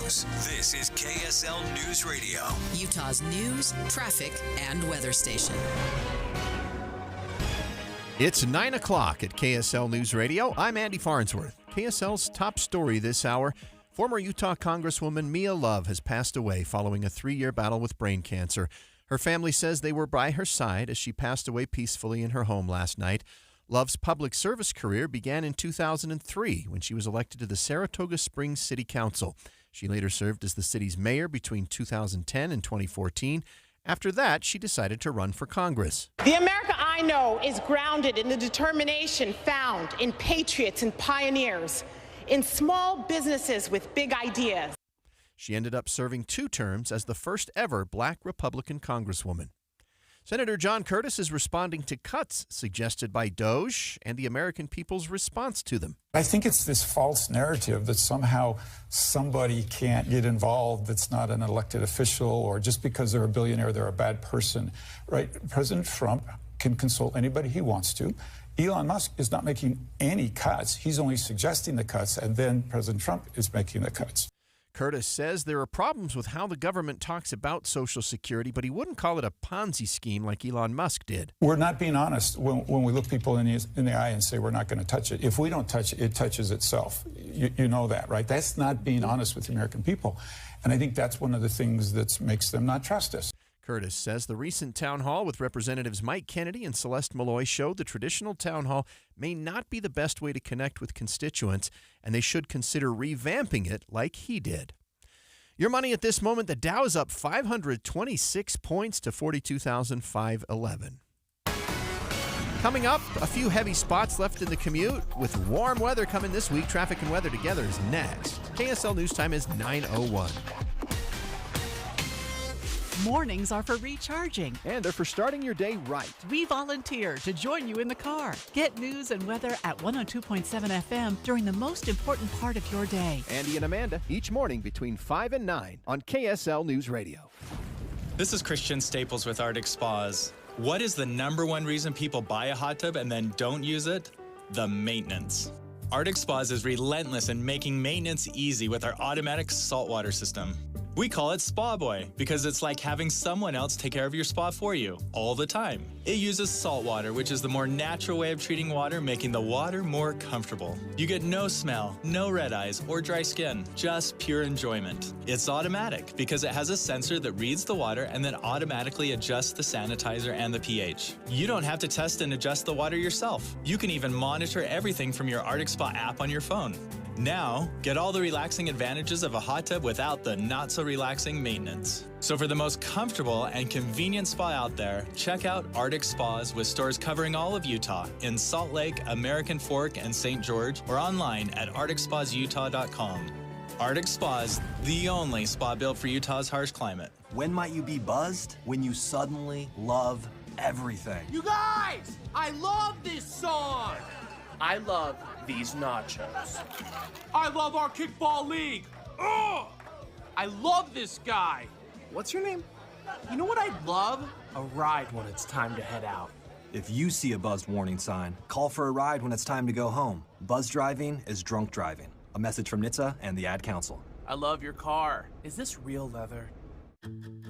news. This is KSL News Radio, Utah's news, traffic, and weather station. It's 9 o'clock at KSL News Radio. I'm Andy Farnsworth. KSL's top story this hour. Former Utah Congresswoman Mia Love has passed away following a 3-year battle with brain cancer. Her family says they were by her side as she passed away peacefully in her home last night. Love's public service career began in 2003 when she was elected to the Saratoga Springs City Council. She later served as the city's mayor between 2010 and 2014. After that, she decided to run for Congress. The America I know is grounded in the determination found in patriots and pioneers, in small businesses with big ideas. She ended up serving 2 terms as the first ever black Republican congresswoman. Senator John Curtis is responding to cuts suggested by DOJ and the American people's response to them. I think it's this false narrative that somehow somebody can't get involved that's not an elected official, or just because they're a billionaire, they're a bad person, right? President Trump can consult anybody he wants to. Elon Musk is not making any cuts. He's only suggesting the cuts, and then President Trump is making the cuts. Curtis says there are problems with how the government talks about Social Security, but he wouldn't call it a Ponzi scheme like Elon Musk did. We're not being honest when we look people in the eye and say we're not going to touch it. If we don't touch it, it touches itself. You know that, right? That's not being honest with the American people. And I think that's one of the things that makes them not trust us. Curtis says the recent town hall with Representatives Mike Kennedy and Celeste Malloy showed the traditional town hall may not be the best way to connect with constituents, and they should consider revamping it like he did. Your money at this moment, the Dow is up 526 points to 42,511. Coming up, a few heavy spots left in the commute. With warm weather coming this week, traffic and weather together is next. KSL News Time is 9:01. Mornings are for recharging. And they're for starting your day right. We volunteer to join you in the car. Get news and weather at 102.7 FM during the most important part of your day. Andy and Amanda, each morning between 5 and 9 on KSL News Radio. This is Christian Staples with Arctic Spas. What is the #1 reason people buy a hot tub and then don't use it? The maintenance. Arctic Spas is relentless in making maintenance easy with our automatic saltwater system. We call it Spa Boy because it's like having someone else take care of your spa for you all the time. It uses salt water, which is the more natural way of treating water, making the water more comfortable. You get no smell, no red eyes, or dry skin, just pure enjoyment. It's automatic because it has a sensor that reads the water and then automatically adjusts the sanitizer and the pH. You don't have to test and adjust the water yourself. You can even monitor everything from your Arctic Spa app on your phone. Now, get all the relaxing advantages of a hot tub without the not-so-relaxing maintenance. So for the most comfortable and convenient spa out there, check out Arctic Spas with stores covering all of Utah in Salt Lake, American Fork, and St. George, or online at arcticspasutah.com. Arctic Spas, the only spa built for Utah's harsh climate. When might you be buzzed? When you suddenly love everything. You guys, I love this song. I love these nachos. I love our kickball league. Ugh! I love this guy. What's your name? You know what I'd love? A ride when it's time to head out. If you see a buzzed warning sign, call for a ride when it's time to go home. Buzz driving is drunk driving. A message from NHTSA and the Ad Council. I love your car. Is this real leather?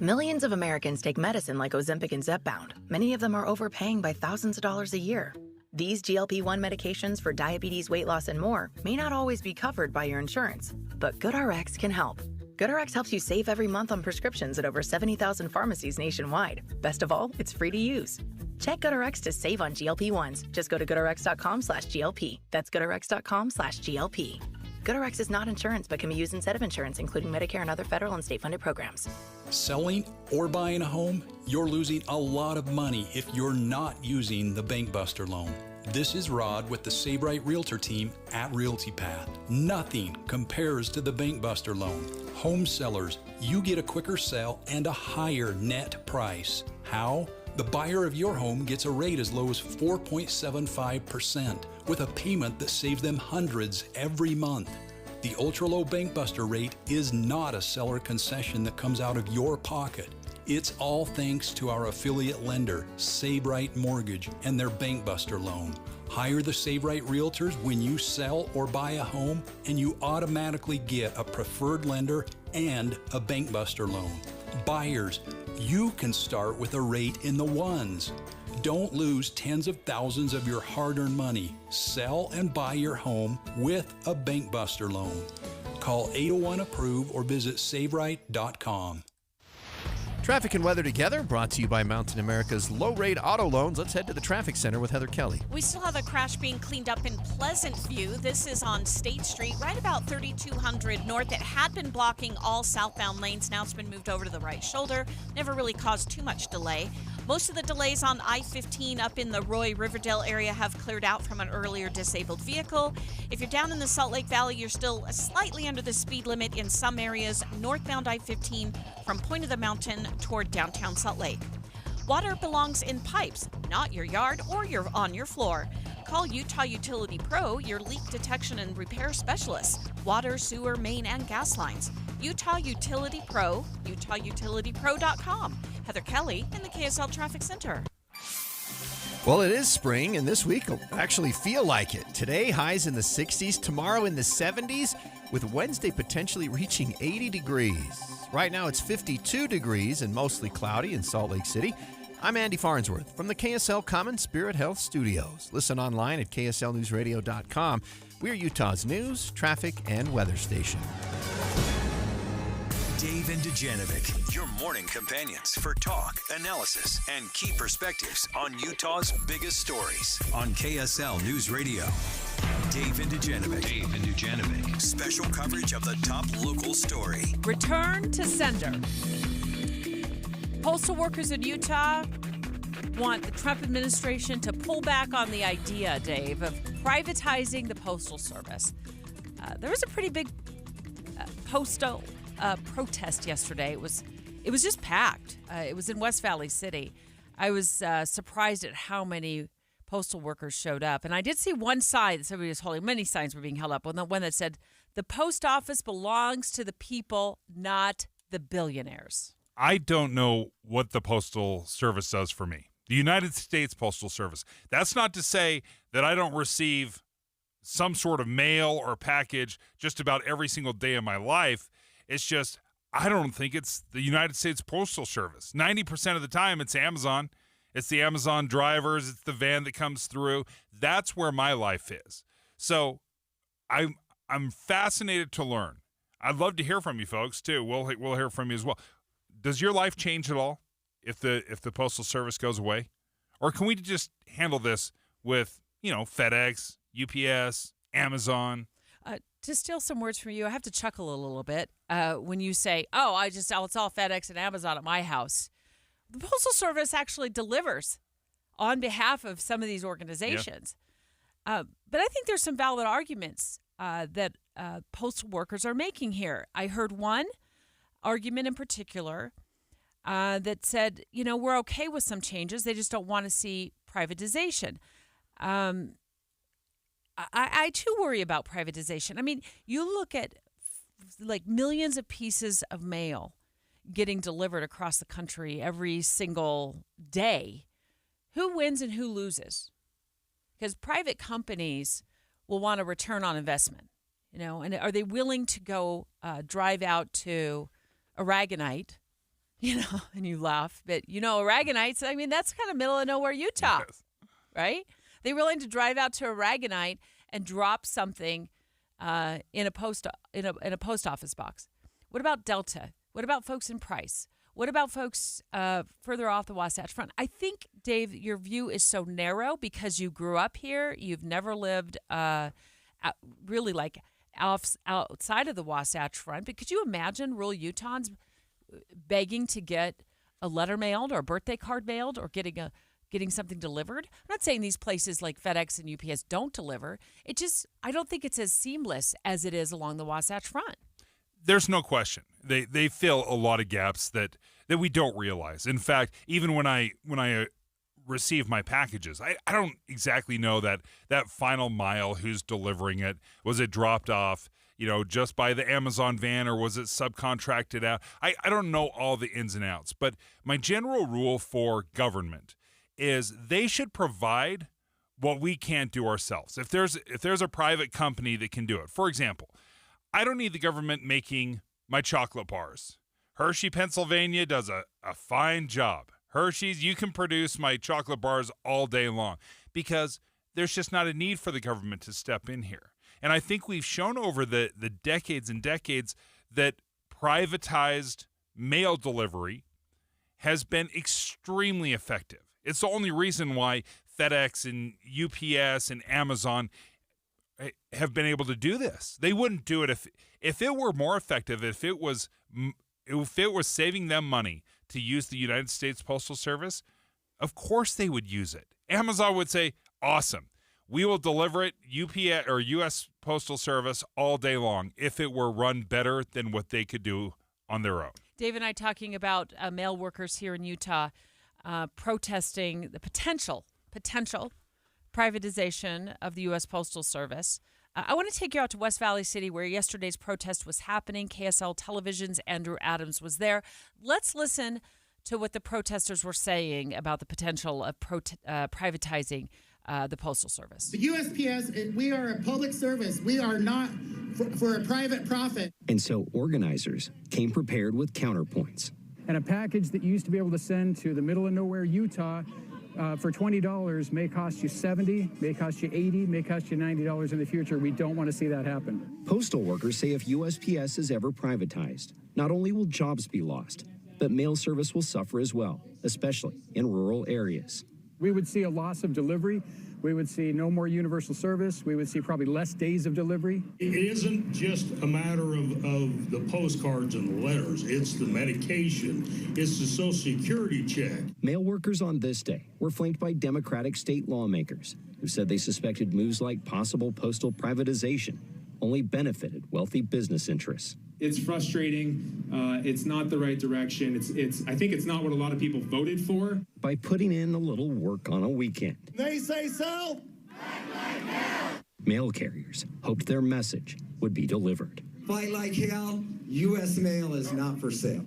Millions of Americans take medicine like Ozempic and Zepbound. Many of them are overpaying by thousands of dollars a year. These GLP-1 medications for diabetes, weight loss, and more may not always be covered by your insurance, but GoodRx can help. GoodRx helps you save every month on prescriptions at over 70,000 pharmacies nationwide. Best of all, it's free to use. Check GoodRx to save on GLP-1s. Just go to goodrx.com/GLP. That's goodrx.com/GLP. GoodRx is not insurance, but can be used instead of insurance, including Medicare and other federal and state-funded programs. Selling or buying a home, you're losing a lot of money if you're not using the Bank Buster loan. This is Rod with the Sabright Realtor team at RealtyPath. Nothing compares to the Bank Buster loan. Home sellers, you get a quicker sale and a higher net price. How? The buyer of your home gets a rate as low as 4.75% with a payment that saves them hundreds every month. The ultra-low Bank Buster rate is not a seller concession that comes out of your pocket. It's all thanks to our affiliate lender, Sabright Mortgage, and their Bank Buster loan. Hire the Save Right Realtors when you sell or buy a home, and you automatically get a preferred lender and a bank buster loan. Buyers, you can start with a rate in the ones. Don't lose tens of thousands of your hard-earned money. Sell and buy your home with a bank buster loan. Call 801-APPROVE or visit SaveRight.com. Traffic and weather together, brought to you by Mountain America's low-rate auto loans. Let's head to the traffic center with Heather Kelly. We still have a crash being cleaned up in Pleasant View. This is on State Street, right about 3200 north. It had been blocking all southbound lanes. Now it's been moved over to the right shoulder. Never really caused too much delay. Most of the delays on I-15 up in the Roy Riverdale area have cleared out from an earlier disabled vehicle. If you're down in the Salt Lake Valley, you're still slightly under the speed limit in some areas. Northbound I-15 from Point of the Mountain toward downtown Salt Lake. Water belongs in pipes, not your yard or on your floor. Call Utah Utility Pro, your leak detection and repair specialist. Water, sewer, main, and gas lines. Utah Utility Pro, utahutilitypro.com. Heather Kelly in the KSL Traffic Center. Well, it is spring, and this week will actually feel like it. Today, highs in the 60s. Tomorrow in the 70s, with Wednesday potentially reaching 80 degrees. Right now, it's 52 degrees and mostly cloudy in Salt Lake City. I'm Andy Farnsworth from the KSL Common Spirit Health Studios. Listen online at kslnewsradio.com. We're Utah's news, traffic, and weather station. Dave and Dujanovic, your morning companions for talk, analysis, and key perspectives on Utah's biggest stories on KSL News Radio. Dave and Dujanovic. Special coverage of the top local story. Return to sender. Postal workers in Utah want the Trump administration to pull back on the idea, Dave, of privatizing the Postal Service. There was a pretty big postal protest yesterday. It was just packed. It was in West Valley City. I was surprised at how many postal workers showed up. And I did see one sign that somebody was holding. Many signs were being held up. One that said, "The post office belongs to the people, not the billionaires." I don't know what the Postal Service does for me. The United States Postal Service. That's not to say that I don't receive some sort of mail or package just about every single day of my life. It's just, I don't think it's the United States Postal Service. 90% of the time, it's Amazon. It's the Amazon drivers. It's the van that comes through. That's where my life is. So I'm fascinated to learn. I'd love to hear from you folks, too. We'll hear from you as well. Does your life change at all if the Postal Service goes away? Or can we just handle this with, FedEx, UPS, Amazon? To steal some words from you, I have to chuckle a little bit when you say, it's all FedEx and Amazon at my house. The Postal Service actually delivers on behalf of some of these organizations. Yeah. But I think there's some valid arguments that postal workers are making here. I heard one argument in particular that said, we're okay with some changes. They just don't want to see privatization. I too worry about privatization. I mean, you look at like millions of pieces of mail getting delivered across the country every single day. Who wins and who loses? Because private companies will want a return on investment, and are they willing to go drive out to Aragonite, and you laugh, but Aragonites, that's kind of middle of nowhere Utah, yes. Right? They're willing to drive out to Aragonite and drop something in a post office box. What about Delta? What about folks in Price? What about folks further off the Wasatch Front? I think, Dave, your view is so narrow because you grew up here. You've never lived really like outside of the Wasatch Front. But could you imagine rural Utahns begging to get a letter mailed or a birthday card mailed or getting something delivered? I'm not saying these places like FedEx and UPS don't deliver. I don't think it's as seamless as it is along the Wasatch Front. There's no question. They fill a lot of gaps that we don't realize. In fact, even when I receive my packages, I don't exactly know that final mile, who's delivering it. Was it dropped off, just by the Amazon van, or was it subcontracted out? I don't know all the ins and outs. But my general rule for government is they should provide what we can't do ourselves. If there's a private company that can do it. For example, I don't need the government making my chocolate bars. Hershey, Pennsylvania does a fine job. Hershey's, you can produce my chocolate bars all day long because there's just not a need for the government to step in here. And I think we've shown over the decades and decades that privatized mail delivery has been extremely effective. It's the only reason why FedEx and UPS and Amazon have been able to do this. They wouldn't do it if it were more effective, if it was saving them money to use the United States Postal Service. Of course they would use it. Amazon would say, awesome, we will deliver it, UPS or U.S. Postal Service all day long if it were run better than what they could do on their own. Dave and I talking about mail workers here in Utah protesting the potential privatization of the U.S. Postal Service. I want to take you out to West Valley City where yesterday's protest was happening. KSL Television's Andrew Adams was there. Let's listen to what the protesters were saying about the potential of privatizing the Postal Service. The USPS, we are a public service. We are not for a private profit. And so organizers came prepared with counterpoints. And a package that you used to be able to send to the middle of nowhere, Utah, for $20 may cost you $70, may cost you $80, may cost you $90 in the future. We don't want to see that happen. Postal workers say if USPS is ever privatized, not only will jobs be lost, but mail service will suffer as well, especially in rural areas. We would see a loss of delivery. We would see no more universal service. We would see probably less days of delivery. It isn't just a matter of the postcards and the letters. It's the medication. It's the Social Security check. Mail workers on this day were flanked by Democratic state lawmakers who said they suspected moves like possible postal privatization only benefited wealthy business interests. It's frustrating. It's not the right direction. I think it's not what a lot of people voted for. By putting in a little work on a weekend. They say so. Mail carriers hoped their message would be delivered. Fight like hell. U.S. mail is not for sale.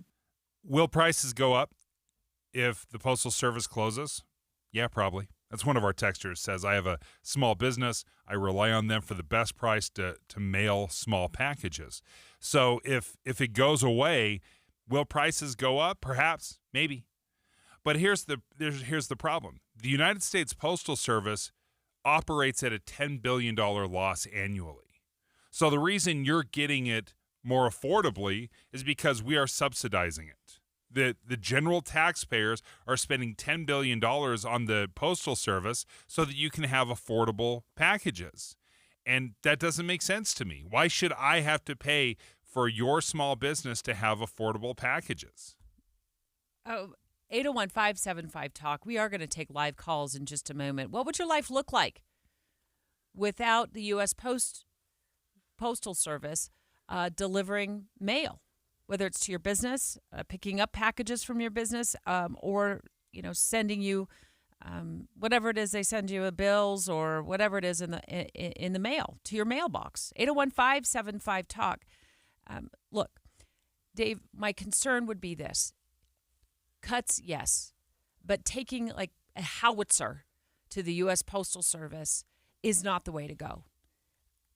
Will prices go up if the Postal Service closes? Yeah, probably. That's one of our texters says, I have a small business. I rely on them for the best price to mail small packages. So if it goes away, will prices go up? Perhaps, maybe. But here's the problem. The United States Postal Service operates at a $10 billion loss annually. So the reason you're getting it more affordably is because we are subsidizing it. The general taxpayers are spending $10 billion on the Postal Service so that you can have affordable packages. And that doesn't make sense to me. Why should I have to pay for your small business to have affordable packages? 801-575-TALK. We are going to take live calls in just a moment. What would your life look like without the U.S. Postal Service delivering mail? Whether it's to your business, picking up packages from your business, or sending you whatever it is they send you, bills or whatever it is in the mail to your mailbox. 801-575-TALK. Look, Dave, my concern would be this: cuts, yes, but taking like a howitzer to the U.S. Postal Service is not the way to go.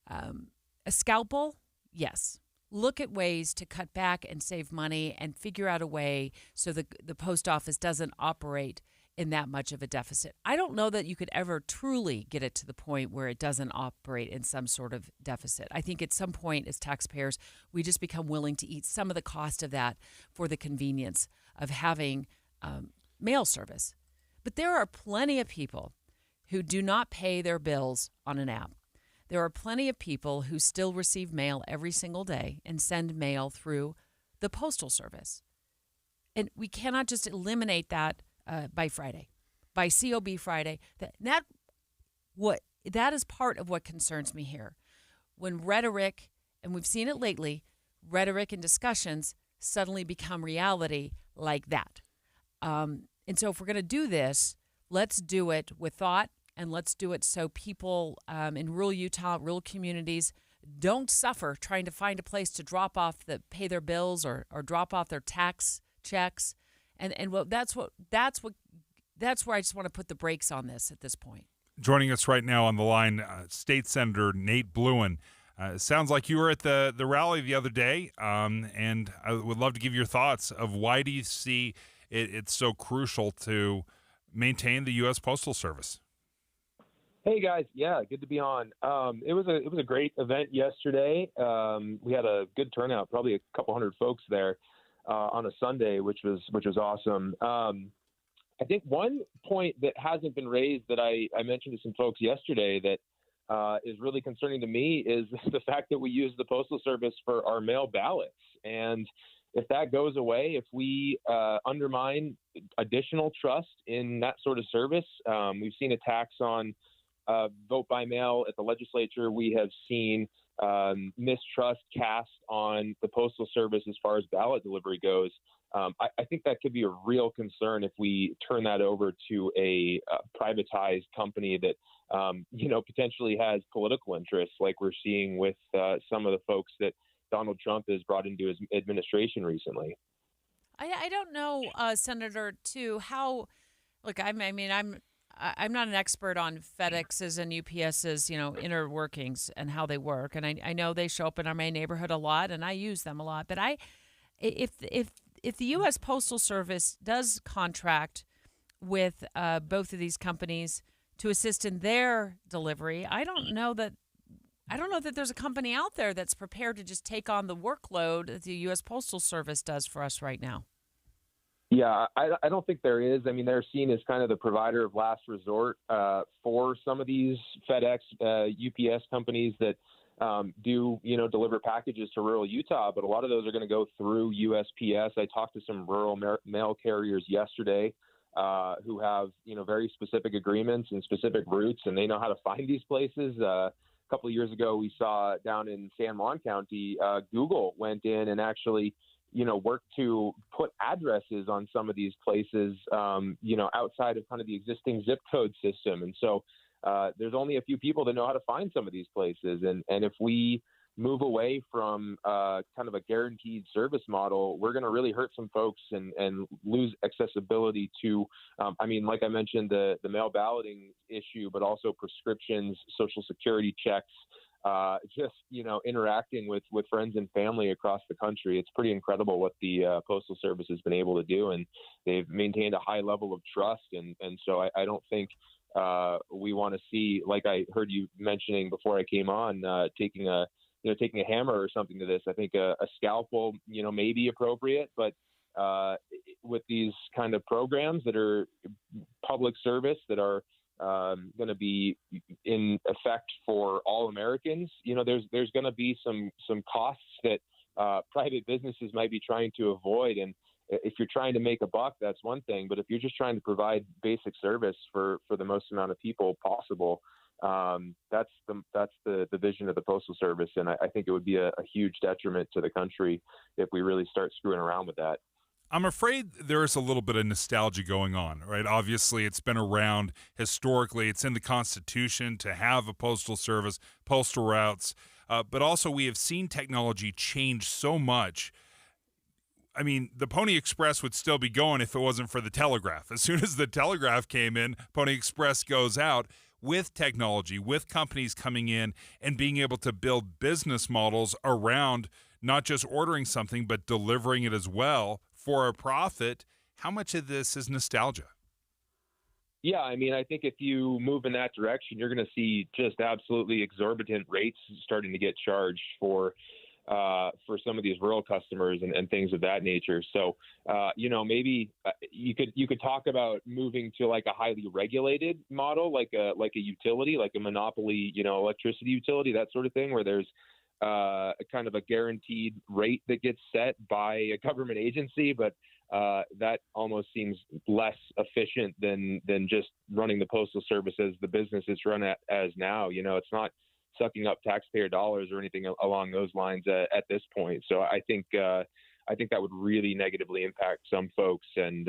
A scalpel, yes. Look at ways to cut back and save money and figure out a way so the post office doesn't operate in that much of a deficit. I don't know that you could ever truly get it to the point where it doesn't operate in some sort of deficit. I think at some point as taxpayers, we just become willing to eat some of the cost of that for the convenience of having mail service. But there are plenty of people who do not pay their bills on an app. There are plenty of people who still receive mail every single day and send mail through the Postal Service. And we cannot just eliminate that by Friday, by COB Friday. That is part of what concerns me here. When rhetoric, and we've seen it lately, rhetoric and discussions suddenly become reality like that. And so if we're going to do this, let's do it with thought. And let's do it so people in rural Utah, rural communities, don't suffer trying to find a place to pay their bills or drop off their tax checks. And that's where I just want to put the brakes on this at this point. Joining us right now on the line, State Senator Nate Bluin. Sounds like you were at the rally the other day, and I would love to give your thoughts of why do you see it's so crucial to maintain the U.S. Postal Service? Hey guys, yeah, good to be on. It was a great event yesterday. We had a good turnout, probably a couple hundred folks there on a Sunday, which was awesome. I think one point that hasn't been raised that I mentioned to some folks yesterday that is really concerning to me is the fact that we use the Postal Service for our mail ballots. And if that goes away, if we undermine additional trust in that sort of service, we've seen attacks on vote by mail at the legislature. We have seen mistrust cast on the Postal Service as far as ballot delivery goes. I think that could be a real concern if we turn that over to a privatized company that, potentially has political interests like we're seeing with some of the folks that Donald Trump has brought into his administration recently. I don't know, Senator, too, how – look, I'm not an expert on FedEx's and UPS's, inner workings and how they work. And I know they show up in my neighborhood a lot, and I use them a lot. But if the U.S. Postal Service does contract with both of these companies to assist in their delivery, I don't know that there's a company out there that's prepared to just take on the workload that the U.S. Postal Service does for us right now. Yeah, I don't think there is. I mean, they're seen as kind of the provider of last resort for some of these FedEx, UPS companies that do, deliver packages to rural Utah. But a lot of those are going to go through USPS. I talked to some rural mail carriers yesterday who have, very specific agreements and specific routes, and they know how to find these places. A couple of years ago, we saw down in San Juan County, Google went in and actually work to put addresses on some of these places, outside of kind of the existing zip code system. And so there's only a few people that know how to find some of these places. And if we move away from kind of a guaranteed service model, we're going to really hurt some folks and lose accessibility to, like I mentioned, the mail balloting issue, but also prescriptions, Social Security checks, interacting with friends and family across the country. It's pretty incredible what the Postal Service has been able to do, and they've maintained a high level of trust. And so I don't think we want to see, like I heard you mentioning before I came on, taking a hammer or something to this. I think a scalpel, may be appropriate, but with these kind of programs that are public service that are going to be in effect for all Americans, there's going to be some costs that private businesses might be trying to avoid. And if you're trying to make a buck, that's one thing. But if you're just trying to provide basic service for the most amount of people possible, that's the vision of the Postal Service. And I think it would be a huge detriment to the country if we really start screwing around with that. I'm afraid there's a little bit of nostalgia going on, right? Obviously, it's been around historically. It's in the Constitution to have a postal service, postal routes. But also, we have seen technology change so much. I mean, the Pony Express would still be going if it wasn't for the telegraph. As soon as the telegraph came in, Pony Express goes out. With technology, with companies coming in and being able to build business models around not just ordering something, but delivering it as well for a profit, how much of this is nostalgia? Yeah, I think if you move in that direction, you're going to see just absolutely exorbitant rates starting to get charged for some of these rural customers and things of that nature. So, maybe you could talk about moving to like a highly regulated model, like a utility, like a monopoly, electricity utility, that sort of thing, where there's kind of a guaranteed rate that gets set by a government agency, but that almost seems less efficient than just running the Postal Service as the business is run as now. It's not sucking up taxpayer dollars or anything along those lines at this point. So I think that would really negatively impact some folks and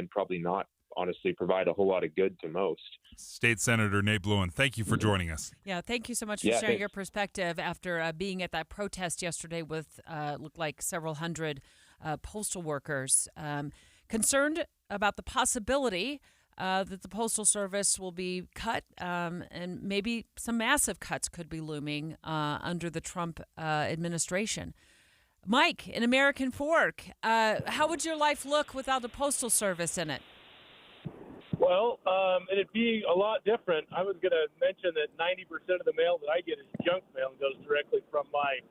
probably not honestly provide a whole lot of good to most. State Senator Nate Bluin, thank you for joining us. Yeah, thank you so much for sharing your perspective after being at that protest yesterday with looked like several hundred postal workers. Concerned about the possibility that the Postal Service will be cut, and maybe some massive cuts could be looming under the Trump administration. Mike, in American Fork, how would your life look without the Postal Service in it? Well, it'd be a lot different. I was going to mention that 90% of the mail that I get is junk mail and goes directly from my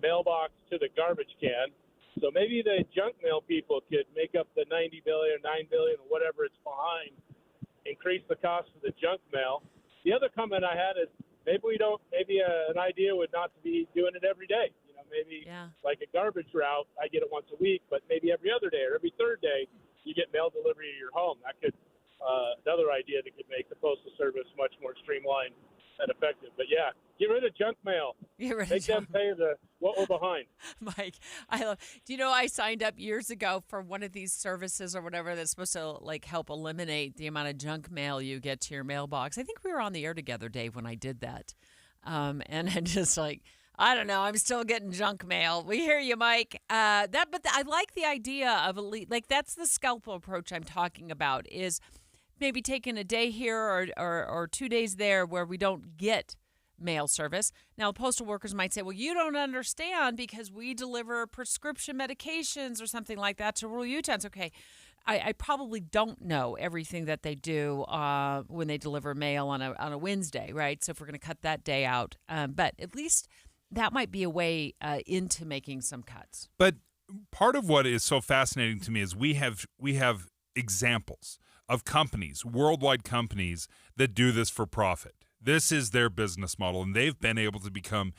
mailbox to the garbage can. So maybe the junk mail people could make up the $90 billion, $9 billion, or whatever it's behind, increase the cost of the junk mail. The other comment I had is maybe an idea would not to be doing it every day. Maybe like a garbage route, I get it once a week, but maybe every other day or every third day you get mail delivery to your home. That could another idea that could make the Postal Service much more streamlined and effective. But yeah, get rid of junk mail. Make them pay what we're behind. Mike, do you know I signed up years ago for one of these services or whatever that's supposed to help eliminate the amount of junk mail you get to your mailbox. I think we were on the air together, Dave, when I did that. And I just I don't know. I'm still getting junk mail. We hear you, Mike. But I like the idea of that's the scalpel approach I'm talking about. Is maybe taking a day here or 2 days there where we don't get mail service. Now, postal workers might say, "Well, you don't understand because we deliver prescription medications or something like that to rural Utah." It's okay. I probably don't know everything that they do when they deliver mail on a Wednesday, right? So if we're going to cut that day out, but at least that might be a way into making some cuts. But part of what is so fascinating to me is we have examples of companies, worldwide companies, that do this for profit. This is their business model, and they've been able to become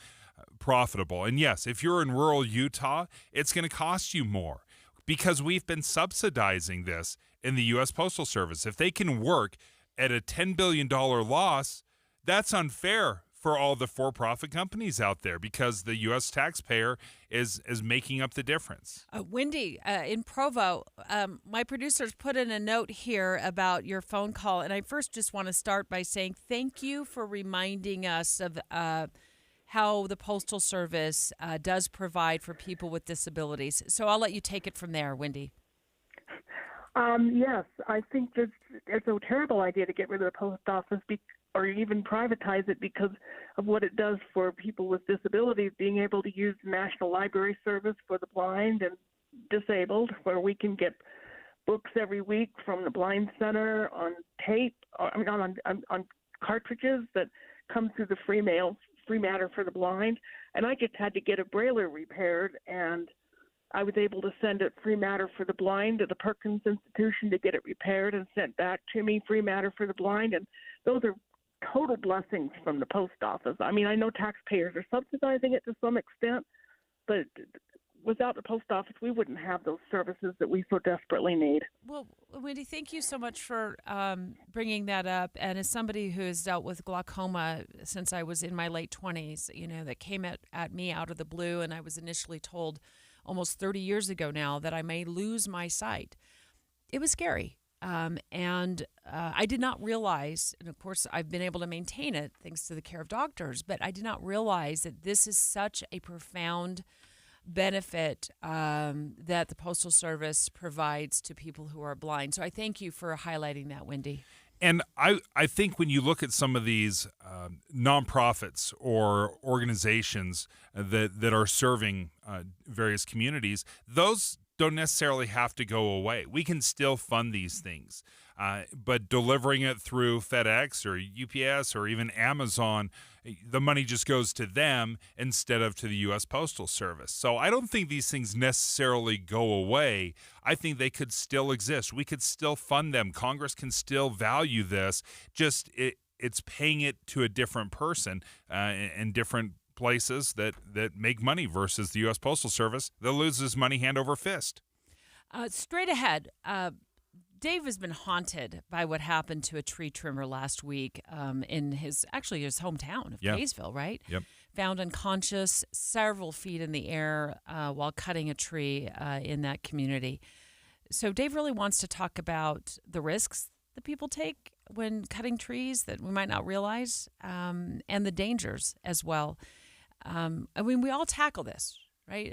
profitable. And yes, if you're in rural Utah, it's going to cost you more because we've been subsidizing this in the U.S. Postal Service. If they can work at a $10 billion loss, that's unfair for all the for-profit companies out there because the U.S. taxpayer is making up the difference. Wendy, in Provo, my producers put in a note here about your phone call, and I first just want to start by saying thank you for reminding us of how the Postal Service does provide for people with disabilities. So I'll let you take it from there, Wendy. Yes, I think it's a terrible idea to get rid of the post office or even privatize it because of what it does for people with disabilities, being able to use the National Library Service for the blind and disabled, where we can get books every week from the Blind Center on tape, on cartridges that come through the free matter for the blind. And I just had to get a brailler repaired, and I was able to send it free matter for the blind to the Perkins Institution to get it repaired and sent back to me free matter for the blind. And those are total blessings from the post office. I mean, I know taxpayers are subsidizing it to some extent, but without the post office, we wouldn't have those services that we so desperately need. Well, Wendy, thank you so much for bringing that up. And as somebody who has dealt with glaucoma since I was in my late 20s, that came at me out of the blue, and I was initially told almost 30 years ago now that I may lose my sight. It was scary. And I did not realize, and of course I've been able to maintain it thanks to the care of doctors, but I did not realize that this is such a profound benefit that the Postal Service provides to people who are blind. So I thank you for highlighting that, Wendy. And I think when you look at some of these nonprofits or organizations that are serving various communities, those don't necessarily have to go away. We can still fund these things. But delivering it through FedEx or UPS or even Amazon, the money just goes to them instead of to the U.S. Postal Service. So I don't think these things necessarily go away. I think they could still exist. We could still fund them. Congress can still value this. Just it's paying it to a different person and different places that make money versus the U.S. Postal Service that loses money hand over fist. Straight ahead, Dave has been haunted by what happened to a tree trimmer last week in his hometown of Kaysville, right? Yep. Found unconscious several feet in the air while cutting a tree in that community. So Dave really wants to talk about the risks that people take when cutting trees that we might not realize and the dangers as well. We all tackle this, right?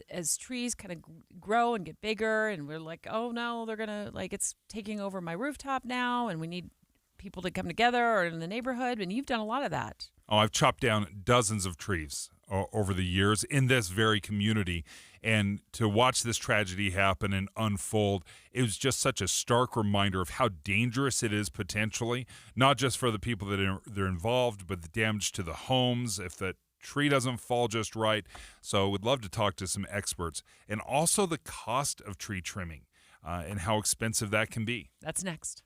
As trees kind of grow and get bigger, and we're like, oh no, they're gonna it's taking over my rooftop now, and we need people to come together or in the neighborhood. And you've done a lot of that. Oh, I've chopped down dozens of trees over the years in this very community. And to watch this tragedy happen and unfold, it was just such a stark reminder of how dangerous it is potentially, not just for the people that they're involved, but the damage to the homes if that tree doesn't fall just right. So we'd love to talk to some experts. And also the cost of tree trimming and how expensive that can be. That's next.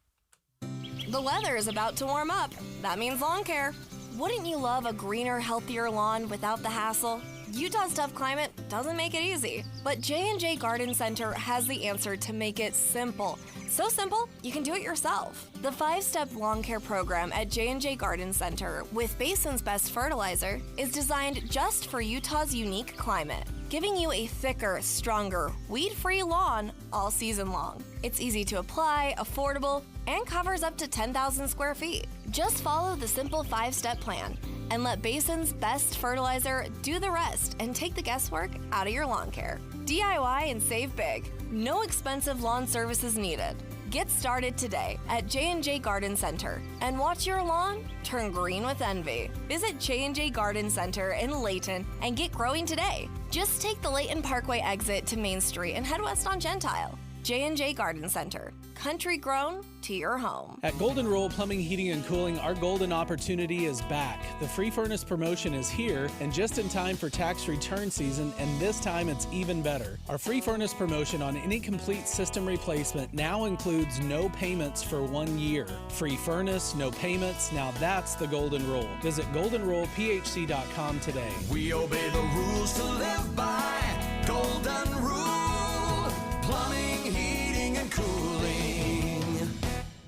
The weather is about to warm up. That means lawn care. Wouldn't you love a greener, healthier lawn without the hassle? Utah's tough climate doesn't make it easy, but J&J Garden Center has the answer to make it simple. So simple, you can do it yourself. The 5-step lawn care program at J&J Garden Center with Basin's Best Fertilizer is designed just for Utah's unique climate, giving you a thicker, stronger, weed-free lawn all season long. It's easy to apply, affordable, and covers up to 10,000 square feet. Just follow the simple 5-step plan and let Basin's Best Fertilizer do the rest and take the guesswork out of your lawn care. DIY and save big. No expensive lawn services needed. Get started today at J&J Garden Center and watch your lawn turn green with envy. Visit J&J Garden Center in Layton and get growing today. Just take the Layton Parkway exit to Main Street and head west on Gentile. J&J Garden Center. Country grown to your home. At Golden Rule Plumbing, Heating, and Cooling, our golden opportunity is back. The free furnace promotion is here and just in time for tax return season, and this time it's even better. Our free furnace promotion on any complete system replacement now includes no payments for 1 year. Free furnace, no payments. Now that's the Golden Rule. Visit goldenrulephc.com today. We obey the rules to live by. Golden Rule Plumbing, Heating, and Cooling.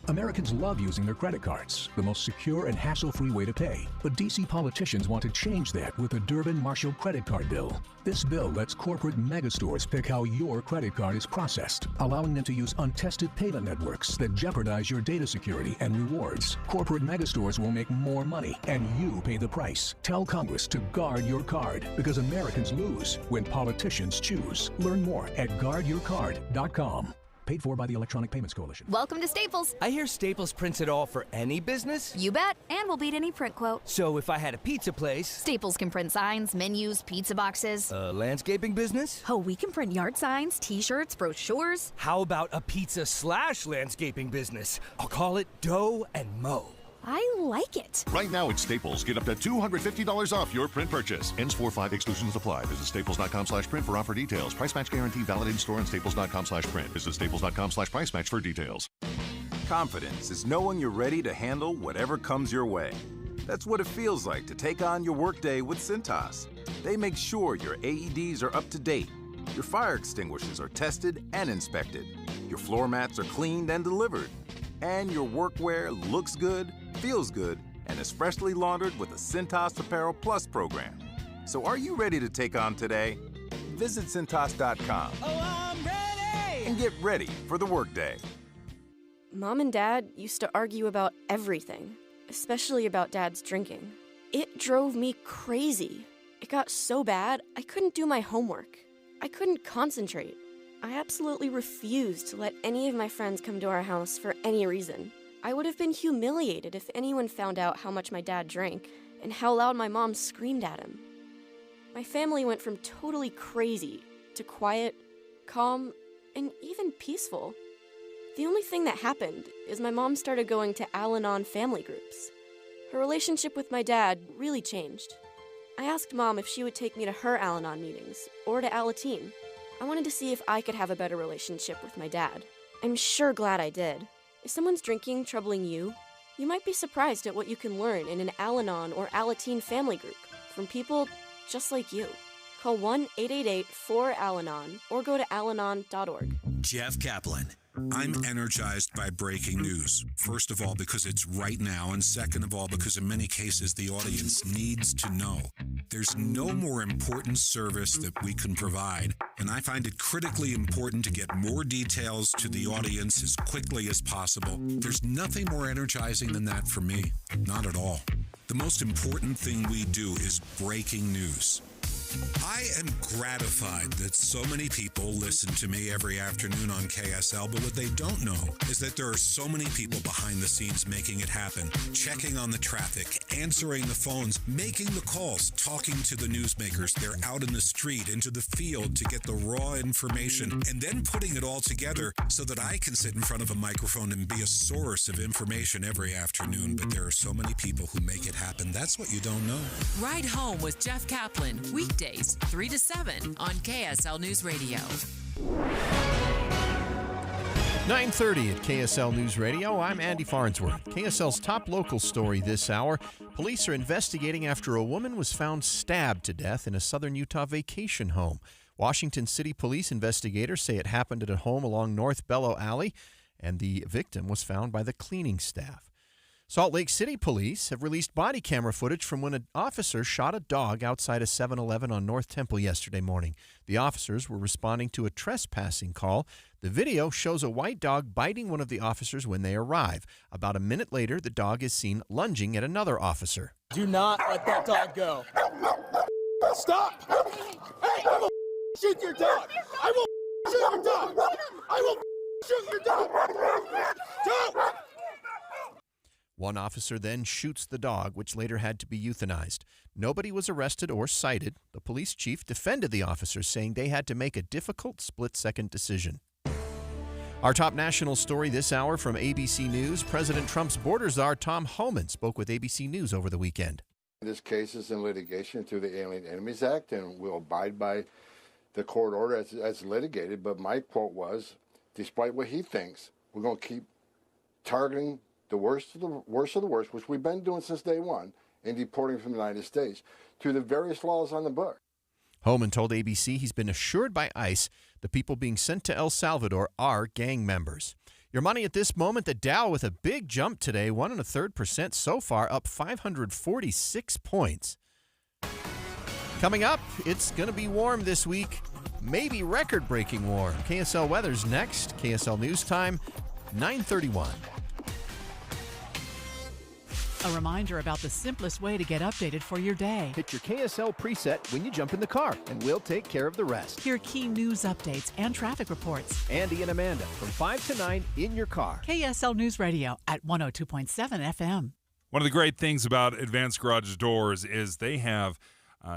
Americans love using their credit cards, the most secure and hassle-free way to pay. But D.C. politicians want to change that with the Durbin-Marshall credit card bill. This bill lets corporate megastores pick how your credit card is processed, allowing them to use untested payment networks that jeopardize your data security and rewards. Corporate megastores will make more money, and you pay the price. Tell Congress to guard your card, because Americans lose when politicians choose. Learn more at guardyourcard.com. Paid for by the Electronic Payments Coalition. Welcome to Staples. I hear Staples prints it all for any business? You bet, and we'll beat any print quote. So if I had a pizza place... Staples can print signs, menus, pizza boxes. A landscaping business? Oh, we can print yard signs, t-shirts, brochures. How about a pizza/landscaping business? I'll call it Dough and Mo. I like it. Right now at Staples, get up to $250 off your print purchase. Ends 4/5, exclusions apply. Visit staples.com/print for offer details. Price match guarantee valid in store and staples.com/print. Visit staples.com/price match for details. Confidence is knowing you're ready to handle whatever comes your way. That's what it feels like to take on your workday with Cintas. They make sure your AEDs are up to date, your fire extinguishers are tested and inspected, your floor mats are cleaned and delivered, and your workwear looks good, feels good, and is freshly laundered with the Cintas Apparel Plus program. So are you ready to take on today? Visit Cintas.com and get ready for the workday. Mom and Dad used to argue about everything, especially about Dad's drinking. It drove me crazy. It got so bad, I couldn't do my homework. I couldn't concentrate. I absolutely refused to let any of my friends come to our house for any reason. I would have been humiliated if anyone found out how much my dad drank and how loud my mom screamed at him. My family went from totally crazy to quiet, calm, and even peaceful. The only thing that happened is my mom started going to Al-Anon family groups. Her relationship with my dad really changed. I asked Mom if she would take me to her Al-Anon meetings or to Alateen. I wanted to see if I could have a better relationship with my dad. I'm sure glad I did. If someone's drinking troubling you, you might be surprised at what you can learn in an Al-Anon or Alateen family group from people just like you. Call 1-888-4-ALANON or go to alanon.org. Jeff Kaplan. I'm energized by breaking news. First of all, because it's right now, and second of all, because in many cases the audience needs to know. There's no more important service that we can provide, and I find it critically important to get more details to the audience as quickly as possible. There's nothing more energizing than that for me. Not at all. The most important thing we do is breaking news. I am gratified that so many people listen to me every afternoon on KSL, but what they don't know is that there are so many people behind the scenes making it happen, checking on the traffic, answering the phones, making the calls, talking to the newsmakers. They're out in the street, into the field to get the raw information, and then putting it all together so that I can sit in front of a microphone and be a source of information every afternoon. But there are so many people who make it happen. That's what you don't know. Ride Home with Jeff Kaplan, weekdays 3 to 7 on KSL News Radio. 9:30 at KSL News Radio. I'm Andy Farnsworth. KSL's top local story this hour. Police are investigating after a woman was found stabbed to death in a southern Utah vacation home. Washington City Police investigators say it happened at a home along North Bellow Alley, and the victim was found by the cleaning staff. Salt Lake City Police have released body camera footage from when an officer shot a dog outside a 7-Eleven on North Temple yesterday morning. The officers were responding to a trespassing call. The video shows a white dog biting one of the officers when they arrive. About a minute later, the dog is seen lunging at another officer. Do not let that dog go. Stop! Hey, I will shoot your dog! I will shoot your dog! I will shoot your dog! Don't! One officer then shoots the dog, which later had to be euthanized. Nobody was arrested or cited. The police chief defended the officers, saying they had to make a difficult split-second decision. Our top national story this hour from ABC News. President Trump's border czar Tom Homan spoke with ABC News over the weekend. This case is in litigation through the Alien Enemies Act, and we'll abide by the court order as litigated. But my quote was, despite what he thinks, we're going to keep targeting the worst of the worst, which we've been doing since day one, and deporting from the United States to the various laws on the book. Homan told ABC he's been assured by ICE the people being sent to El Salvador are gang members. Your money at this moment, the Dow with a big jump today, 1 1/3% so far, up 546 points. Coming up, it's going to be warm this week, maybe record-breaking warm. KSL weather's next. KSL News Time, 9:31. A reminder about the simplest way to get updated for your day. Hit your KSL preset when you jump in the car, and we'll take care of the rest. Hear key news updates and traffic reports. Andy and Amanda from 5 to 9 in your car. KSL News Radio at 102.7 FM. One of the great things about Advanced Garage Doors is they have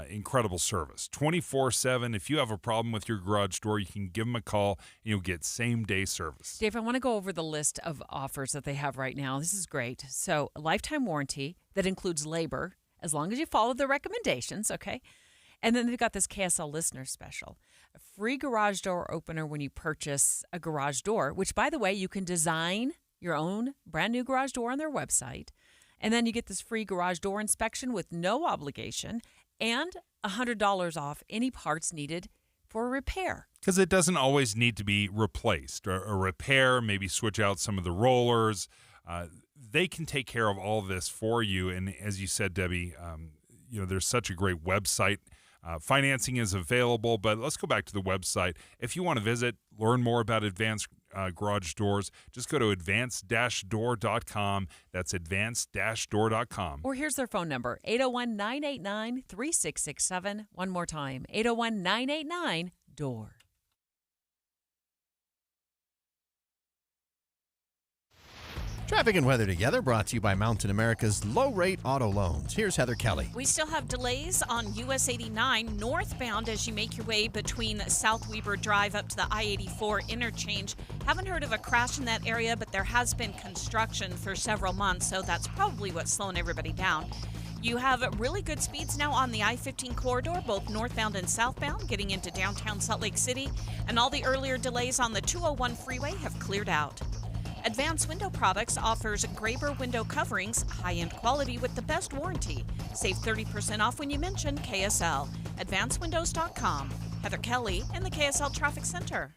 incredible service. 24/7. If you have a problem with your garage door, you can give them a call and you'll get same-day service. Dave, I want to go over the list of offers that they have right now. This is great. So, a lifetime warranty that includes labor, as long as you follow the recommendations, okay? And then they've got this KSL listener special. A free garage door opener when you purchase a garage door, which, by the way, you can design your own brand new garage door on their website. And then you get this free garage door inspection with no obligation and $100 off any parts needed for repair. Because it doesn't always need to be replaced. A repair, maybe switch out some of the rollers. They can take care of all this for you. And as you said, Debbie, there's such a great website. Financing is available, but let's go back to the website. If you want to visit, learn more about Advanced Garage Doors, just go to advanced-door.com. That's advanced-door.com. Or here's their phone number, 801-989-3667. One more time, 801-989-DOOR. Traffic and weather together, brought to you by Mountain America's low-rate auto loans. Here's Heather Kelly. We still have delays on US 89 northbound as you make your way between South Weber Drive up to the I-84 interchange. Haven't heard of a crash in that area, but there has been construction for several months, so that's probably what's slowing everybody down. You have really good speeds now on the I-15 corridor, both northbound and southbound, getting into downtown Salt Lake City, and all the earlier delays on the 201 freeway have cleared out. Advanced Window Products offers Graber window coverings, high-end quality with the best warranty. Save 30% off when you mention KSL. AdvancedWindows.com. Heather Kelly in the KSL Traffic Center.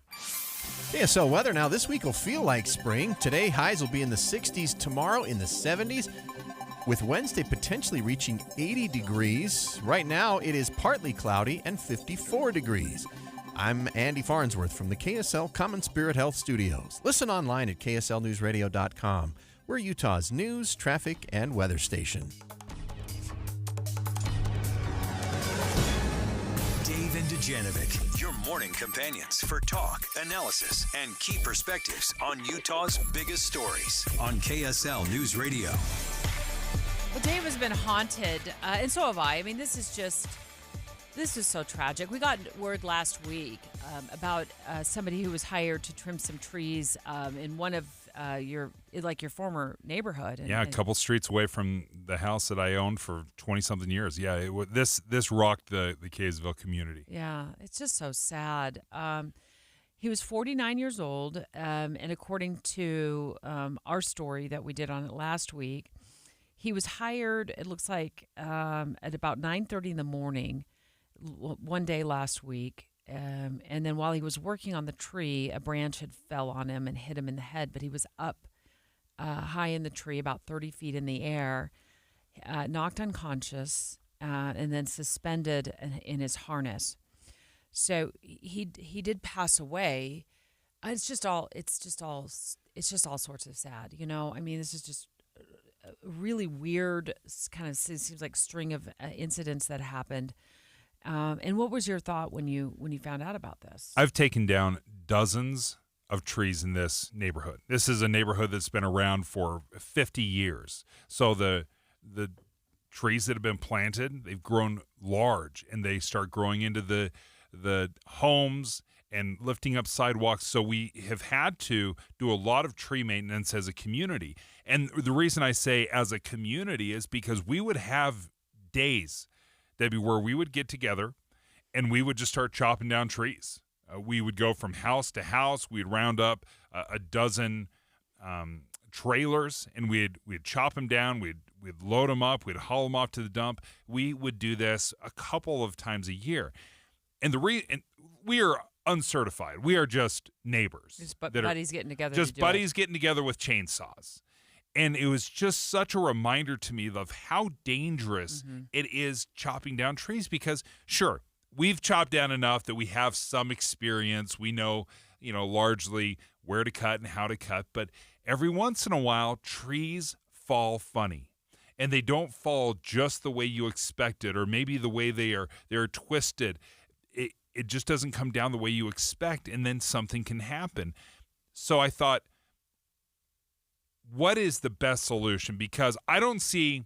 KSL weather now. This week will feel like spring. Today, highs will be in the 60s. Tomorrow, in the 70s. With Wednesday potentially reaching 80 degrees. Right now, it is partly cloudy and 54 degrees. I'm Andy Farnsworth from the KSL Common Spirit Health Studios. Listen online at KSLNewsRadio.com. We're Utah's news, traffic, and weather station. Dujanovic, your morning companions for talk, analysis, and key perspectives on Utah's biggest stories on KSL News Radio. Well, Dave has been haunted, and so have I. I mean, this is so tragic. We got word last week about somebody who was hired to trim some trees in one of your former neighborhood. A couple streets away from the house that I owned for 20-something years. Yeah, this rocked the Kaysville community. Yeah, it's just so sad. He was 49 years old, and according to our story that we did on it last week, he was hired, it looks like, at about 9:30 in the morning one day last week. And then while he was working on the tree, a branch had fell on him and hit him in the head, but he was up high in the tree, about 30 feet in the air, knocked unconscious, and then suspended in his harness. So he did pass away. It's just all sorts of sad. You know, I mean, this is just a really weird kind of, seems like string of incidents that happened. And what was your thought when you found out about this? I've taken down dozens of trees in this neighborhood. This is a neighborhood that's been around for 50 years. So the trees that have been planted, they've grown large, and they start growing into the homes and lifting up sidewalks. So we have had to do a lot of tree maintenance as a community. And the reason I say as a community is because we would have days, Debbie, where we would get together and we would just start chopping down trees. We would go from house to house. We'd round up a dozen trailers, and we'd chop them down. We'd load them up. We'd haul them off to the dump. We would do this a couple of times a year. And we are uncertified. We are just neighbors. Just buddies getting together. Just buddies getting together with chainsaws. And it was just such a reminder to me of how dangerous it is chopping down trees, because, sure, we've chopped down enough that we have some experience. We know, largely where to cut and how to cut. But every once in a while, trees fall funny. And they don't fall just the way you expected, or maybe the way they're twisted. It just doesn't come down the way you expect, and then something can happen. So I thought, what is the best solution? Because I don't see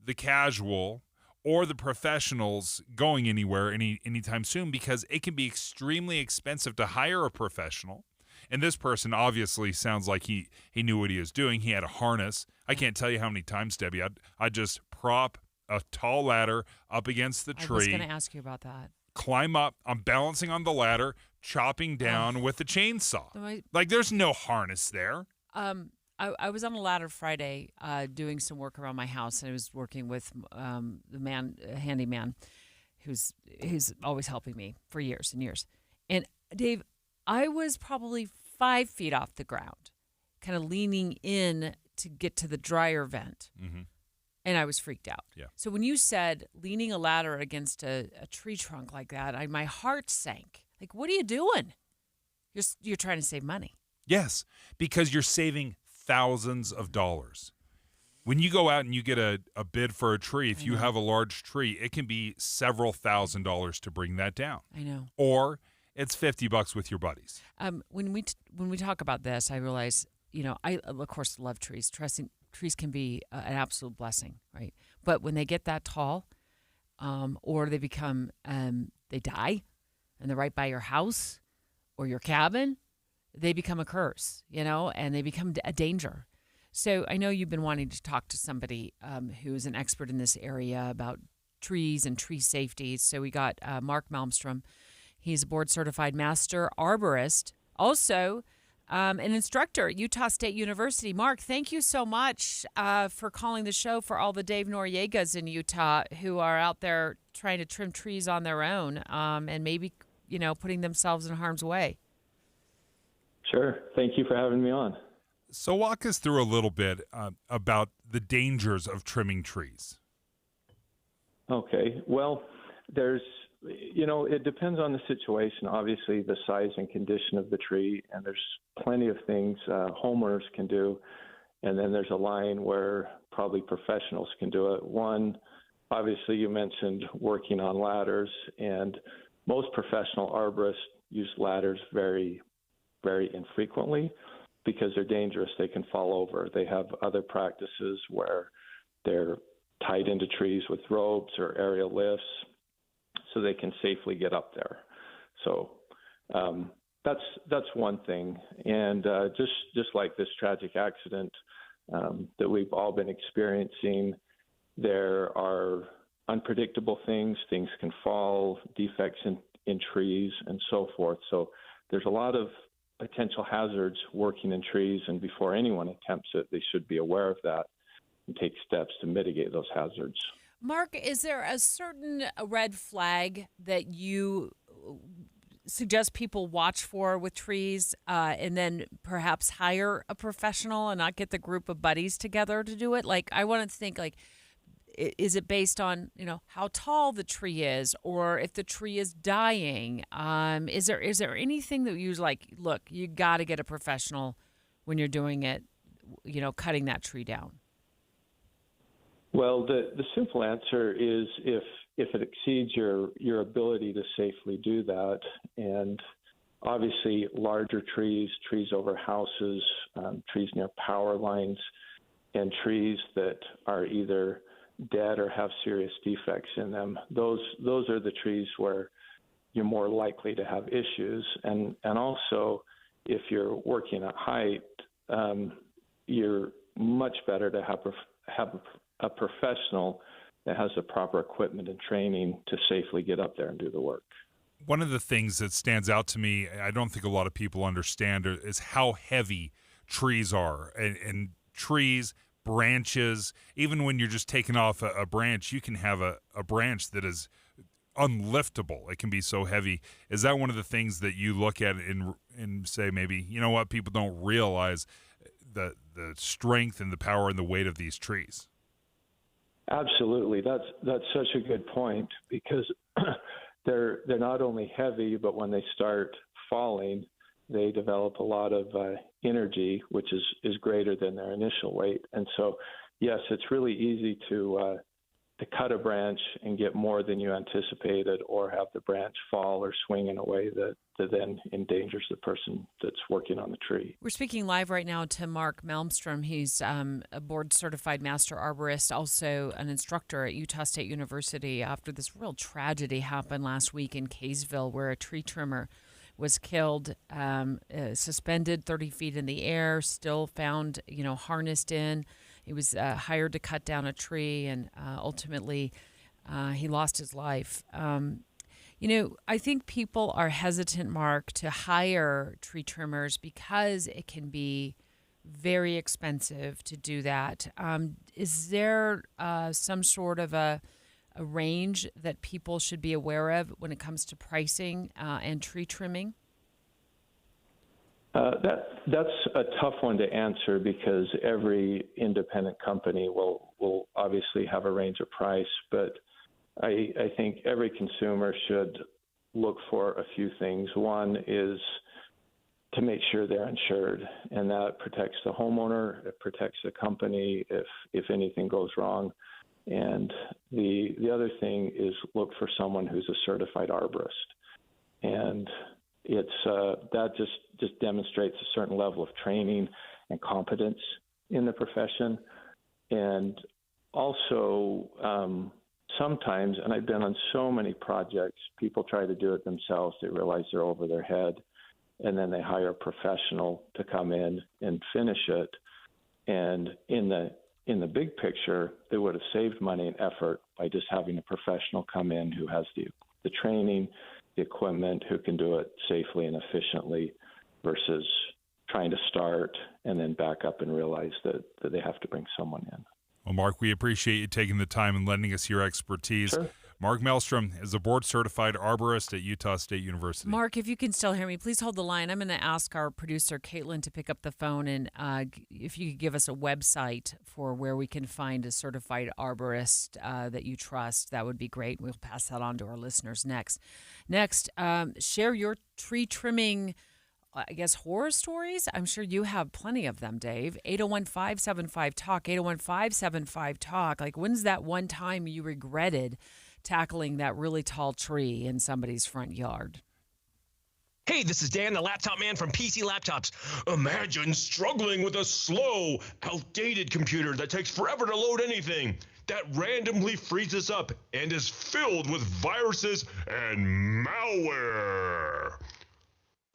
the casual or the professionals going anywhere anytime soon, because it can be extremely expensive to hire a professional. And this person obviously sounds like he knew what he was doing. He had a harness. I can't tell you how many times, Debbie, I'd just prop a tall ladder up against the tree. I was going to ask you about that. Climb up. I'm balancing on the ladder, chopping down with the chainsaw. Like, there's no harness there. I was on a ladder Friday doing some work around my house, and I was working with a handyman who's always helping me for years and years. And Dave, I was probably 5 feet off the ground, kind of leaning in to get to the dryer vent. Mm-hmm. And I was freaked out. Yeah. So when you said leaning a ladder against a tree trunk like that, my heart sank. Like, what are you doing? You're trying to save money. Yes, because you're saving thousands of dollars. When you go out and you get a bid for a tree, if you have a large tree, it can be several $1,000s to bring that down. I know. Or it's $50 with your buddies. When we talk about this, I realize, I of course love trees. Trees can be an absolute blessing, right? But when they get that tall, or they become, they die, and they're right by your house or your cabin, they become a curse, and they become a danger. So I know you've been wanting to talk to somebody who's an expert in this area about trees and tree safety. So we got Mark Malmstrom. He's a board-certified master arborist, also an instructor at Utah State University. Mark, thank you so much for calling the show for all the Dave Noriegas in Utah who are out there trying to trim trees on their own and maybe, putting themselves in harm's way. Sure. Thank you for having me on. So walk us through a little bit about the dangers of trimming trees. Okay. Well, it depends on the situation. Obviously, the size and condition of the tree, and there's plenty of things homeowners can do. And then there's a line where probably professionals can do it. One, obviously, you mentioned working on ladders, and most professional arborists use ladders very, very infrequently because they're dangerous. They can fall over. They have other practices where they're tied into trees with ropes or aerial lifts so they can safely get up there. So that's one thing. And just like this tragic accident that we've all been experiencing, there are unpredictable things. Things can fall, defects in trees, and so forth. So there's a lot of potential hazards working in trees, and before anyone attempts it, they should be aware of that and take steps to mitigate those hazards. Mark, is there a certain red flag that you suggest people watch for with trees, and then perhaps hire a professional and not get the group of buddies together to do it? Like, I want to think, like, is it based on, how tall the tree is, or if the tree is dying? Is there anything that you like, look, you got to get a professional when you're doing it, cutting that tree down? Well, the simple answer is if it exceeds your ability to safely do that, and obviously larger trees over houses, trees near power lines, and trees that are either dead or have serious defects in them, those are the trees where you're more likely to have issues. And also, if you're working at height, you're much better to have a professional that has the proper equipment and training to safely get up there and do the work. One of the things that stands out to me, I don't think a lot of people understand, is how heavy trees are. And trees, branches, even when you're just taking off a branch, you can have a branch that is unliftable. It can be so heavy. Is that one of the things that you look at and say, maybe, people don't realize the strength and the power and the weight of these trees? Absolutely. That's such a good point, because they're not only heavy, but when they start falling, they develop a lot of energy, which is greater than their initial weight. And so, yes, it's really easy to cut a branch and get more than you anticipated, or have the branch fall or swing in a way that then endangers the person that's working on the tree. We're speaking live right now to Mark Malmstrom. He's a board-certified master arborist, also an instructor at Utah State University, after this real tragedy happened last week in Kaysville, where a tree trimmer was killed, suspended 30 feet in the air, still found, harnessed in. He was hired to cut down a tree, and ultimately he lost his life. I think people are hesitant, Mark, to hire tree trimmers because it can be very expensive to do that. Is there some sort of a range that people should be aware of when it comes to pricing and tree trimming? That's a tough one to answer, because every independent company will obviously have a range of price, but I think every consumer should look for a few things. One is to make sure they're insured, and that protects the homeowner, it protects the company if anything goes wrong. And the other thing is look for someone who's a certified arborist. And it's that just demonstrates a certain level of training and competence in the profession. And also, sometimes, and I've been on so many projects, people try to do it themselves. They realize they're over their head, and then they hire a professional to come in and finish it. And in the big picture, they would have saved money and effort by just having a professional come in who has the training, the equipment, who can do it safely and efficiently, versus trying to start and then back up and realize that they have to bring someone in. Well, Mark, we appreciate you taking the time and lending us your expertise. Sure. Mark Malmstrom is a board-certified arborist at Utah State University. Mark, if you can still hear me, please hold the line. I'm going to ask our producer, Caitlin, to pick up the phone, and if you could give us a website for where we can find a certified arborist that you trust, that would be great. We'll pass that on to our listeners next. Next, share your tree trimming, horror stories. I'm sure you have plenty of them, Dave. 801-575-TALK, 801-575-TALK. Like, when's that one time you regretted tackling that really tall tree in somebody's front yard. Hey, this is Dan, the laptop man from PC Laptops. Imagine struggling with a slow, outdated computer that takes forever to load anything, that randomly freezes up and is filled with viruses and malware.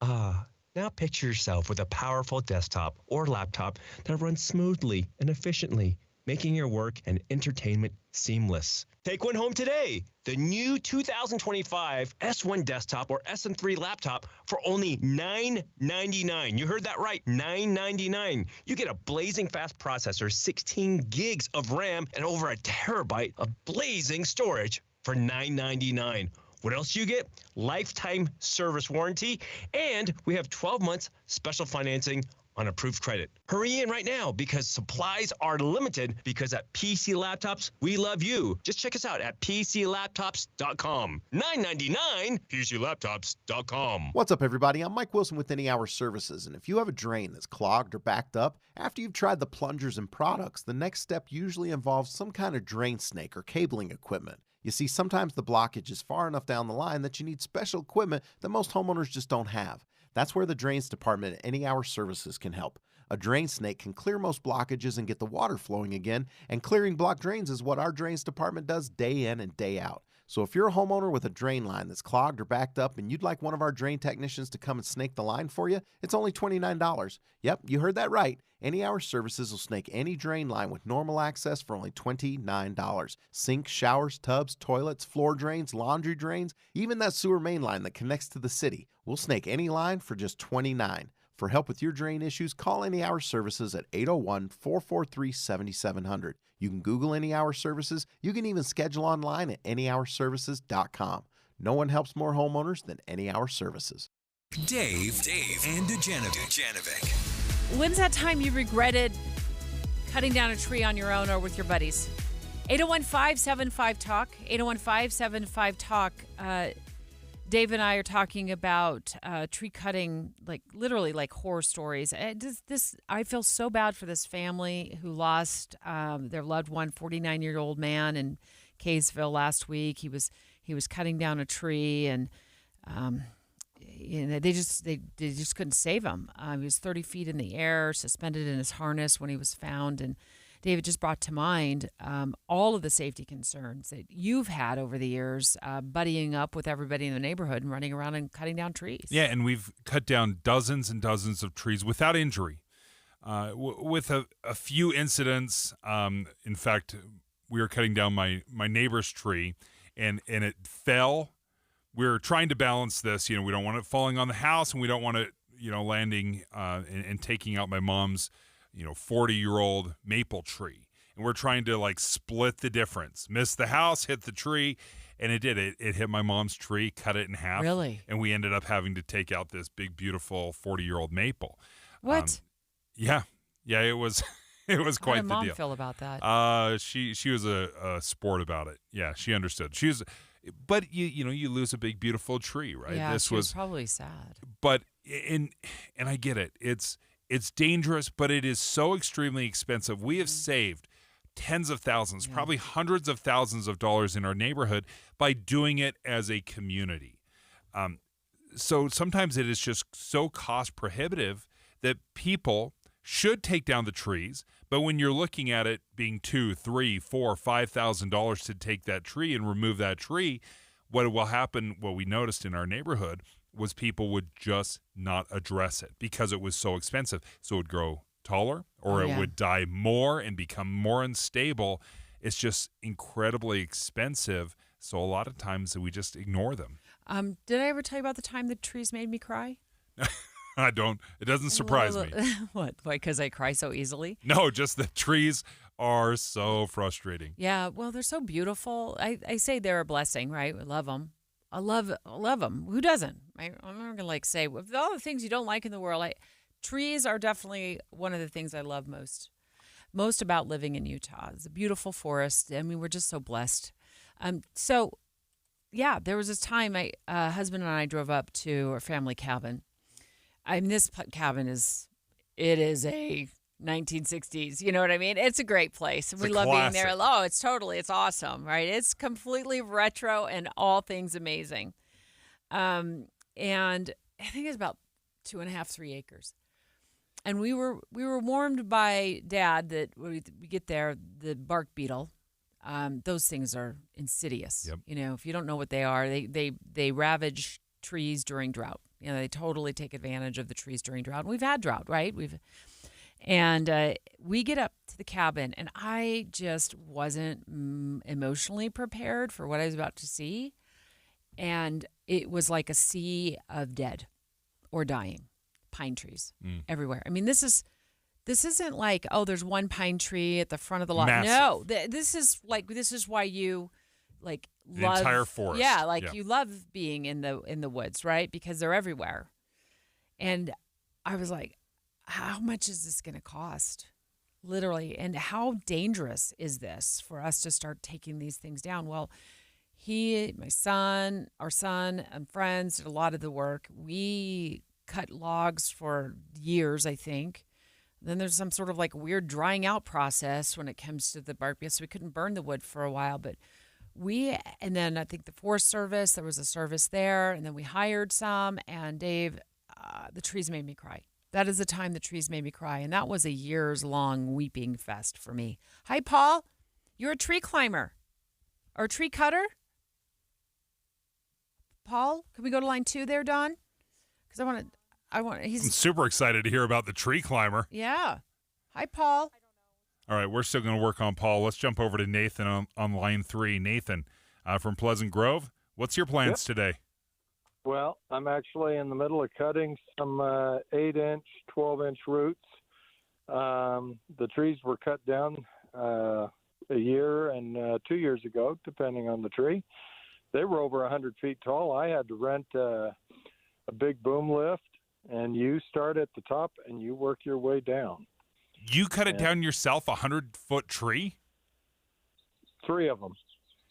Now picture yourself with a powerful desktop or laptop that runs smoothly and efficiently, making your work and entertainment seamless. Take one home today. The new 2025 S1 desktop or SM3 laptop for only $999. You heard that right, $999. You get a blazing fast processor, 16 gigs of RAM, and over a terabyte of blazing storage for $999. What else do you get? Lifetime service warranty, and we have 12 months special financing on approved credit. Hurry in right now because supplies are limited, because at PC Laptops, we love you. Just check us out at PCLaptops.com. $999, PCLaptops.com. What's up, everybody? I'm Mike Wilson with Any Hour Services, and if you have a drain that's clogged or backed up, after you've tried the plungers and products, the next step usually involves some kind of drain snake or cabling equipment. You see, sometimes the blockage is far enough down the line that you need special equipment that most homeowners just don't have. That's where the Drains Department at Any Hour Services can help. A drain snake can clear most blockages and get the water flowing again, and clearing blocked drains is what our Drains Department does day in and day out. So if you're a homeowner with a drain line that's clogged or backed up and you'd like one of our drain technicians to come and snake the line for you, it's only $29. Yep, you heard that right. Any Hour Services will snake any drain line with normal access for only $29. Sinks, showers, tubs, toilets, floor drains, laundry drains, even that sewer main line that connects to the city. We'll snake any line for just $29. For help with your drain issues, call Any Hour Services at 801-443-7700. You can Google Any Hour Services. You can even schedule online at anyhourservices.com. No one helps more homeowners than Any Hour Services. Dave, and Dujanovic. When's that time you regretted cutting down a tree on your own or with your buddies? 801-575-TALK. 801-575-TALK. Dave and I are talking about tree cutting, like literally like horror stories. I feel so bad for this family who lost their loved one, 49-year-old man in Kaysville last week. He was cutting down a tree, and they just couldn't save him. He was 30 feet in the air, suspended in his harness when he was found, and David just brought to mind all of the safety concerns that you've had over the years, buddying up with everybody in the neighborhood and running around and cutting down trees. Yeah, and we've cut down dozens and dozens of trees without injury, with a few incidents. In fact, we were cutting down my neighbor's tree, and it fell. We were trying to balance this. We don't want it falling on the house, and we don't want it, landing and taking out my mom's 40-year-old maple tree. And we're trying to split the difference. Miss the house, hit the tree, and it did. It hit my mom's tree, cut it in half. Really? And we ended up having to take out this big, beautiful 40-year-old maple. What? Yeah, it was it was quite the deal. How did Mom feel about that? She was a sport about it. Yeah, she understood. But you lose a big, beautiful tree, right? Yeah, this was probably sad. But and I get it. It's dangerous, but it is so extremely expensive. We have saved tens of thousands, probably hundreds of thousands of dollars in our neighborhood by doing it as a community. So sometimes it is just so cost prohibitive that people should take down the trees. But when you're looking at it being $2,000, $3,000, $4,000, $5,000 to take that tree and remove that tree, what will happen, what we noticed in our neighborhood, was people would just not address it because it was so expensive. So it would grow taller, or it would die more and become more unstable. It's just incredibly expensive. So a lot of times we just ignore them. Did I ever tell you about the time the trees made me cry? I don't. It doesn't surprise me. What? Why? Because I cry so easily? No, just the trees are so frustrating. Yeah, well, they're so beautiful. I say they're a blessing, right? I love them. I love them. Who doesn't? I'm not going to say, with all the things you don't like in the world, trees are definitely one of the things I love most about living in Utah. It's a beautiful forest. I mean, we're just so blessed. There was this time my husband and I drove up to our family cabin. This cabin is a 1960s. You know what I mean? It's a great place. It's we a love being there. classic. Oh, it's awesome, right? It's completely retro and all things amazing. And I think it's about 2.5, 3 acres. And we were warned by Dad that when we get there, the bark beetle, those things are insidious. Yep. You know, if you don't know what they are, they ravage trees during drought. You know, they totally take advantage of the trees during drought. And we've had drought, right? We get up to the cabin, and I just wasn't emotionally prepared for what I was about to see. And it was like a sea of dead or dying pine trees everywhere. I mean, this isn't like, oh, there's one pine tree at the front of the lot. Massive. No, this is why you like The love entire forest. Yeah, you love being in the woods, right? Because they're everywhere. And I was like, how much is this going to cost? Literally. And how dangerous is this for us to start taking these things down? Well, our son, and friends did a lot of the work. We cut logs for years, I think. Then there's some sort of like weird drying out process when it comes to the bark beetle, so we couldn't burn the wood for a while. And then I think the Forest Service, there was a service there, and then we hired some. And Dave, the trees made me cry. That is the time the trees made me cry, and that was a years-long weeping fest for me. Hi, Paul. You're a tree climber or a tree cutter? Paul, can we go to line 2 there, Don? Because I'm super excited to hear about the tree climber. Yeah. Hi, Paul. All right, we're still going to work on Paul. Let's jump over to Nathan on line 3. Nathan from Pleasant Grove. What's your plans today? Well, I'm actually in the middle of cutting some 8-inch, 12-inch roots. The trees were cut down a year and 2 years ago, depending on the tree. They were over 100 feet tall. I had to rent a big boom lift, and you start at the top and you work your way down. You cut it down yourself, 100-foot tree? 3 of them.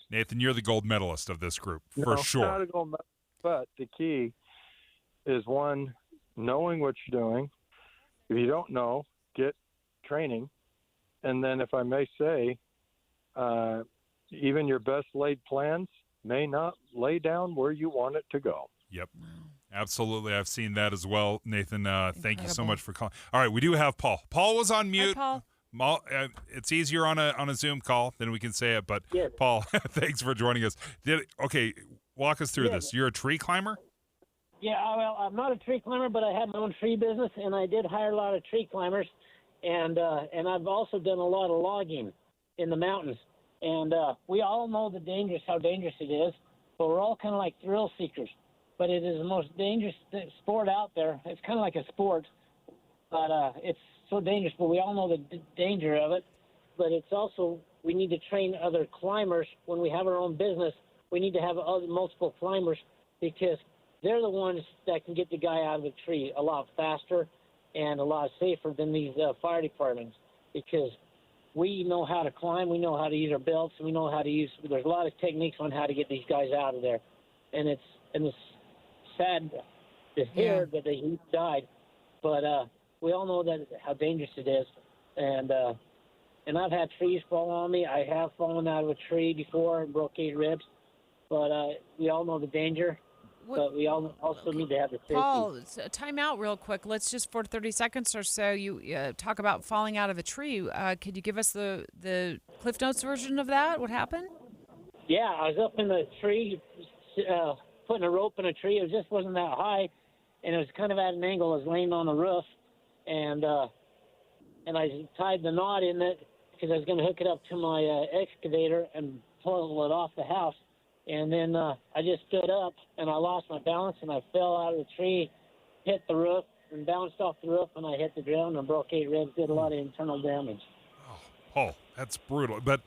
Nathan, you're the gold medalist of this group, for sure. Not a gold medalist, but the key is, one, knowing what you're doing. If you don't know, get training. And then, if I may say, even your best laid plans may not lay down where you want it to go. Yep. Wow. Absolutely. I've seen that as well, Nathan. Thank you so much for calling. All right, we do have Paul. Paul was on mute. Hi, Paul. It's easier on a Zoom call than we can say it, but Paul, thanks for joining us. Okay, walk us through this. You're a tree climber? Yeah, well, I'm not a tree climber, but I have my own tree business, and I did hire a lot of tree climbers, and I've also done a lot of logging in the mountains. And we all know how dangerous it is, but we're all kind of like thrill seekers. But it is the most dangerous sport out there. It's kind of like a sport, but it's so dangerous. But we all know the danger of it. But it's also, we need to train other climbers. When we have our own business, we need to have multiple climbers, because they're the ones that can get the guy out of the tree a lot faster and a lot safer than these fire departments, because we know how to climb, we know how to use our belts, we know how to use, there's a lot of techniques on how to get these guys out of there. And it's sad to hear that he died, but we all know how dangerous it is. And I've had trees fall on me. I have fallen out of a tree before and broke 8 ribs, but we all know the danger. But we all also need to have the safety. Paul, time out real quick. Let's just, for 30 seconds or so, you talk about falling out of a tree. Could you give us the Cliff Notes version of that? What happened? Yeah, I was up in the tree, putting a rope in a tree. It just wasn't that high, and it was kind of at an angle. I was laying on the roof, and I tied the knot in it because I was going to hook it up to my excavator and pull it off the house. And then I just stood up, and I lost my balance, and I fell out of the tree, hit the roof, and bounced off the roof, and I hit the ground and broke 8 ribs, did a lot of internal damage. Oh, Paul, that's brutal. But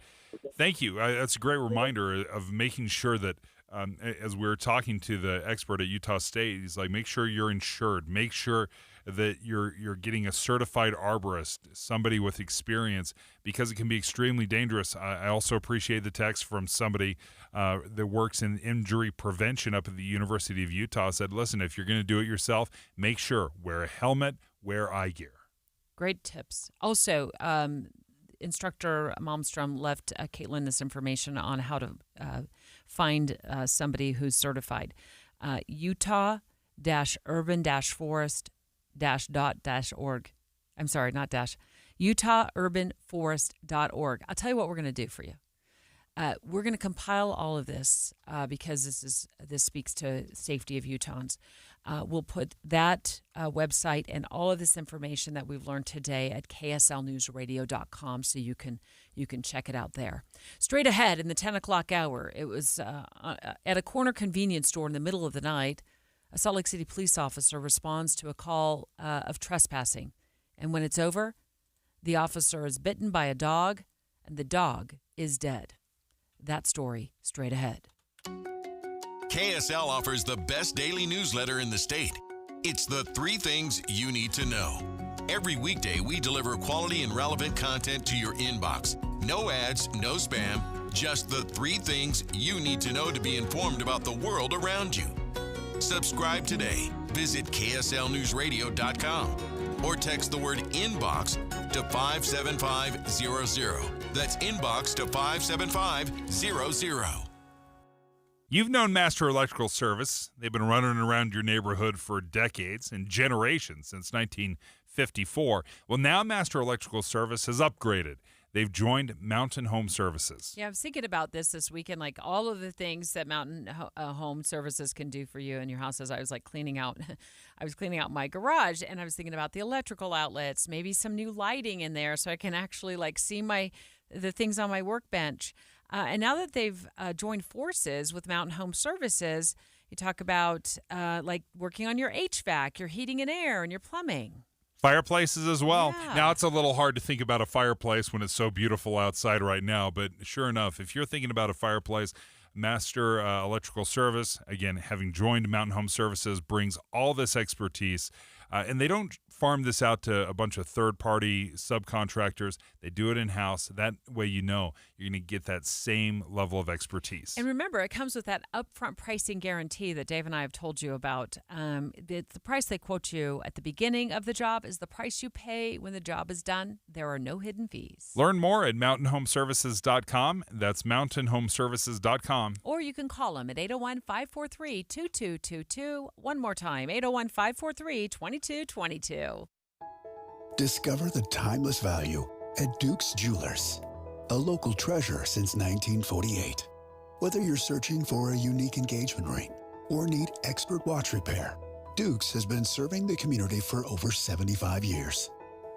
thank you. That's a great reminder of making sure that, as we were talking to the expert at Utah State, he's like, make sure you're insured. Make sure that you're getting a certified arborist, somebody with experience, because it can be extremely dangerous. I also appreciate the text from somebody that works in injury prevention up at the University of Utah. Said, listen, if you're going to do it yourself, make sure wear a helmet, wear eye gear. Great tips. Also, Instructor Malmstrom left Caitlin this information on how to find somebody who's certified. Utah-urban-forest-dot-org. I'm sorry, not dash. UtahUrbanForest.org. I'll tell you what we're going to do for you. We're going to compile all of this because this speaks to safety of Utahns. We'll put that website and all of this information that we've learned today at kslnewsradio.com, so you can check it out there. Straight ahead in the 10 o'clock hour, it was at a corner convenience store in the middle of the night. A Salt Lake City police officer responds to a call of trespassing, and when it's over, the officer is bitten by a dog, and the dog is dead. That story straight ahead. KSL offers the best daily newsletter in the state. It's the 3 things you need to know. Every weekday, we deliver quality and relevant content to your inbox. No ads, no spam, just the 3 things you need to know to be informed about the world around you. Subscribe today. Visit kslnewsradio.com or text the word inbox to 57500. That's inbox to 57500. You've known Master Electrical Service. They've been running around your neighborhood for decades and generations, since 1954. Well, now Master Electrical Service has upgraded. They've joined Mountain Home Services. Yeah, I was thinking about this weekend, like all of the things that Mountain Home Services can do for you in your house. As I was cleaning out my garage, and I was thinking about the electrical outlets, maybe some new lighting in there so I can actually see the things on my workbench. And now that they've joined forces with Mountain Home Services, you talk about working on your HVAC, your heating and air, and your plumbing. Fireplaces as well. Yeah. Now, it's a little hard to think about a fireplace when it's so beautiful outside right now, but sure enough, if you're thinking about a fireplace, Master Electrical Service, again, having joined Mountain Home Services, brings all this expertise. And they don't farm this out to a bunch of third-party subcontractors. They do it in-house. That way you're going to get that same level of expertise. And remember, it comes with that upfront pricing guarantee that Dave and I have told you about. The price they quote you at the beginning of the job is the price you pay when the job is done. There are no hidden fees. Learn more at mountainhomeservices.com. That's mountainhomeservices.com. Or you can call them at 801-543-2222. One more time, 801-543-2222. Discover the timeless value at Duke's Jewelers, a local treasure since 1948. Whether you're searching for a unique engagement ring or need expert watch repair, Duke's has been serving the community for over 75 years.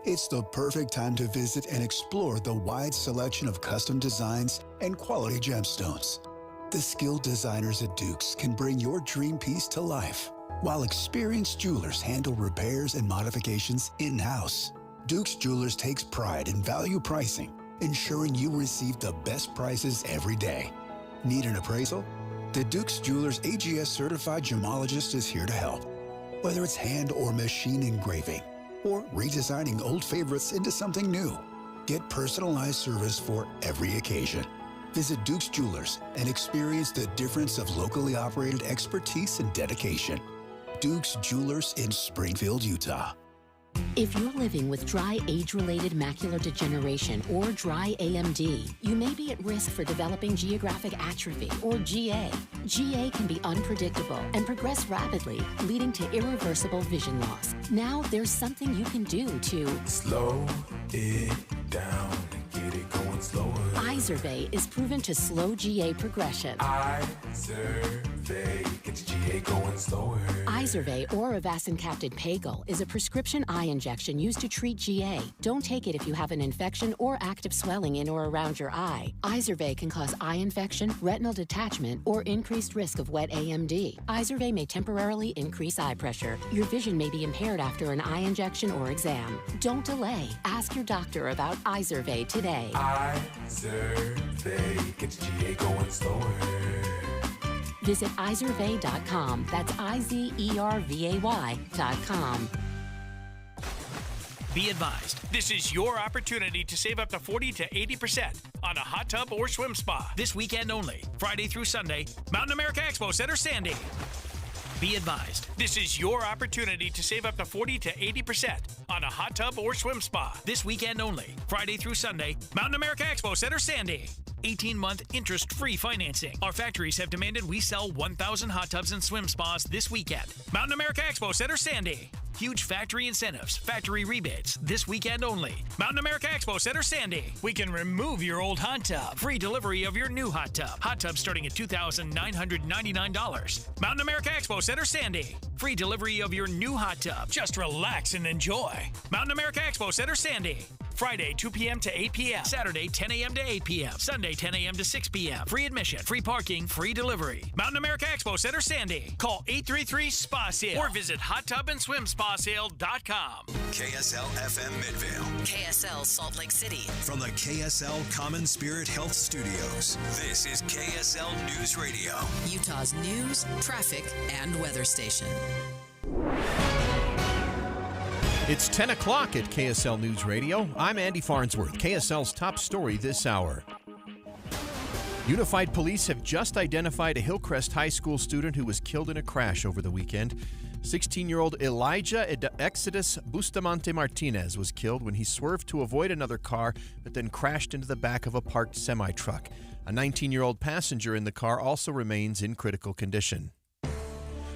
It's the perfect time to visit and explore the wide selection of custom designs and quality gemstones. The skilled designers at Duke's can bring your dream piece to life, while experienced jewelers handle repairs and modifications in-house. Duke's Jewelers takes pride in value pricing, ensuring you receive the best prices every day. Need an appraisal? The Duke's Jewelers AGS certified gemologist is here to help. Whether it's hand or machine engraving, or redesigning old favorites into something new, get personalized service for every occasion. Visit Duke's Jewelers and experience the difference of locally operated expertise and dedication. Duke's Jewelers in Springfield, Utah. If you're living with dry age-related macular degeneration or dry AMD, you may be at risk for developing geographic atrophy or GA. GA can be unpredictable and progress rapidly, leading to irreversible vision loss. Now there's something you can do to slow it down and get it going slower. Izervay is proven to slow GA progression. Izervay gets GA going slower. Izervay or avacincaptad pagel is a prescription eye injection used to treat GA. Don't take it if you have an infection or active swelling in or around your eye. Izervay can cause eye infection, retinal detachment, or increased risk of wet AMD. Izervay may temporarily increase eye pressure. Your vision may be impaired after an eye injection or exam. Don't delay. Ask your doctor about Izervay today. Izervay gets GA going slower. Visit Izervay.com. That's IZERVAY.com. Be advised, this is your opportunity to save up to 40 to 80% on a hot tub or swim spa. This weekend only, Friday through Sunday, Mountain America Expo Center, Sandy. Be advised, this is your opportunity to save up to 40 to 80% on a hot tub or swim spa this weekend only, Friday through Sunday, Mountain America Expo Center, Sandy. 18-month interest-free financing. Our factories have demanded we sell 1,000 hot tubs and swim spas this weekend. Mountain America Expo Center, Sandy. Huge factory incentives, factory rebates, this weekend only. Mountain America Expo Center, Sandy. We can remove your old hot tub. Free delivery of your new hot tub. Hot tub starting at $2,999. Mountain America Expo Center, Sandy. Free delivery of your new hot tub. Just relax and enjoy. Mountain America Expo Center, Sandy. Friday, 2 p.m. to 8 p.m. Saturday, 10 a.m. to 8 p.m. Sunday, 10 a.m. to 6 p.m. Free admission, free parking, free delivery. Mountain America Expo Center, Sandy. Call 833-SPA-SALE or visit hottubandSwimSpaSale.com. KSL FM Midvale. KSL Salt Lake City. From the KSL Common Spirit Health Studios, this is KSL News Radio. Utah's news, traffic, and weather station. It's 10 o'clock at KSL News Radio. I'm Andy Farnsworth. KSL's top story this hour. Unified Police have just identified a Hillcrest High School student who was killed in a crash over the weekend. 16-year-old Elijah Exodus Bustamante Martinez was killed when he swerved to avoid another car, but then crashed into the back of a parked semi-truck. A 19-year-old passenger in the car also remains in critical condition.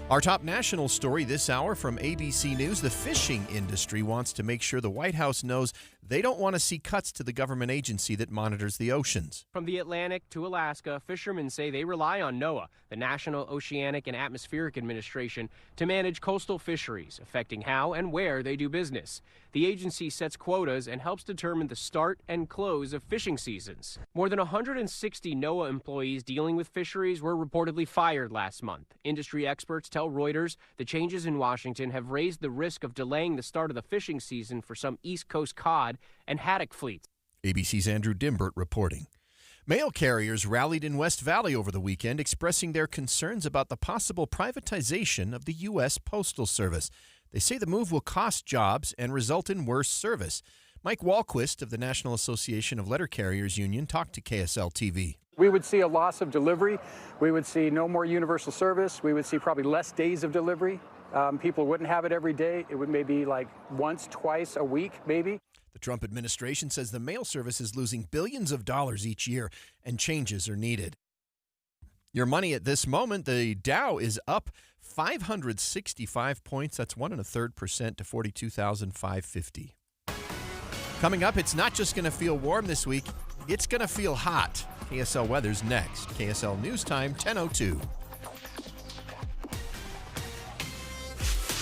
Our top national story this hour from ABC News. The fishing industry wants to make sure the White House knows they don't want to see cuts to the government agency that monitors the oceans. From the Atlantic to Alaska, fishermen say they rely on NOAA, the National Oceanic and Atmospheric Administration, to manage coastal fisheries, affecting how and where they do business. The agency sets quotas and helps determine the start and close of fishing seasons. More than 160 NOAA employees dealing with fisheries were reportedly fired last month. Industry experts tell Reuters the changes in Washington have raised the risk of delaying the start of the fishing season for some East Coast cod and haddock fleets. ABC's Andrew Dimbert reporting. Mail carriers rallied in West Valley over the weekend, expressing their concerns about the possible privatization of the U.S. Postal Service. They say the move will cost jobs and result in worse service. Mike Walquist of the National Association of Letter Carriers Union talked to KSL TV. We would see a loss of delivery. We would see no more universal service. We would see probably less days of delivery. People wouldn't have it every day. It would maybe like once, twice a week, maybe. The Trump administration says the mail service is losing billions of dollars each year and changes are needed. Your money at this moment, the Dow is up 565 points. That's 1.33% to 42,550. Coming up, it's not just going to feel warm this week, it's going to feel hot. KSL weather's next. KSL News Time, 10:02.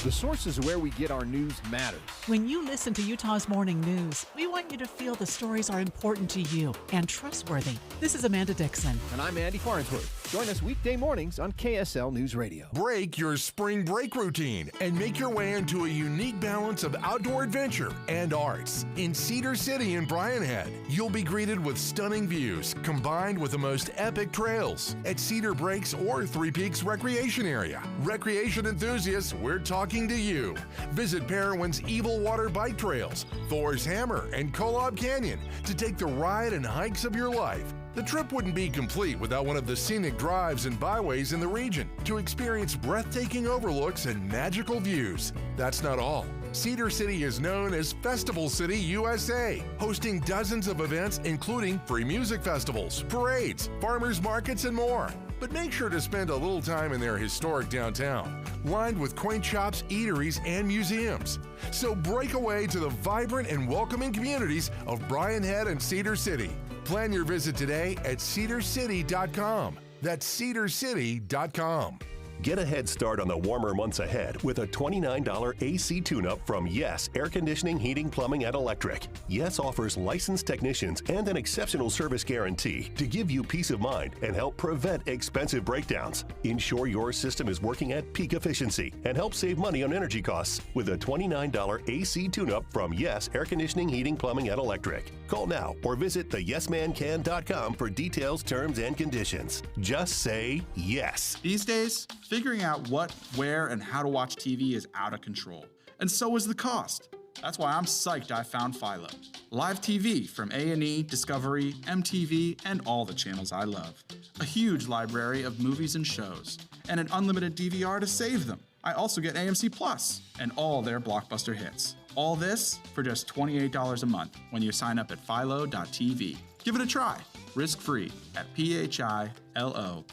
The sources where we get our news matters. When you listen to Utah's Morning News, we want you to feel the stories are important to you and trustworthy. This is Amanda Dixon. And I'm Andy Farnsworth. Join us weekday mornings on KSL News Radio. Break your spring break routine and make your way into a unique balance of outdoor adventure and arts. In Cedar City and Bryan Head, you'll be greeted with stunning views combined with the most epic trails at Cedar Breaks or Three Peaks Recreation Area. Recreation enthusiasts, we're talking to you. Visit Parowan's Evil Water Bike Trails, Thor's Hammer, and Kolob Canyon to take the ride and hikes of your life. The trip wouldn't be complete without one of the scenic drives and byways in the region to experience breathtaking overlooks and magical views. That's not all. Cedar City is known as Festival City USA, hosting dozens of events including free music festivals, parades, farmers markets, and more. But make sure to spend a little time in their historic downtown, lined with quaint shops, eateries, and museums. So break away to the vibrant and welcoming communities of Bryan Head and Cedar City. Plan your visit today at cedarcity.com. That's cedarcity.com. Get a head start on the warmer months ahead with a $29 AC tune-up from Yes Air Conditioning, Heating, Plumbing, and Electric. Yes offers licensed technicians and an exceptional service guarantee to give you peace of mind and help prevent expensive breakdowns. Ensure your system is working at peak efficiency and help save money on energy costs with a $29 AC tune-up from Yes Air Conditioning, Heating, Plumbing, and Electric. Call now or visit theyesmancan.com for details, terms, and conditions. Just say yes. These days, figuring out what, where, and how to watch TV is out of control. And so is the cost. That's why I'm psyched I found Philo. Live TV from A&E, Discovery, MTV, and all the channels I love. A huge library of movies and shows. and an unlimited DVR to save them. I also get AMC Plus and all their blockbuster hits. All this for just $28 a month when you sign up at philo.tv. Give it a try, risk-free at philo.tv.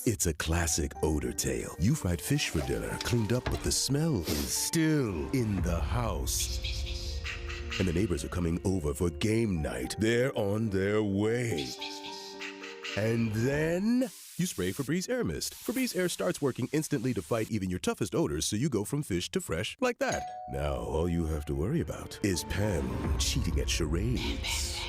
It's a classic odor tale. You fried fish for dinner, cleaned up, but the smell is still in the house. And the neighbors are coming over for game night. They're on their way. And then you spray Febreze Air Mist. Febreze Air starts working instantly to fight even your toughest odors, so you go from fish to fresh like that. Now, all you have to worry about is Pam cheating at charades.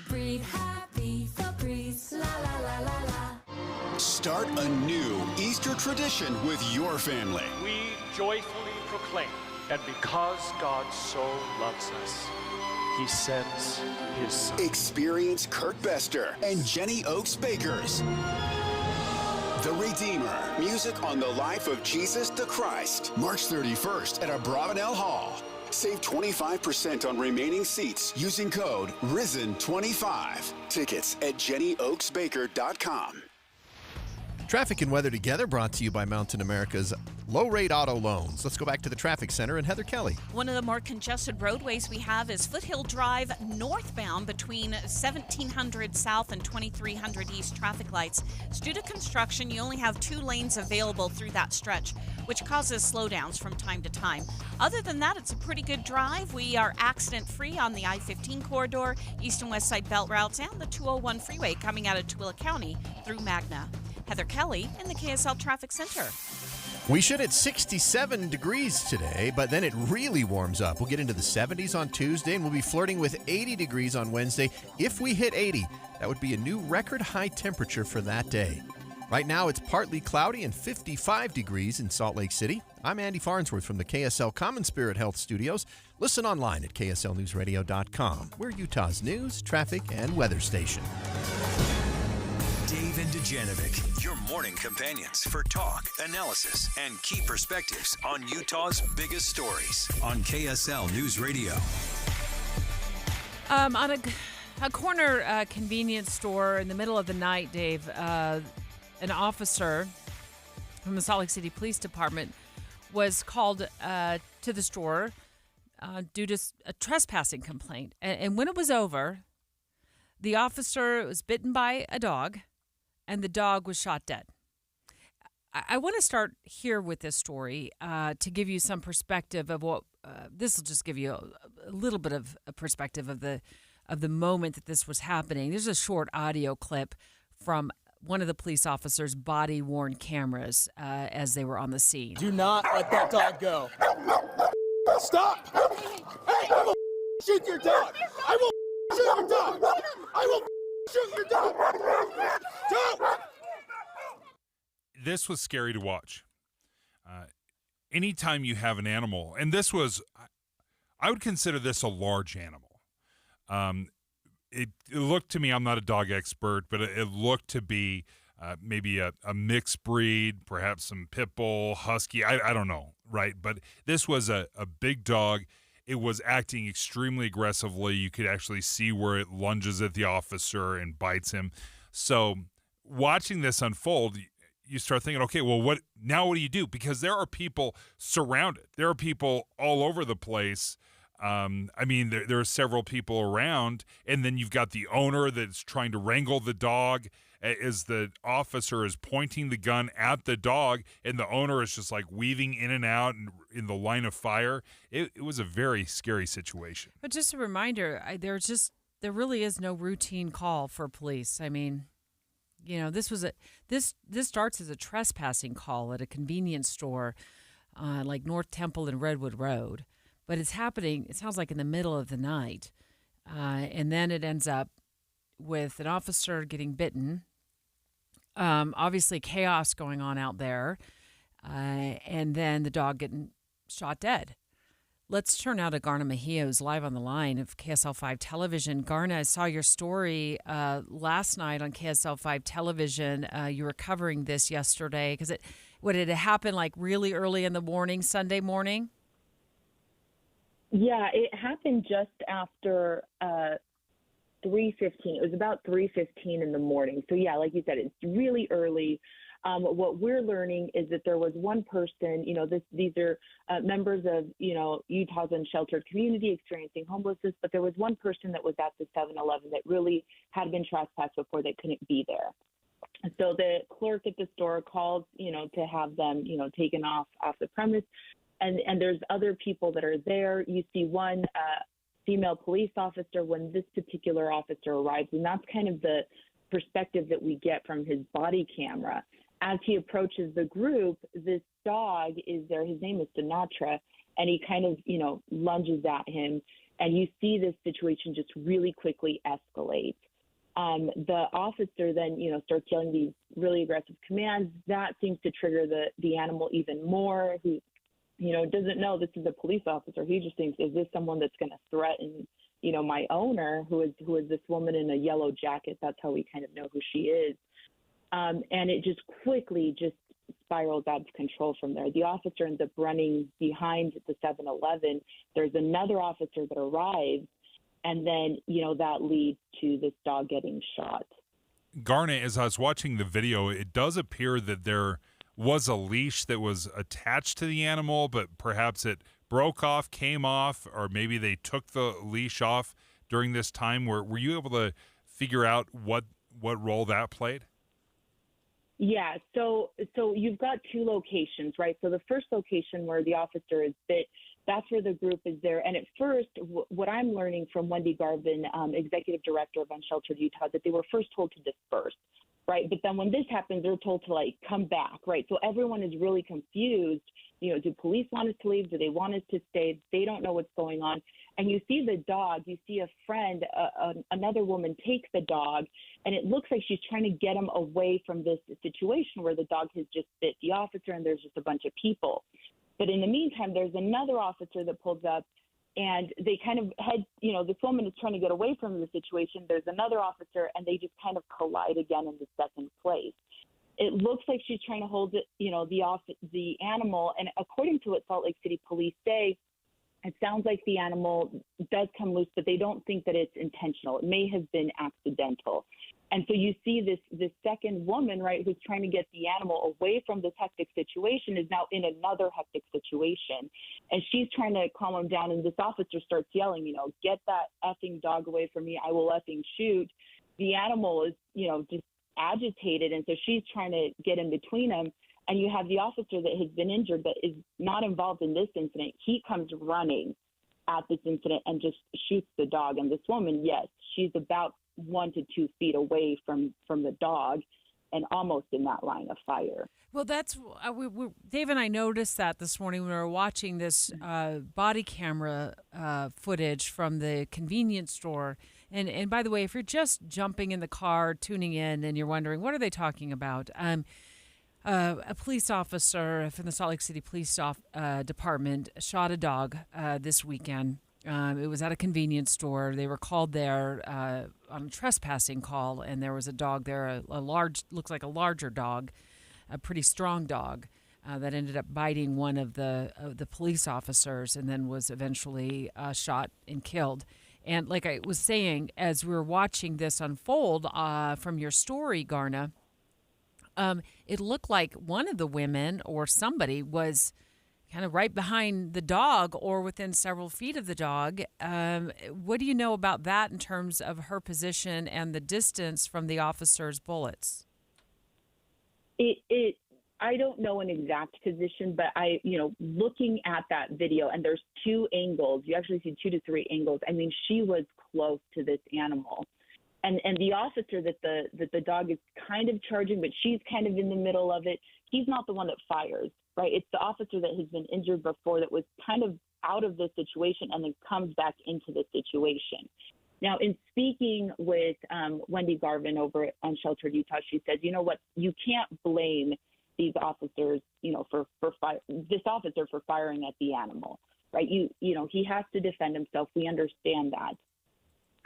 Breathe happy, Febreze, la la la la la. Start a new Easter tradition with your family. We joyfully proclaim that because God so loves us, He sends His Son. Experience Kurt Bester and Jenny Oakes Bakers. The Redeemer, music on the life of Jesus the Christ. March 31st at Abravanel Hall. Save 25% on remaining seats using code RISEN25. Tickets at JennyOakesBaker.com. Traffic and weather together brought to you by Mountain America's low-rate auto loans. Let's go back to the traffic center and Heather Kelly. One of the more congested roadways we have is Foothill Drive northbound between 1700 South and 2300 East traffic lights. Due to construction, you only have 2 lanes available through that stretch, which causes slowdowns from time to time. Other than that, it's a pretty good drive. We are accident-free on the I-15 corridor, east and west side belt routes, and the 201 freeway coming out of Tooele County through Magna. Heather Kelly in the KSL Traffic Center. We should hit 67 degrees today, but then it really warms up. We'll get into the 70s on Tuesday, and we'll be flirting with 80 degrees on Wednesday. If we hit 80, that would be a new record high temperature for that day. Right now, it's partly cloudy and 55 degrees in Salt Lake City. I'm Andy Farnsworth from the KSL Common Spirit Health Studios. Listen online at kslnewsradio.com. We're Utah's news, traffic, and weather station. Dave and Dujanovic, your morning companions for talk, analysis, and key perspectives on Utah's biggest stories on KSL News Radio. On a corner convenience store in the middle of the night, Dave, an officer from the Salt Lake City Police Department was called to the store due to a trespassing complaint. And when it was over, the officer was bitten by a dog, and the dog was shot dead. I want to start here with this story to give you some perspective of what this will just give you a little bit of a perspective of the moment that this was happening. There's a short audio clip from one of the police officers' body-worn cameras as they were on the scene. Do not let that dog go. Stop! Hey, I will shoot your dog! I will shoot your dog! I will shoot your dog! Don't! This was scary to watch. Anytime you have an animal, and this was, I would consider this a large animal. It looked to me, I'm not a dog expert, but it looked to be maybe a mixed breed, perhaps some pit bull, husky, I don't know, right? But this was a big dog. It was acting extremely aggressively. You could actually see where it lunges at the officer and bites him. So watching this unfold, you start thinking, okay, well, what do you do? Because there are people surrounded. There are people all over the place. There are several people around, and then you've got the owner that's trying to wrangle the dog as the officer is pointing the gun at the dog, and the owner is just like weaving in and out and in the line of fire. It was a very scary situation. But just a reminder, there really is no routine call for police. I mean, you know, this starts as a trespassing call at a convenience store, like North Temple and Redwood Road. But it's happening, it sounds like in the middle of the night. And then it ends up with an officer getting bitten. Obviously chaos going on out there. And then the dog getting shot dead. Let's turn now to Garna Mejia, who's live on the line of KSL 5 Television. Garna, I saw your story last night on KSL 5 Television. You were covering this yesterday because did it happen like really early in the morning, Sunday morning? Yeah, it happened just after 3:15. It was about 3:15 in the morning. So yeah, like you said, it's really early. What we're learning is that there was one person, these are members of, Utah's unsheltered community experiencing homelessness, but there was one person that was at the 7-Eleven that really had been trespassed before that couldn't be there. So the clerk at the store called, to have them, taken off the premise. And there's other people that are there. You see one female police officer when this particular officer arrives, and that's kind of the perspective that we get from his body camera. As he approaches the group, this dog is there. His name is Sinatra, and he kind of, lunges at him. And you see this situation just really quickly escalate. The officer then, starts yelling these really aggressive commands. That seems to trigger the animal even more, who, doesn't know this is a police officer. He just thinks, is this someone that's going to threaten, my owner, who is this woman in a yellow jacket? That's how we kind of know who she is. And it just quickly just spirals out of control from there. The officer ends up running behind the 7-Eleven. There's another officer that arrives, and then, that leads to this dog getting shot. Garnet, as I was watching the video, it does appear that there was a leash that was attached to the animal, but perhaps it broke off, came off, or maybe they took the leash off during this time. Were you able to figure out what role that played? Yeah, so you've got two locations, right? So the first location where the officer is bit, that's where the group is there. And at first, what I'm learning from Wendy Garvin, Executive Director of Unsheltered Utah, that they were first told to disperse, right? But then when this happens, they're told to, come back, right? So everyone is really confused. Do police want us to leave? Do they want us to stay? They don't know what's going on. And you see the dog, you see a friend, another woman take the dog, and it looks like she's trying to get him away from this situation where the dog has just bit the officer and there's just a bunch of people. But in the meantime, there's another officer that pulls up, and they kind of this woman is trying to get away from the situation. There's another officer, and they just kind of collide again in the second place. It looks like she's trying to hold it, the animal. And according to what Salt Lake City police say, it sounds like the animal does come loose, but they don't think that it's intentional. It may have been accidental. And so you see this second woman, right, who's trying to get the animal away from this hectic situation is now in another hectic situation. And she's trying to calm him down. And this officer starts yelling, get that effing dog away from me. I will effing shoot. The animal is, just agitated. And so she's trying to get in between them. And you have the officer that has been injured but is not involved in this incident. He comes running at this incident and just shoots the dog. And this woman, yes, she's about 1 to 2 feet away from the dog and almost in that line of fire. Well, that's Dave and I noticed that this morning when we were watching this body camera footage from the convenience store. And by the way, if you're just jumping in the car, tuning in, and you're wondering, what are they talking about? A police officer from the Salt Lake City Police Department shot a dog this weekend. It was at a convenience store. They were called there on a trespassing call, and there was a dog there, looks like a larger dog, a pretty strong dog, that ended up biting one of the police officers and then was eventually shot and killed. And like I was saying, as we were watching this unfold from your story, Garna, it looked like one of the women or somebody was kind of right behind the dog or within several feet of the dog. What do you know about that in terms of her position and the distance from the officer's bullets? I don't know an exact position, but looking at that video, and there's 2 angles, you actually see 2 to 3 angles. I mean, she was close to this animal. And the officer that the dog is kind of charging, but she's kind of in the middle of it. He's not the one that fires, right? It's the officer that has been injured before that was kind of out of the situation and then comes back into the situation. Now, in speaking with Wendy Garvin over at Unsheltered Utah, she said, you know what, you can't blame these officers, for this officer for firing at the animal, right? He has to defend himself. We understand that.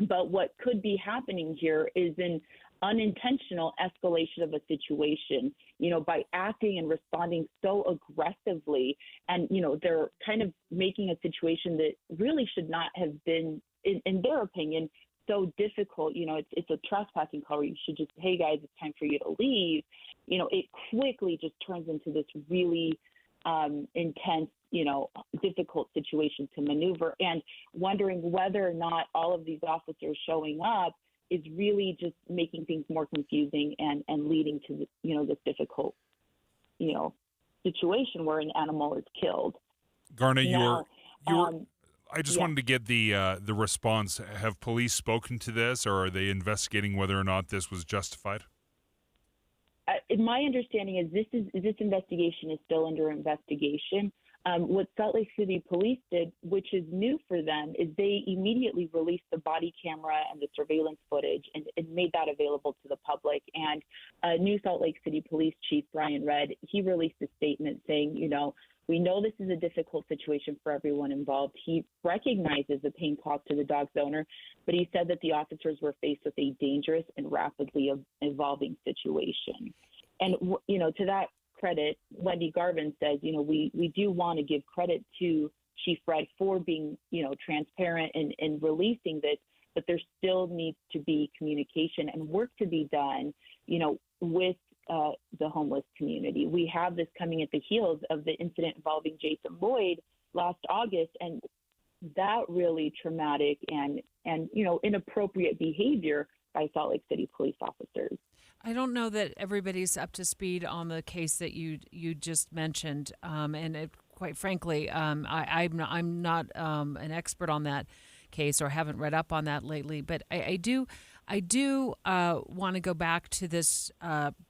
But what could be happening here is an unintentional escalation of a situation, by acting and responding so aggressively. And, they're kind of making a situation that really should not have been, in their opinion, so difficult. It's a trespassing call where you should just, hey guys, it's time for you to leave. It quickly just turns into this really intense, difficult situation to maneuver, and wondering whether or not all of these officers showing up is really just making things more confusing and leading to, this difficult, situation where an animal is killed. Garna, I just wanted to get the response. Have police spoken to this, or are they investigating whether or not this was justified? My understanding is this investigation is still under investigation. What Salt Lake City Police did, which is new for them, is they immediately released the body camera and the surveillance footage and made that available to the public. And new Salt Lake City Police Chief Brian Redd, he released a statement saying, we know this is a difficult situation for everyone involved. He recognizes the pain caused to the dog's owner, but he said that the officers were faced with a dangerous and rapidly evolving situation. And, to that credit, Wendy Garvin says, we do want to give credit to Chief Redd for being, transparent and releasing this, but there still needs to be communication and work to be done, with the homeless community. We have this coming at the heels of the incident involving Jason Lloyd last August, and that really traumatic and inappropriate behavior by Salt Lake City police officers. I don't know that everybody's up to speed on the case that you just mentioned, quite frankly, I'm not an expert on that case or haven't read up on that lately. But I do want to go back to this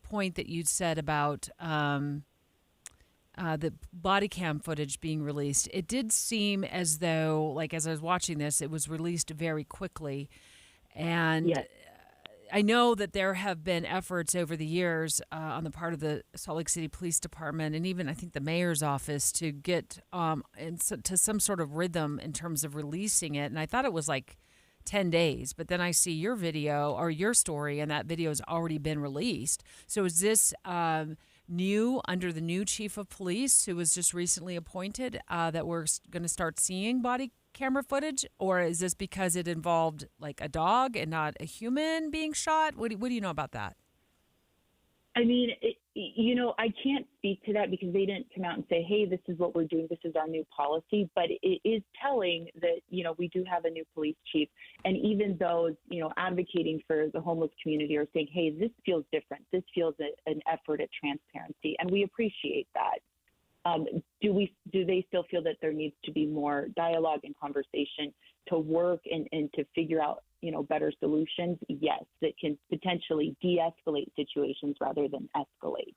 point that you said about the body cam footage being released. It did seem as though, like as I was watching this, it was released very quickly, and. Yes. I know that there have been efforts over the years on the part of the Salt Lake City Police Department and even I think the mayor's office to get to some sort of rhythm in terms of releasing it. And I thought it was like 10 days, but then I see your video or your story and that video has already been released. So is this new under the new chief of police who was just recently appointed that we're going to start seeing body camera footage, or is this because it involved like a dog and not a human being shot? What do you know about that? I mean, I can't speak to that because they didn't come out and say, hey, this is what we're doing. This is our new policy. But it is telling that, we do have a new police chief. And even those, advocating for the homeless community are saying, hey, this feels different. This feels an effort at transparency. And we appreciate that. Do they still feel that there needs to be more dialogue and conversation to work and to figure out, better solutions? Yes, that can potentially de-escalate situations rather than escalate.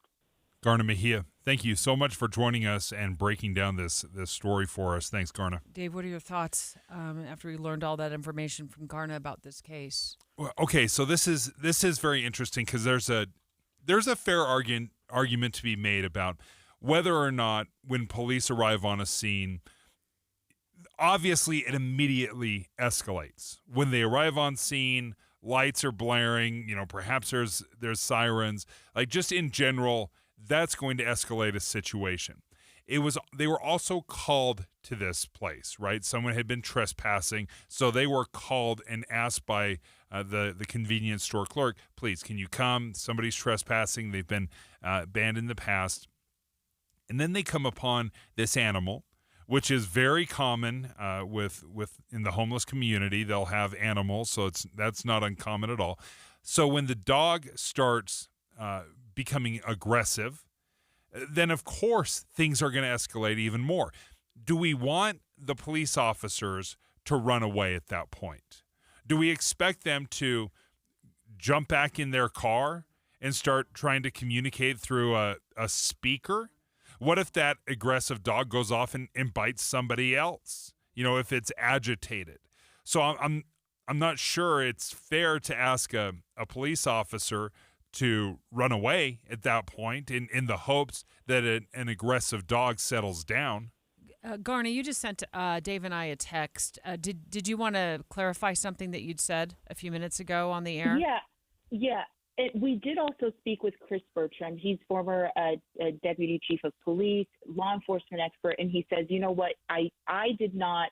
Garna Mejia, thank you so much for joining us and breaking down this story for us. Thanks, Garna. Dave, what are your thoughts after we learned all that information from Garna about this case? Well, okay, so this is very interesting because there's a fair argument to be made about whether or not when police arrive on a scene, obviously it immediately escalates. When they arrive on scene, lights are blaring, perhaps there's sirens. Like just in general, that's going to escalate a situation. They were also called to this place, right? Someone had been trespassing, so they were called and asked by the convenience store clerk, please, can you come? Somebody's trespassing. They've been banned in the past. And then they come upon this animal, which is very common with in the homeless community. They'll have animals, so that's not uncommon at all. So when the dog starts becoming aggressive, then of course things are going to escalate even more. Do we want the police officers to run away at that point? Do we expect them to jump back in their car and start trying to communicate through a speaker? What if that aggressive dog goes off and bites somebody else? If it's agitated. So I'm not sure it's fair to ask a police officer to run away at that point in the hopes that an aggressive dog settles down. Garna, you just sent Dave and I a text. Did you want to clarify something that you'd said a few minutes ago on the air? Yeah. We did also speak with Chris Bertram. He's former deputy chief of police, law enforcement expert, and he says, you know what, I did not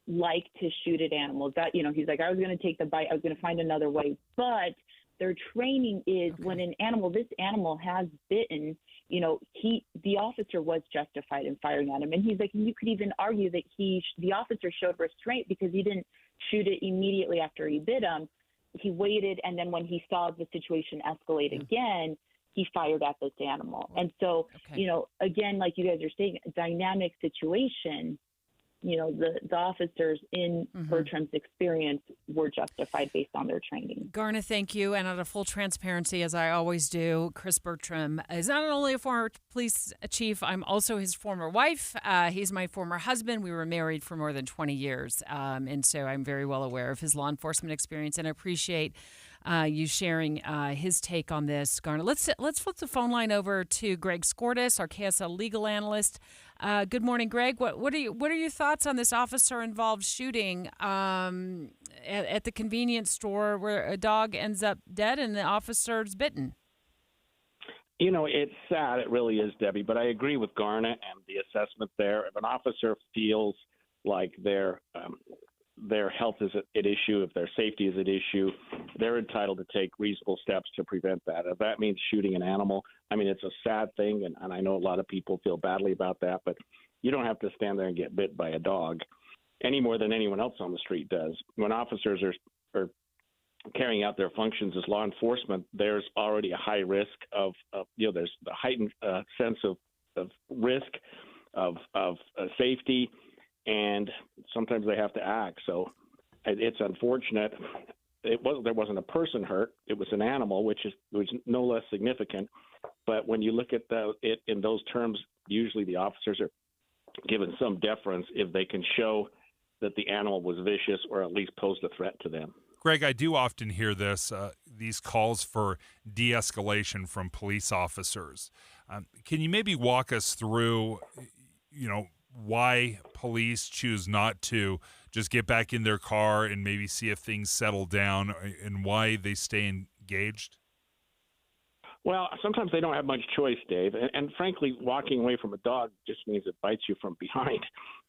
like to shoot at animals. That, he's like, I was going to take the bite. I was going to find another way. But their training is when this animal has bitten, the officer was justified in firing at him. And he's like, you could even argue that the officer showed restraint because he didn't shoot it immediately after he bit him. He waited, and then when he saw the situation escalate again, he fired at this animal. And so, again, like you guys are saying, a dynamic situation, the officers in Bertram's experience were justified based on their training. Garna, thank you. And out of full transparency, as I always do, Chris Bertram is not only a former police chief, I'm also his former wife. He's my former husband. We were married for more than 20 years. And so I'm very well aware of his law enforcement experience, and I appreciate you sharing his take on this, Garna. Let's flip the phone line over to Greg Skordas, our KSL legal analyst. Good morning, Greg. What are your thoughts on this officer-involved shooting at the convenience store where a dog ends up dead and the officer's bitten? It's sad. It really is, Debbie. But I agree with Garna and the assessment there. If an officer feels like their health is at issue, if their safety is at issue, they're entitled to take reasonable steps to prevent that. If that means shooting an animal, it's a sad thing, and I know a lot of people feel badly about that, but you don't have to stand there and get bit by a dog any more than anyone else on the street does. When officers are carrying out their functions as law enforcement, there's already a high risk of there's a heightened sense of risk, of safety, and sometimes they have to act. So it's unfortunate. There wasn't a person hurt. It was an animal, which was no less significant. But when you look at it in those terms, usually the officers are given some deference if they can show that the animal was vicious or at least posed a threat to them. Greg, I do often hear these calls for de-escalation from police officers. Can you maybe walk us through, why police choose not to just get back in their car and maybe see if things settle down, and why they stay engaged? Well, sometimes they don't have much choice, Dave. And frankly, walking away from a dog just means it bites you from behind.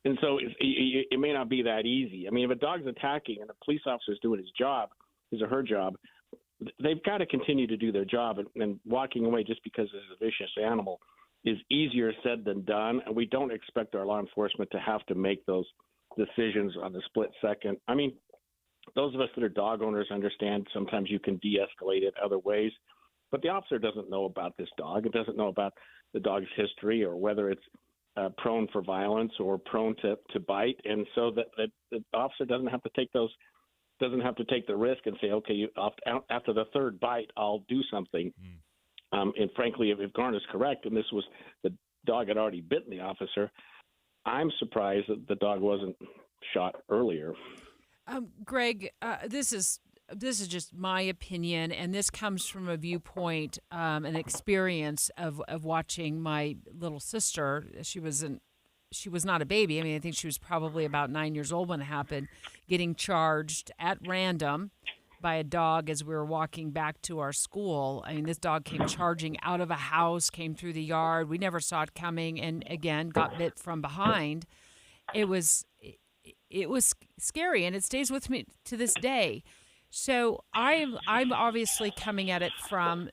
And so it may not be that easy. If a dog's attacking and a police officer is doing his job, his or her job, they've got to continue to do their job. And walking away just because it's a vicious animal is easier said than done. And we don't expect our law enforcement to have to make those decisions on the split second. Those of us that are dog owners understand sometimes you can de-escalate it other ways. But the officer doesn't know about this dog. It doesn't know about the dog's history or whether it's prone for violence or prone to bite. And so that the officer doesn't have to take the risk and say, okay, after the third bite, I'll do something. And frankly, if Garna's correct, and the dog had already bitten the officer, I'm surprised that the dog wasn't shot earlier. Greg, this is just my opinion, and this comes from a viewpoint, an experience of watching my little sister. She was not a baby. I think she was probably about 9 years old when it happened, getting charged at random by a dog as we were walking back to our school. This dog came charging out of a house, came through the yard. We never saw it coming, and again, got bit from behind. It was scary, and it stays with me to this day. So I'm obviously coming at it from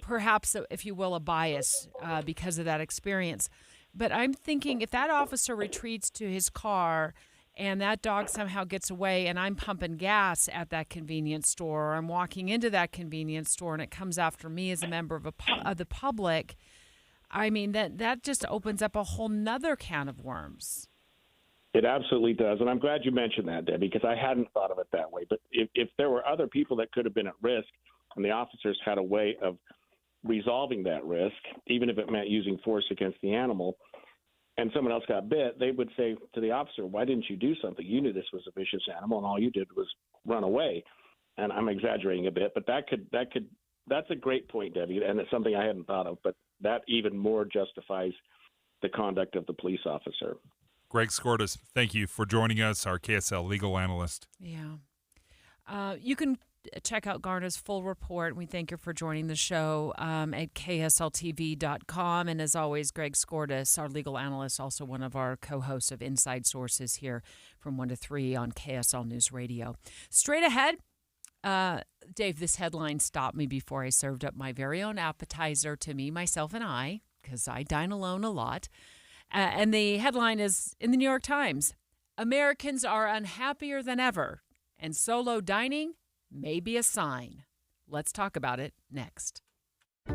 perhaps, if you will, a bias because of that experience. But I'm thinking if that officer retreats to his car and that dog somehow gets away and I'm pumping gas at that convenience store, or I'm walking into that convenience store and it comes after me as a member of the public, that just opens up a whole nother can of worms. It absolutely does. And I'm glad you mentioned that, Debbie, because I hadn't thought of it that way. But if there were other people that could have been at risk and the officers had a way of resolving that risk, even if it meant using force against the animal, and someone else got bit, they would say to the officer, why didn't you do something? You knew this was a vicious animal and all you did was run away. And I'm exaggerating a bit, but that's a great point, Debbie, and it's something I hadn't thought of, but that even more justifies the conduct of the police officer. Greg Skordas, thank you for joining us, our KSL legal analyst. Yeah. You can check out Garna's full report. We thank you for joining the show at ksltv.com. And as always, Greg Skordas, our legal analyst, also one of our co-hosts of Inside Sources here from 1 to 3 on KSL News Radio. Straight ahead, Dave, this headline stopped me before I served up my very own appetizer to me, myself, and I, because I dine alone a lot. And the headline is in the New York Times: Americans are unhappier than ever, and solo dining may be a sign. Let's talk about it next.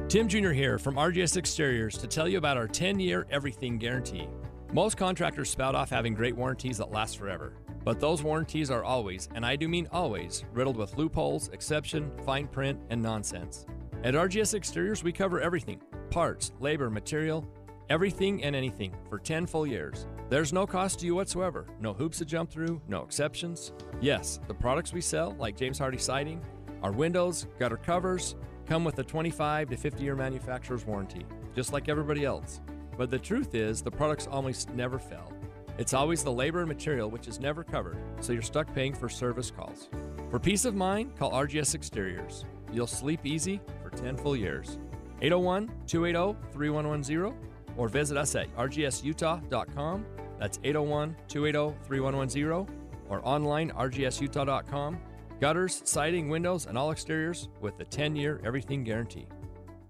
Tim Jr. here from RGS Exteriors to tell you about our 10-year everything guarantee. Most contractors spout off having great warranties that last forever. But those warranties are always, and I do mean always, riddled with loopholes, exception, fine print, and nonsense. At RGS Exteriors, we cover everything: parts, labor, material, everything and anything for 10 full years. There's no cost to you whatsoever, no hoops to jump through, no exceptions. Yes, the products we sell, like James Hardy Siding, our windows, gutter covers, come with a 25 to 50-year manufacturer's warranty, just like everybody else. But the truth is, the products almost never fail. It's always the labor and material which is never covered, so you're stuck paying for service calls. For peace of mind, call RGS Exteriors. You'll sleep easy for 10 full years. 801-280-3110 or visit us at rgsutah.com. That's 801-280-3110 or online rgsutah.com. Gutters, siding, windows, and all exteriors with the 10-year everything guarantee.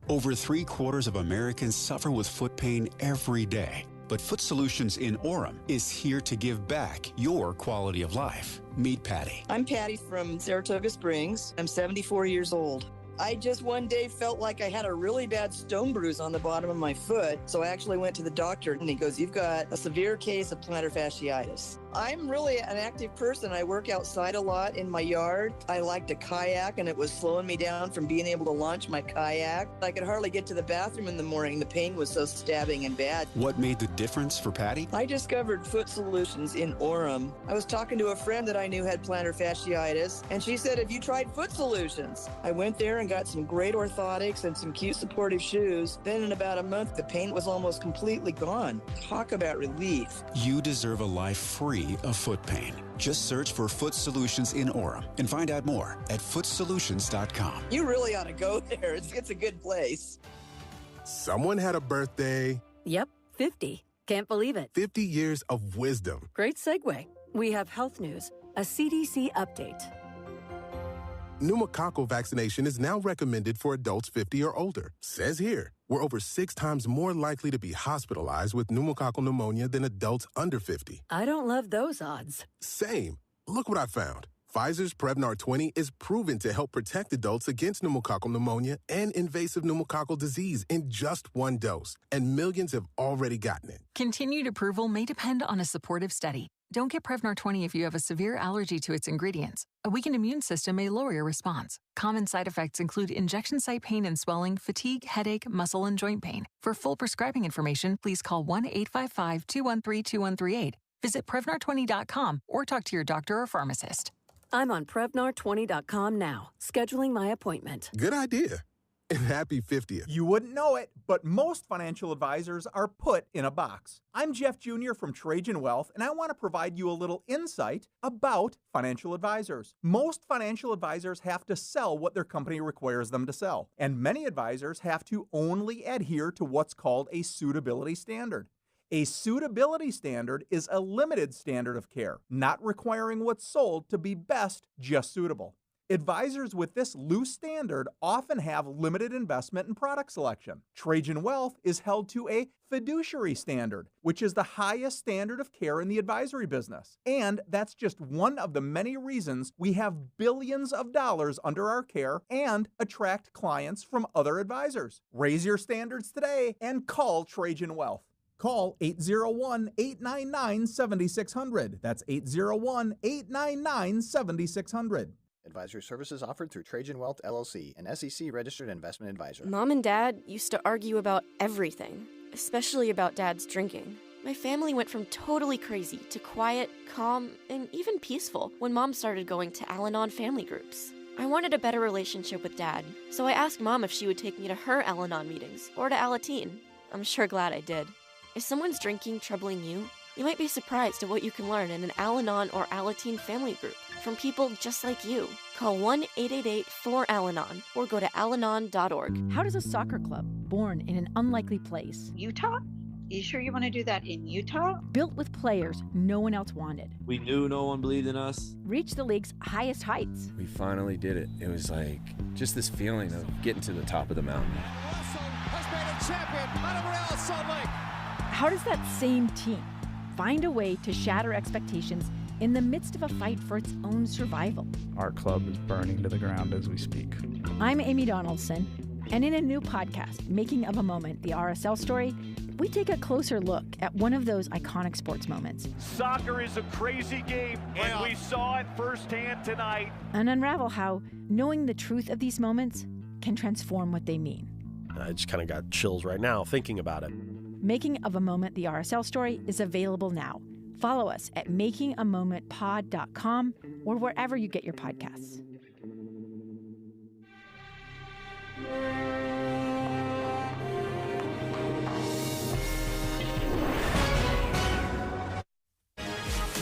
Over 3/4 of Americans suffer with foot pain every day. But Foot Solutions in Orem is here to give back your quality of life. Meet Patty. I'm Patty from Saratoga Springs. I'm 74 years old. I just one day felt like I had a really bad stone bruise on the bottom of my foot, so I actually went to the doctor, and he goes, "You've got a severe case of plantar fasciitis." I'm really an active person. I work outside a lot in my yard. I like to kayak, and it was slowing me down from being able to launch my kayak. I could hardly get to the bathroom in the morning. The pain was so stabbing and bad. What made the difference for Patty? I discovered Foot Solutions in Orem. I was talking to a friend that I knew had plantar fasciitis, and she said, "Have you tried Foot Solutions?" I went there and got some great orthotics and some cute supportive shoes. Then in about a month, the pain was almost completely gone. Talk about relief. You deserve a life free of foot pain. Just search for Foot Solutions in Orem and find out more at footsolutions.com. You really ought to go there. It's a good place. Someone had a birthday. Yep, 50. Can't believe it. 50 years of wisdom. Great segue. We have health news, a CDC update. Pneumococcal vaccination is now recommended for adults 50 or older. Says here, we're over 6 times more likely to be hospitalized with pneumococcal pneumonia than adults under 50. I don't love those odds. Same. Look what I found. Pfizer's Prevnar 20 is proven to help protect adults against pneumococcal pneumonia and invasive pneumococcal disease in just 1 dose, and millions have already gotten it. Continued approval may depend on a supportive study. Don't get Prevnar 20 if you have a severe allergy to its ingredients. A weakened immune system may lower your response. Common side effects include injection site pain and swelling, fatigue, headache, muscle, and joint pain. For full prescribing information, please call 1-855-213-2138. Visit Prevnar20.com or talk to your doctor or pharmacist. I'm on Prevnar20.com now, scheduling my appointment. Good idea. And happy 50th. You wouldn't know it, but most financial advisors are put in a box. I'm Jeff Jr. from Trajan Wealth, and I want to provide you a little insight about financial advisors. Most financial advisors have to sell what their company requires them to sell, and many advisors have to only adhere to what's called a suitability standard. A suitability standard is a limited standard of care, not requiring what's sold to be best, just suitable. Advisors with this loose standard often have limited investment and product selection. Trajan Wealth is held to a fiduciary standard, which is the highest standard of care in the advisory business. And that's just one of the many reasons we have billions of dollars under our care and attract clients from other advisors. Raise your standards today and call Trajan Wealth. Call 801-899-7600. That's 801-899-7600. Advisory services offered through Trajan Wealth, LLC, an SEC-registered investment advisor. Mom and Dad used to argue about everything, especially about Dad's drinking. My family went from totally crazy to quiet, calm, and even peaceful when Mom started going to Al-Anon family groups. I wanted a better relationship with Dad, so I asked Mom if she would take me to her Al-Anon meetings or to Alateen. I'm sure glad I did. Is someone's drinking troubling you? You might be surprised at what you can learn in an Al-Anon or Alateen family group. from people just like you. Call 1-888-4-ALANON or go to alanon.org. How does a soccer club, born in an unlikely place, Utah? You sure you want to do that in Utah? built with players no one else wanted, We knew no one believed in us. reach the league's highest heights? We finally did it. It was like just this feeling of getting to the top of the mountain. How does that same team find a way to shatter expectations in the midst of a fight for its own survival? Our club is burning to the ground as we speak. I'm Amy Donaldson, and in a new podcast, Making of a Moment, the RSL story, we take a closer look at one of those iconic sports moments Soccer is a crazy game, and we saw it firsthand tonight. and unravel how knowing the truth of these moments can transform what they mean. I just kind of got chills right now thinking about it. Making of a Moment, the RSL story, is available now. Follow us at makingamomentpod.com or wherever you get your podcasts.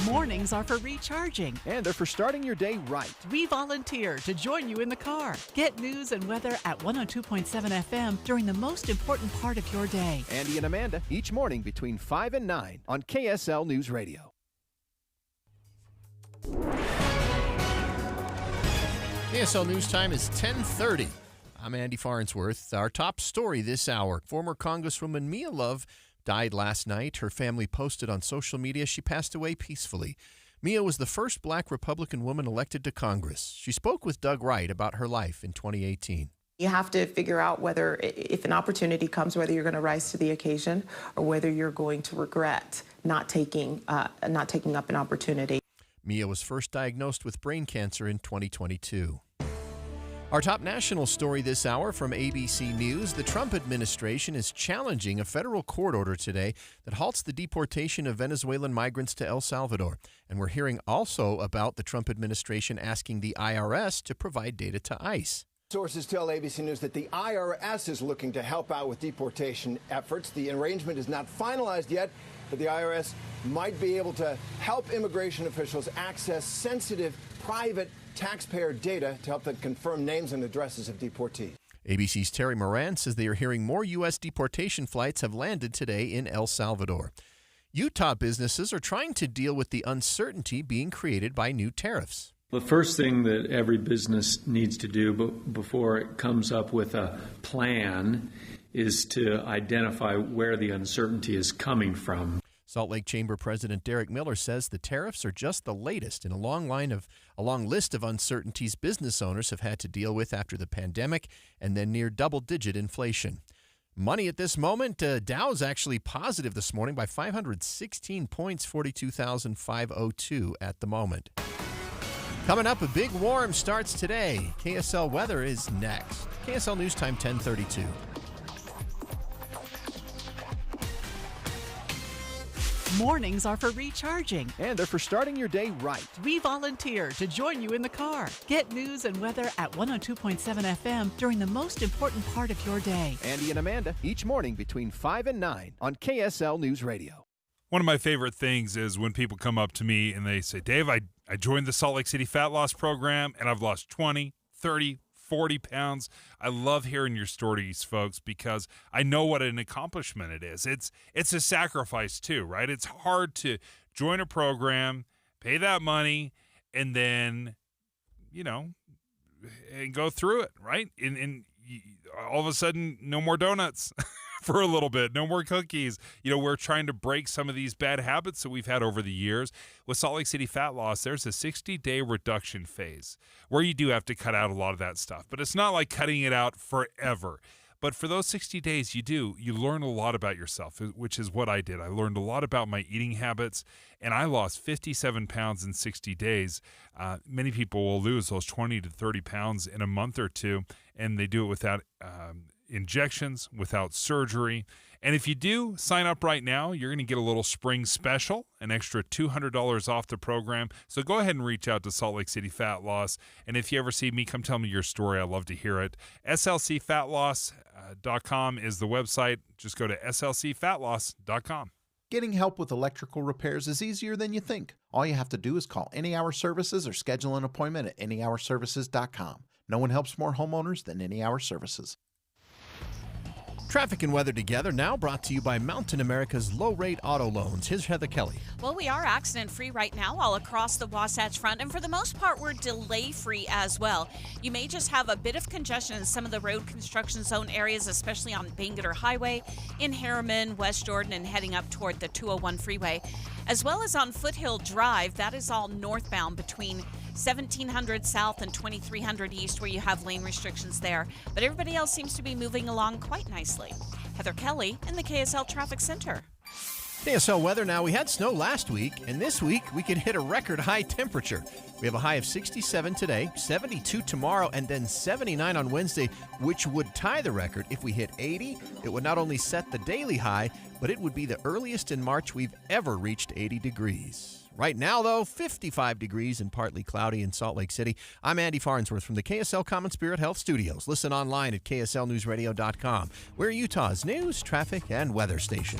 Mornings are for recharging. And they're for starting your day right. We volunteer to join you in the car. Get news and weather at 102.7 FM during the most important part of your day. Andy and Amanda, each morning between 5 and 9 on KSL News Radio. KSL News Time is 10:30. I'm Andy Farnsworth. Our top story this hour. Former Congresswoman Mia Love died last night. Her family posted on social media she passed away peacefully. Mia was the first black Republican woman elected to Congress. She spoke with Doug Wright about her life in 2018. You have to figure out whether, if an opportunity comes, whether you're going to rise to the occasion or whether you're going to regret not taking up an opportunity. Mia was first diagnosed with brain cancer in 2022. Our top national story this hour from ABC News. The Trump administration is challenging a federal court order today that halts the deportation of Venezuelan migrants to El Salvador. And we're hearing also about the Trump administration asking the IRS to provide data to ICE. Sources tell ABC News that the IRS is looking to help out with deportation efforts. The arrangement is not finalized yet, but the IRS might be able to help immigration officials access sensitive, private taxpayer data to help them confirm names and addresses of deportees. ABC's Terry Moran says they are hearing more U.S. deportation flights have landed today in El Salvador. Utah businesses are trying to deal with the uncertainty being created by new tariffs. The first thing that every business needs to do before it comes up with a plan is to identify where the uncertainty is coming from. Salt Lake Chamber President Derek Miller says the tariffs are just the latest in a long list of uncertainties business owners have had to deal with after the pandemic and then near double-digit inflation. Money at this moment, Dow's actually positive this morning by 516 points, 42,502 at the moment. Coming up, a big warm starts today. KSL weather is next. KSL News Time 10:32. Mornings are for recharging. And they're for starting your day right. We volunteer to join you in the car. Get news and weather at 102.7 FM during the most important part of your day. Andy and Amanda, each morning between 5 and 9 on KSL News Radio. One of my favorite things is when people come up to me and they say, Dave, I joined the Salt Lake City Fat Loss Program and I've lost 20, 30, 40 pounds. I love hearing your stories, folks, because I know what an accomplishment it is. It's a sacrifice too, right? It's hard to join a program, pay that money, and then, and go through it, right? And all of a sudden, no more donuts for a little bit, no more cookies. We're trying to break some of these bad habits that we've had over the years. With Salt Lake City Fat Loss, there's a 60-day reduction phase where you do have to cut out a lot of that stuff, but it's not like cutting it out forever. But for those 60 days, you learn a lot about yourself, which is what I did. I learned a lot about my eating habits, and I lost 57 pounds in 60 days. Many people will lose those 20 to 30 pounds in a month or two, and they do it without injections, without surgery. And if you do sign up right now, you're going to get a little spring special, an extra $200 off the program. So go ahead and reach out to Salt Lake City Fat Loss. And if you ever see me, come tell me your story. I'd love to hear it. slcfatloss.com is the website. Just go to slcfatloss.com. Getting help with electrical repairs is easier than you think. All you have to do is call Any Hour Services or schedule an appointment at anyhourservices.com. No one helps more homeowners than Any Hour Services. Traffic and weather together now brought to you by Mountain America's low-rate auto loans. Here's Heather Kelly. Well, we are accident-free right now all across the Wasatch Front, and for the most part, we're delay-free as well. You may just have a bit of congestion in some of the road construction zone areas, especially on Bangerter Highway, in Harriman, West Jordan, and heading up toward the 201 freeway, as well as on Foothill Drive. That is all northbound between 1700 South and 2300 East, where you have lane restrictions there. But everybody else seems to be moving along quite nicely. Heather Kelly in the KSL Traffic Center. KSL weather now. We had snow last week, and this week we could hit a record high temperature. We have a high of 67 today, 72 tomorrow, and then 79 on Wednesday, which would tie the record. If we hit 80, it would not only set the daily high, but it would be the earliest in March we've ever reached 80 degrees. Right now, though, 55 degrees and partly cloudy in Salt Lake City. I'm Andy Farnsworth from the KSL Common Spirit Health Studios. Listen online at kslnewsradio.com. We're Utah's news, traffic, and weather station.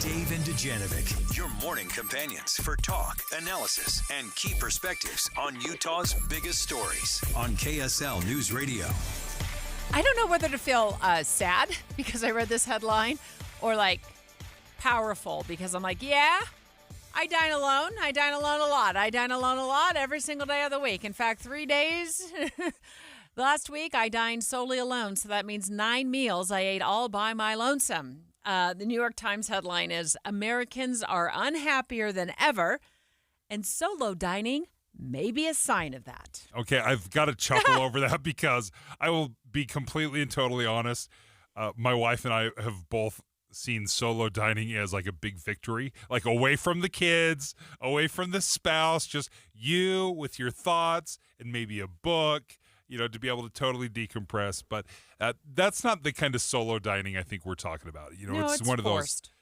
Dave and Dujanovic, your morning companions for talk, analysis, and key perspectives on Utah's biggest stories on KSL News Radio. I don't know whether to feel sad because I read this headline or like powerful because I'm like, yeah, I dine alone. I dine alone a lot. I dine alone a lot every single day of the week. In fact, 3 days last week I dined solely alone. So that means 9 meals I ate all by my lonesome. The New York Times headline is Americans are unhappier than ever, and solo dining may be a sign of that. Okay, I've got to chuckle over that because I will be completely and totally honest. My wife and I have both seen solo dining as like a big victory, like away from the kids, away from the spouse, just you with your thoughts and maybe a book, you know, to be able to totally decompress. But that's not the kind of solo dining I think we're talking about. You know, no, it's one forced. Of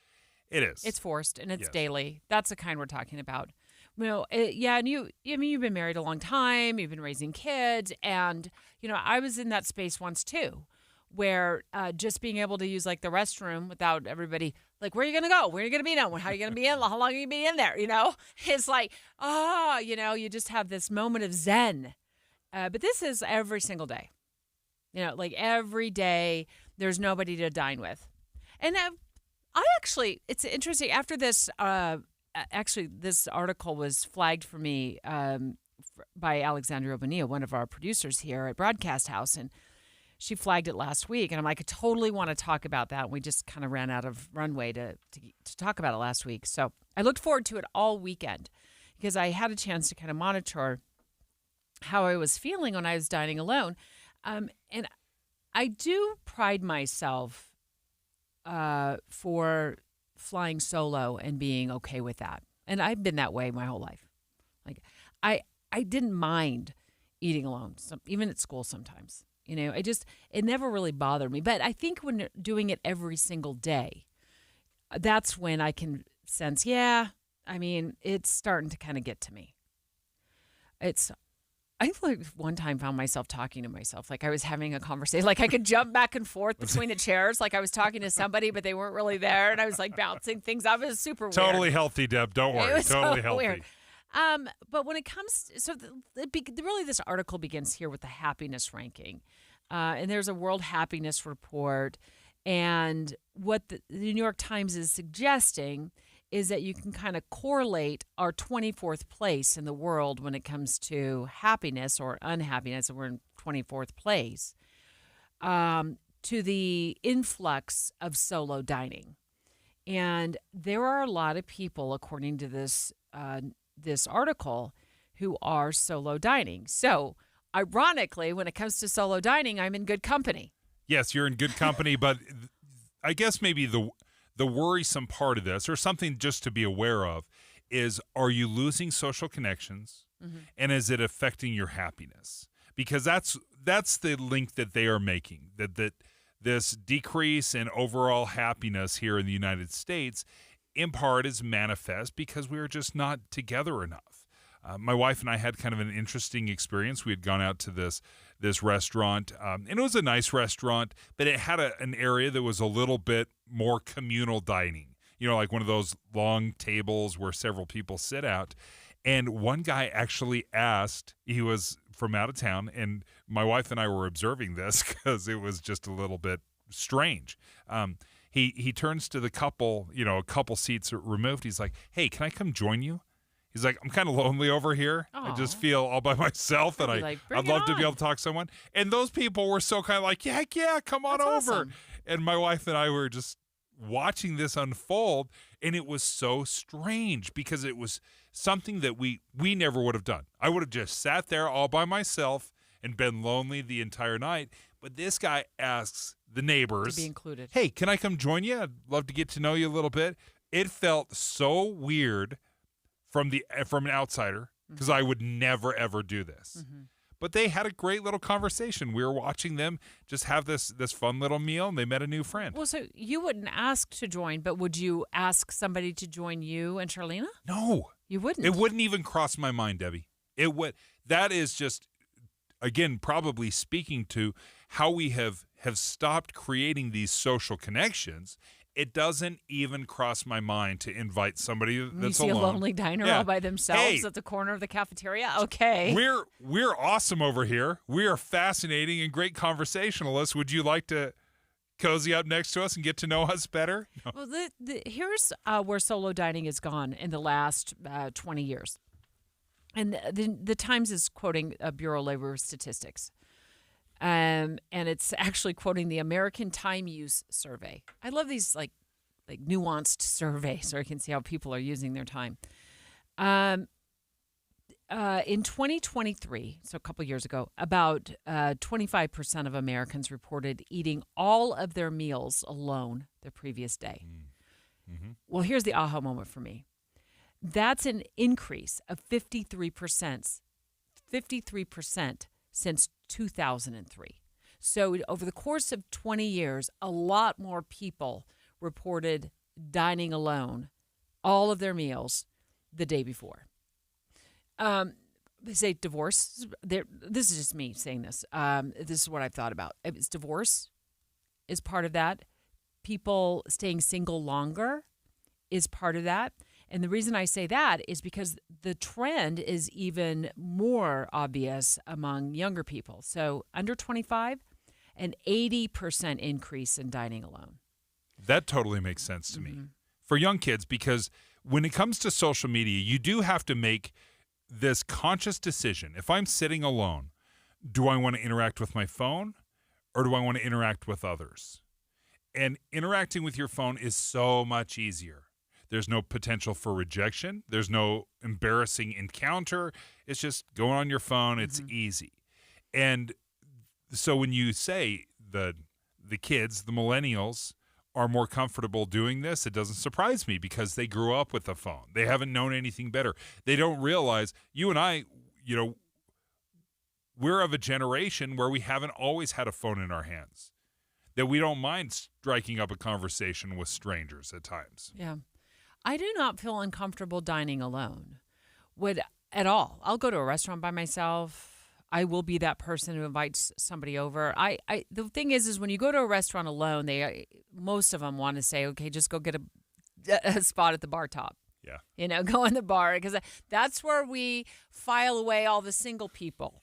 those. It is. It's forced and it's Yes. daily. That's the kind we're talking about. You know, and you've been married a long time, you've been raising kids, and, you know, I was in that space once too, where just being able to use like the restroom without everybody, like, where are you going to go? Where are you going to be now? How are you going to be in? How long are you going to be in there? You know, it's like, you know, you just have this moment of zen. But this is every single day. You know, like every day there's nobody to dine with. And it's interesting. After this, this article was flagged for me by Alexandria Bonilla, one of our producers here at Broadcast House. And she flagged it last week. And I'm like, I totally want to talk about that. And we just kind of ran out of runway to talk about it last week. So I looked forward to it all weekend because I had a chance to kind of monitor how I was feeling when I was dining alone. And I do pride myself for flying solo and being okay with that. And I've been that way my whole life. Like I didn't mind eating alone, even at school sometimes. You know, it never really bothered me. But I think when you're doing it every single day, that's when I can sense, it's starting to kind of get to me. I like one time found myself talking to myself, like I was having a conversation, like I could jump back and forth between the chairs, like I was talking to somebody, but they weren't really there, and I was like bouncing things off. It was super weird. Totally healthy, Deb. Don't worry. It was Totally so healthy. weird. But when it comes, really this article begins here with the happiness ranking, and there's a World Happiness Report, and what the New York Times is suggesting is that you can kind of correlate our 24th place in the world when it comes to happiness or unhappiness, and we're in 24th place, to the influx of solo dining. And there are a lot of people, according to this article, who are solo dining. So, ironically, when it comes to solo dining, I'm in good company. Yes, you're in good company, but I guess maybe the worrisome part of this, or something just to be aware of, is are you losing social connections, and is it affecting your happiness? Because that's the link that they are making, that this decrease in overall happiness here in the United States, in part, is manifest because we are just not together enough. My wife and I had kind of an interesting experience. We had gone out to this this restaurant, and it was a nice restaurant, but it had an area that was a little bit more communal dining. Like one of those long tables where several people sit out. And one guy actually asked, he was from out of town, and my wife and I were observing this because it was just a little bit strange. He turns to the couple, a couple seats removed. He's like, "Hey, can I come join you?" He's like, "I'm kind of lonely over here. Aww. I just feel all by myself, and I'd love to be able to talk to someone." And those people were so kind of like, "Yeah, heck yeah, come on over." Awesome. And my wife and I were just watching this unfold, and it was so strange because it was something that we never would have done. I would have just sat there all by myself and been lonely the entire night. But this guy asks the neighbors to be included. "Hey, can I come join you? I'd love to get to know you a little bit." It felt so weird from an outsider because I would never ever do this. But they had a great little conversation. We were watching them just have this fun little meal, and they met a new friend. Well, so you wouldn't ask to join, but would you ask somebody to join you and Charlena? No. You wouldn't? It wouldn't even cross my mind, Debbie. It would. That is just, again, probably speaking to how we have stopped creating these social connections. It doesn't even cross my mind to invite somebody that's alone. You see alone. a lonely diner all by themselves at the corner of the cafeteria? Okay. We're awesome over here. We are fascinating and great conversationalists. Would you like to cozy up next to us and get to know us better? No. Well, here's where solo dining has gone in the last 20 years. And the Times is quoting Bureau of Labor Statistics. And it's actually quoting the American Time Use Survey. I love these like nuanced surveys so I can see how people are using their time. In 2023, so a couple years ago, about 25% of Americans reported eating all of their meals alone the previous day. Well, here's the aha moment for me. That's an increase of 53% since 2003. So over the course of 20 years, a lot more people reported dining alone all of their meals the day before. Say divorce. This is just me saying this. This is what I've thought about. It's divorce is part of that. People staying single longer is part of that. And the reason I say that is because the trend is even more obvious among younger people. So under 25, an 80% increase in dining alone. That totally makes sense to me. For young kids, because when it comes to social media, you do have to make this conscious decision. If I'm sitting alone, do I want to interact with my phone or do I want to interact with others? And interacting with your phone is so much easier. There's no potential for rejection. There's no embarrassing encounter. It's just going on your phone. It's easy. And so when you say the kids, the millennials, are more comfortable doing this, it doesn't surprise me because they grew up with a phone. They haven't known anything better. They don't realize, you and I, we're of a generation where we haven't always had a phone in our hands, that we don't mind striking up a conversation with strangers at times. Yeah. I do not feel uncomfortable dining alone at all. I'll go to a restaurant by myself. I will be that person who invites somebody over. The thing is when you go to a restaurant alone, most of them want to say, okay, just go get a spot at the bar top. Yeah. Go in the bar because that's where we file away all the single people.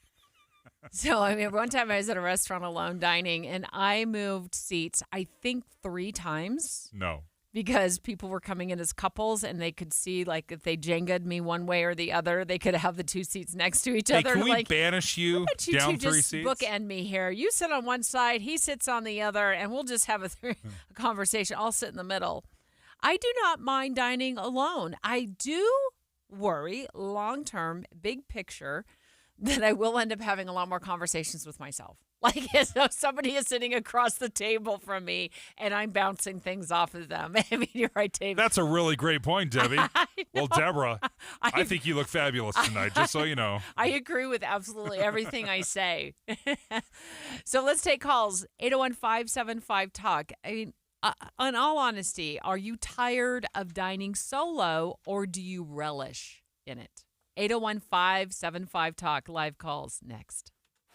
So, one time I was at a restaurant alone dining and I moved seats, I think 3 times. No. Because people were coming in as couples and they could see, like, if they Jenga'd me one way or the other, they could have the 2 seats next to each other. Can we banish you down 3 seats? Bookend me here. You sit on one side, he sits on the other, and we'll just have a conversation. I'll sit in the middle. I do not mind dining alone. I do worry long-term, big picture, that I will end up having a lot more conversations with myself. Like as though somebody is sitting across the table from me and I'm bouncing things off of them. You're right, Dave. That's a really great point, Debbie. Well, Deborah, I think you look fabulous tonight, just so you know. I agree with absolutely everything I say. So let's take calls. 801-575-TALK. In all honesty, are you tired of dining solo or do you relish in it? 801-575-TALK. Live calls next.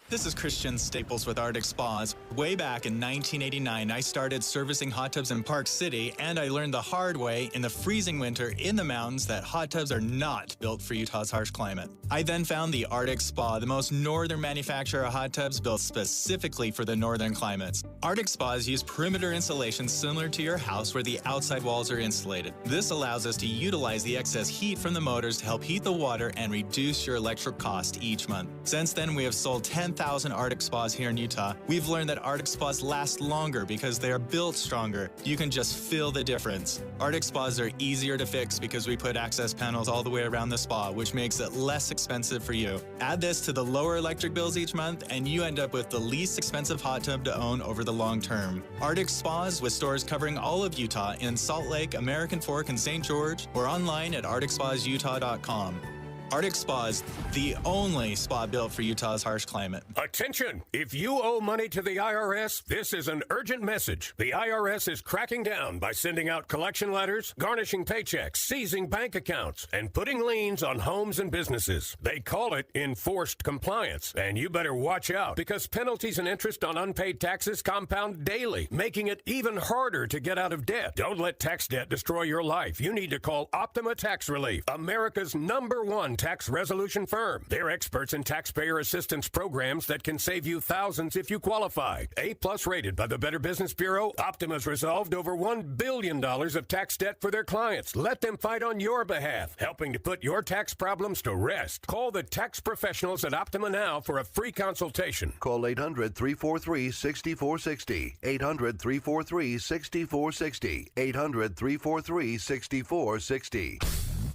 This is Christian Staples with Arctic Spas. Way back in 1989, I started servicing hot tubs in Park City, and I learned the hard way in the freezing winter in the mountains that hot tubs are not built for Utah's harsh climate. I then found the Arctic Spa, the most northern manufacturer of hot tubs built specifically for the northern climates. Arctic Spas use perimeter insulation similar to your house where the outside walls are insulated. This allows us to utilize the excess heat from the motors to help heat the water and reduce your electric cost each month. Since then, we have sold 10,000 Arctic Spas here in Utah. We've learned that Arctic Spas last longer because they are built stronger. You can just feel the difference. Arctic Spas are easier to fix because we put access panels all the way around the spa, which makes it less expensive for you. Add this to the lower electric bills each month, and you end up with the least expensive hot tub to own over the long term. Arctic Spas, with stores covering all of Utah in Salt Lake, American Fork, and St. George, or online at arcticspasutah.com. Arctic Spas, the only spa built for Utah's harsh climate. Attention! If you owe money to the IRS, this is an urgent message. The IRS is cracking down by sending out collection letters, garnishing paychecks, seizing bank accounts, and putting liens on homes and businesses. They call it enforced compliance, and you better watch out because penalties and interest on unpaid taxes compound daily, making it even harder to get out of debt. Don't let tax debt destroy your life. You need to call Optima Tax Relief, America's #1 tax resolution firm. They're experts in taxpayer assistance programs that can save you thousands if you qualify. A+ rated by the Better Business Bureau, Optima's resolved over $1 billion of tax debt for their clients. Let them fight on your behalf, helping to put your tax problems to rest. Call the tax professionals at Optima now for a free consultation. Call 800-343-6460. 800-343-6460. 800-343-6460.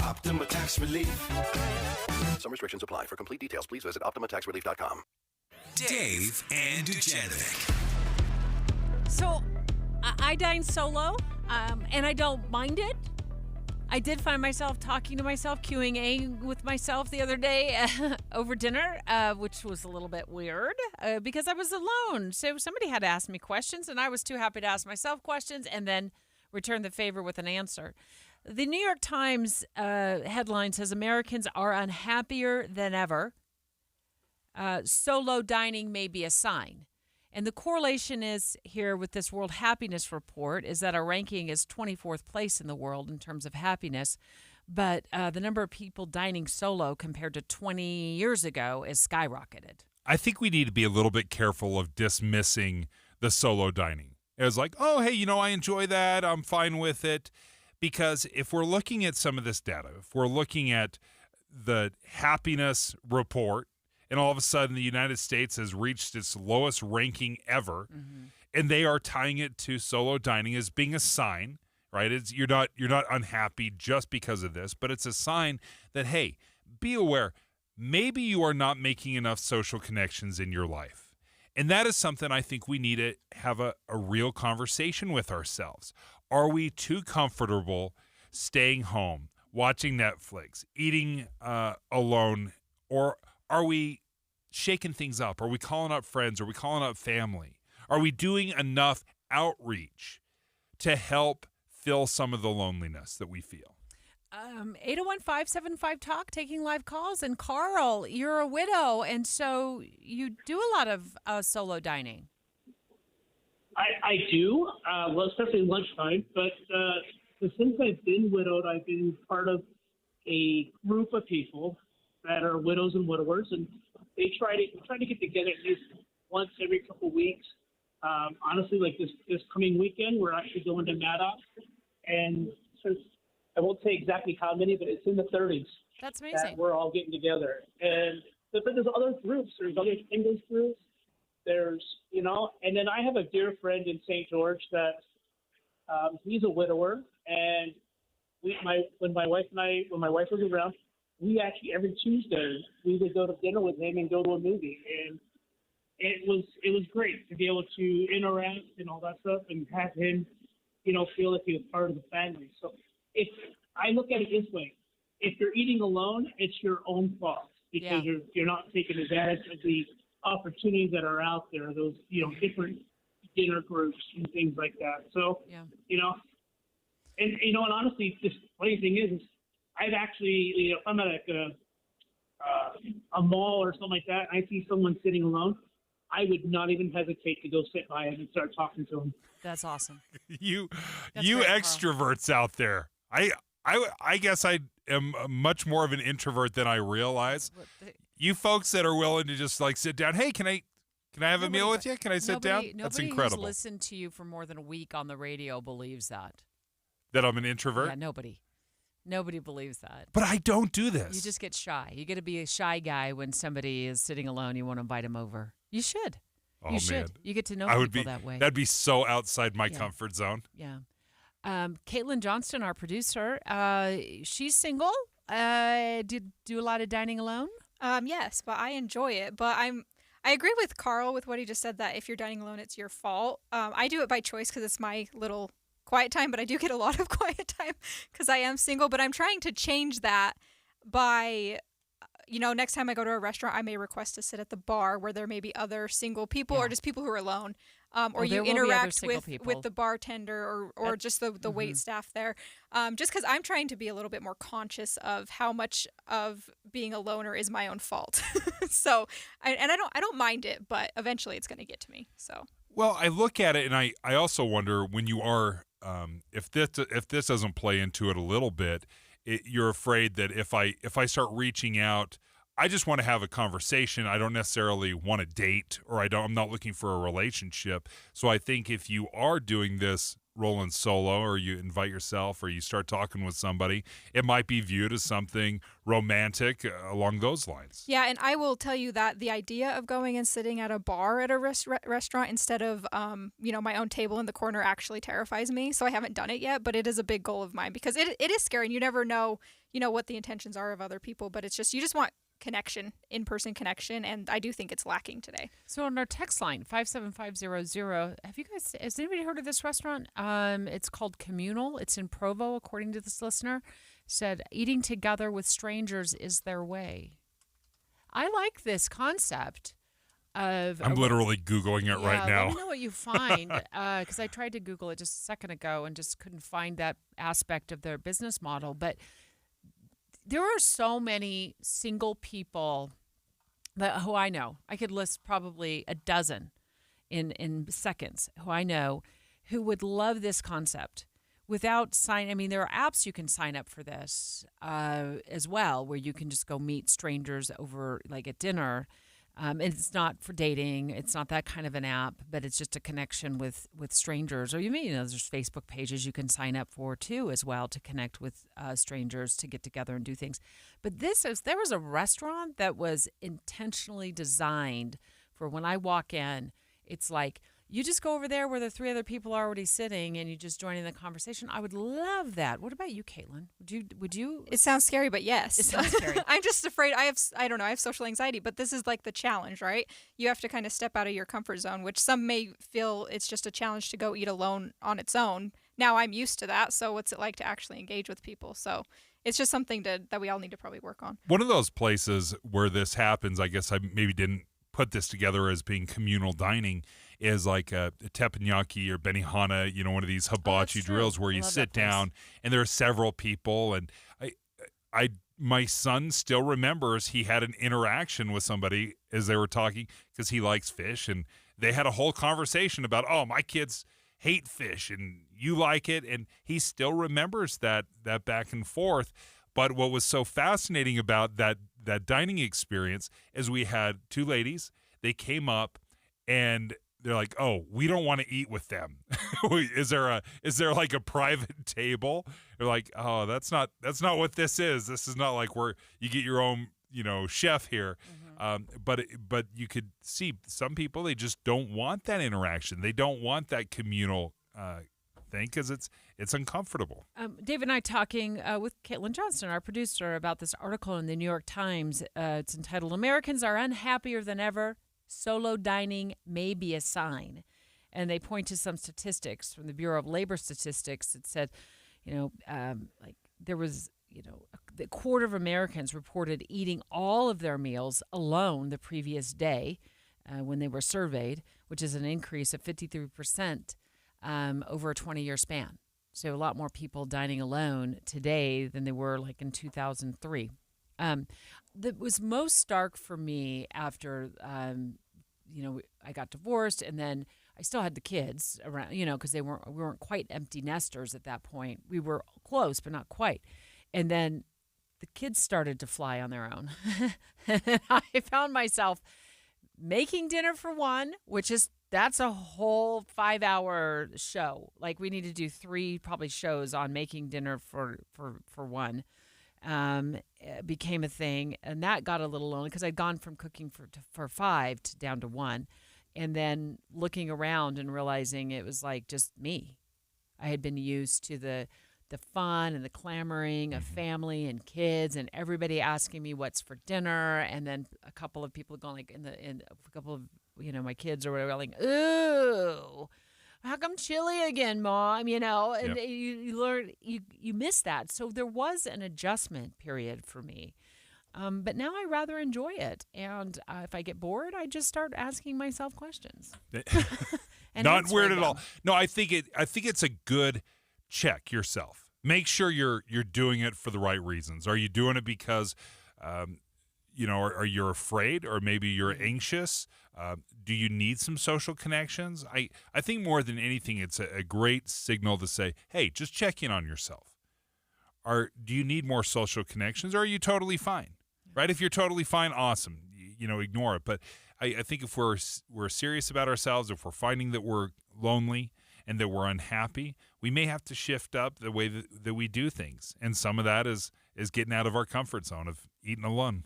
Optima Tax Relief. Some restrictions apply. For complete details, please visit OptimaTaxRelief.com. Dave and Dujanovic. So, I dine solo, and I don't mind it. I did find myself talking to myself, Q&A with myself the other day over dinner, which was a little bit weird because I was alone. So somebody had to ask me questions, and I was too happy to ask myself questions and then return the favor with an answer. The New York Times headline says Americans are unhappier than ever. Solo dining may be a sign. And the correlation is here with this World Happiness Report is that our ranking is 24th place in the world in terms of happiness. But the number of people dining solo compared to 20 years ago is skyrocketed. I think we need to be a little bit careful of dismissing the solo dining. It's like, oh, hey, I enjoy that. I'm fine with it. Because if we're looking at some of this data, if we're looking at the happiness report, and all of a sudden the United States has reached its lowest ranking ever, and they are tying it to solo dining as being a sign, right? You're not unhappy just because of this, but it's a sign that, hey, be aware, maybe you are not making enough social connections in your life. And that is something I think we need to have a real conversation with ourselves. Are we too comfortable staying home, watching Netflix, eating alone, or are we shaking things up? Are we calling up friends? Are we calling up family? Are we doing enough outreach to help fill some of the loneliness that we feel? 801-575-TALK, taking live calls. And Carl, you're a widow, and so you do a lot of solo dining. I do, well, especially lunchtime, but since I've been widowed, I've been part of a group of people that are widows and widowers, and they try to get together at least once every couple of weeks. Honestly, like this coming weekend, we're actually going to Maddox, and since I won't say exactly how many, but it's in the 30s. That's amazing. That we're all getting together, but there's other groups. There's other singles groups. There's, and then I have a dear friend in St. George that he's a widower, and when my wife was around, we actually every Tuesday we would go to dinner with him and go to a movie, and it was great to be able to interact and all that stuff and have him, feel like he was part of the family. So if I look at it this way, if you're eating alone, it's your own fault because you're not taking advantage of the opportunities that are out there, those, different dinner groups and things like that. So, and honestly, the funny thing is I've actually, I'm at a mall or something like that, and I see someone sitting alone, I would not even hesitate to go sit by him and start talking to him. That's awesome. You That's you great, Carl. extroverts out there. I guess I am much more of an introvert than I realize. You folks that are willing to just like sit down. Hey, can I have a meal with you? Can I sit down? That's incredible. Nobody who's listened to you for more than a week on the radio believes that. That I'm an introvert? Yeah, nobody. Nobody believes that. But I don't do this. You just get shy. You get to be a shy guy when somebody is sitting alone. You want to invite him over. You should. Oh, you should. man. You get to know I would people be, that way. That'd be so outside my Yeah. comfort zone. Yeah. Caitlin Johnston, our producer, she's single. Do a lot of dining alone? Yes, but I enjoy it. But I agree with Carl with what he just said, that if you're dining alone, it's your fault. I do it by choice because it's my little quiet time, but I do get a lot of quiet time because I am single. But I'm trying to change that by, next time I go to a restaurant, I may request to sit at the bar where there may be other single people or just people who are alone. Or you interact with the bartender or just the wait staff there. Just because I'm trying to be a little bit more conscious of how much of being a loner is my own fault. So, I don't mind it, but eventually it's going to get to me. So. Well, I look at it and I also wonder when you are if this doesn't play into it a little bit, you're afraid that if I start reaching out, I just want to have a conversation. I don't necessarily want to date, or I'm not looking for a relationship. So I think if you are doing this rolling solo, or you invite yourself, or you start talking with somebody, it might be viewed as something romantic along those lines. Yeah, and I will tell you that the idea of going and sitting at a bar at a restaurant instead of my own table in the corner actually terrifies me. So I haven't done it yet, but it is a big goal of mine because it is scary, and you never know what the intentions are of other people. But it's just you just want connection, in-person connection, and I do think it's lacking today. So on our text line 57500, has anybody heard of this restaurant? It's called Communal. It's in Provo, according to this listener. Said eating together with strangers is their way. I like this concept of. I'm literally Googling it right now. Let me know what you find, because I tried to Google it just a second ago and just couldn't find that aspect of their business model, but. There are so many single people who I know. I could list probably a dozen in seconds who I know who would love this concept without there are apps you can sign up for this as well, where you can just go meet strangers over like at dinner. And it's not for dating. It's not that kind of an app, but it's just a connection with strangers. Or there's Facebook pages you can sign up for too as well to connect with strangers to get together and do things. But there was a restaurant that was intentionally designed for when I walk in, it's like you just go over there where the three other people are already sitting and you just join in the conversation. I would love that. What about you, Caitlin? Would you? It sounds scary, but yes. It sounds scary. I'm just afraid. I have social anxiety, but this is like the challenge, right? You have to kind of step out of your comfort zone, which some may feel it's just a challenge to go eat alone on its own. Now I'm used to that. So what's it like to actually engage with people? So it's just something that we all need to probably work on. One of those places where this happens, I guess I maybe didn't put this together as being communal dining, is like a teppanyaki or benihana, one of these hibachi drills where you sit down and there are several people. And my son still remembers he had an interaction with somebody as they were talking because he likes fish, and they had a whole conversation about, my kids hate fish and you like it, and he still remembers that back and forth. But what was so fascinating about that dining experience is we had two ladies. They came up and they're like, "Oh, we don't want to eat with them. Is there like a private table?" They're like, "Oh, that's not what this is. This is not like where you get your own chef here." But you could see some people, they just don't want that interaction. They don't want that communal thing because it's uncomfortable. Dave and I talking with Caitlin Johnston, our producer, about this article in the New York Times. It's entitled "Americans Are Unhappier Than Ever. Solo Dining May Be a Sign." And they point to some statistics from the Bureau of Labor Statistics that said, like there was, a quarter of Americans reported eating all of their meals alone the previous day when they were surveyed, which is an increase of 53% over a 20-year span. So a lot more people dining alone today than they were like in 2003. That was most stark for me after, I got divorced, and then I still had the kids around, because we weren't quite empty nesters at that point. We were close, but not quite. And then the kids started to fly on their own. And I found myself making dinner for one, that's a whole 5-hour show. Like, we need to do 3 probably shows on making dinner for one. It became a thing, and that got a little lonely because I'd gone from cooking for 5 to down to 1, and then looking around and realizing it was like just me. I had been used to the fun and the clamoring of family and kids and everybody asking me what's for dinner, and then a couple of people going like a couple of my kids or whatever, like, ooh, how come chili again, Mom? And Yep. you learn, you miss that. So there was an adjustment period for me. But now I rather enjoy it. And if I get bored, I just start asking myself questions. And Not weird answering at all. them. No, I think it's a good check yourself. Make sure you're doing it for the right reasons. Are you doing it because are you afraid, or maybe you're anxious? Do you need some social connections? I think more than anything, it's a great signal to say, hey, just check in on yourself. Do you need more social connections, or are you totally fine? Right? If you're totally fine, awesome. Ignore it. But I think if we're serious about ourselves, if we're finding that we're lonely and that we're unhappy, we may have to shift up the way that we do things. And some of that is getting out of our comfort zone of eating alone.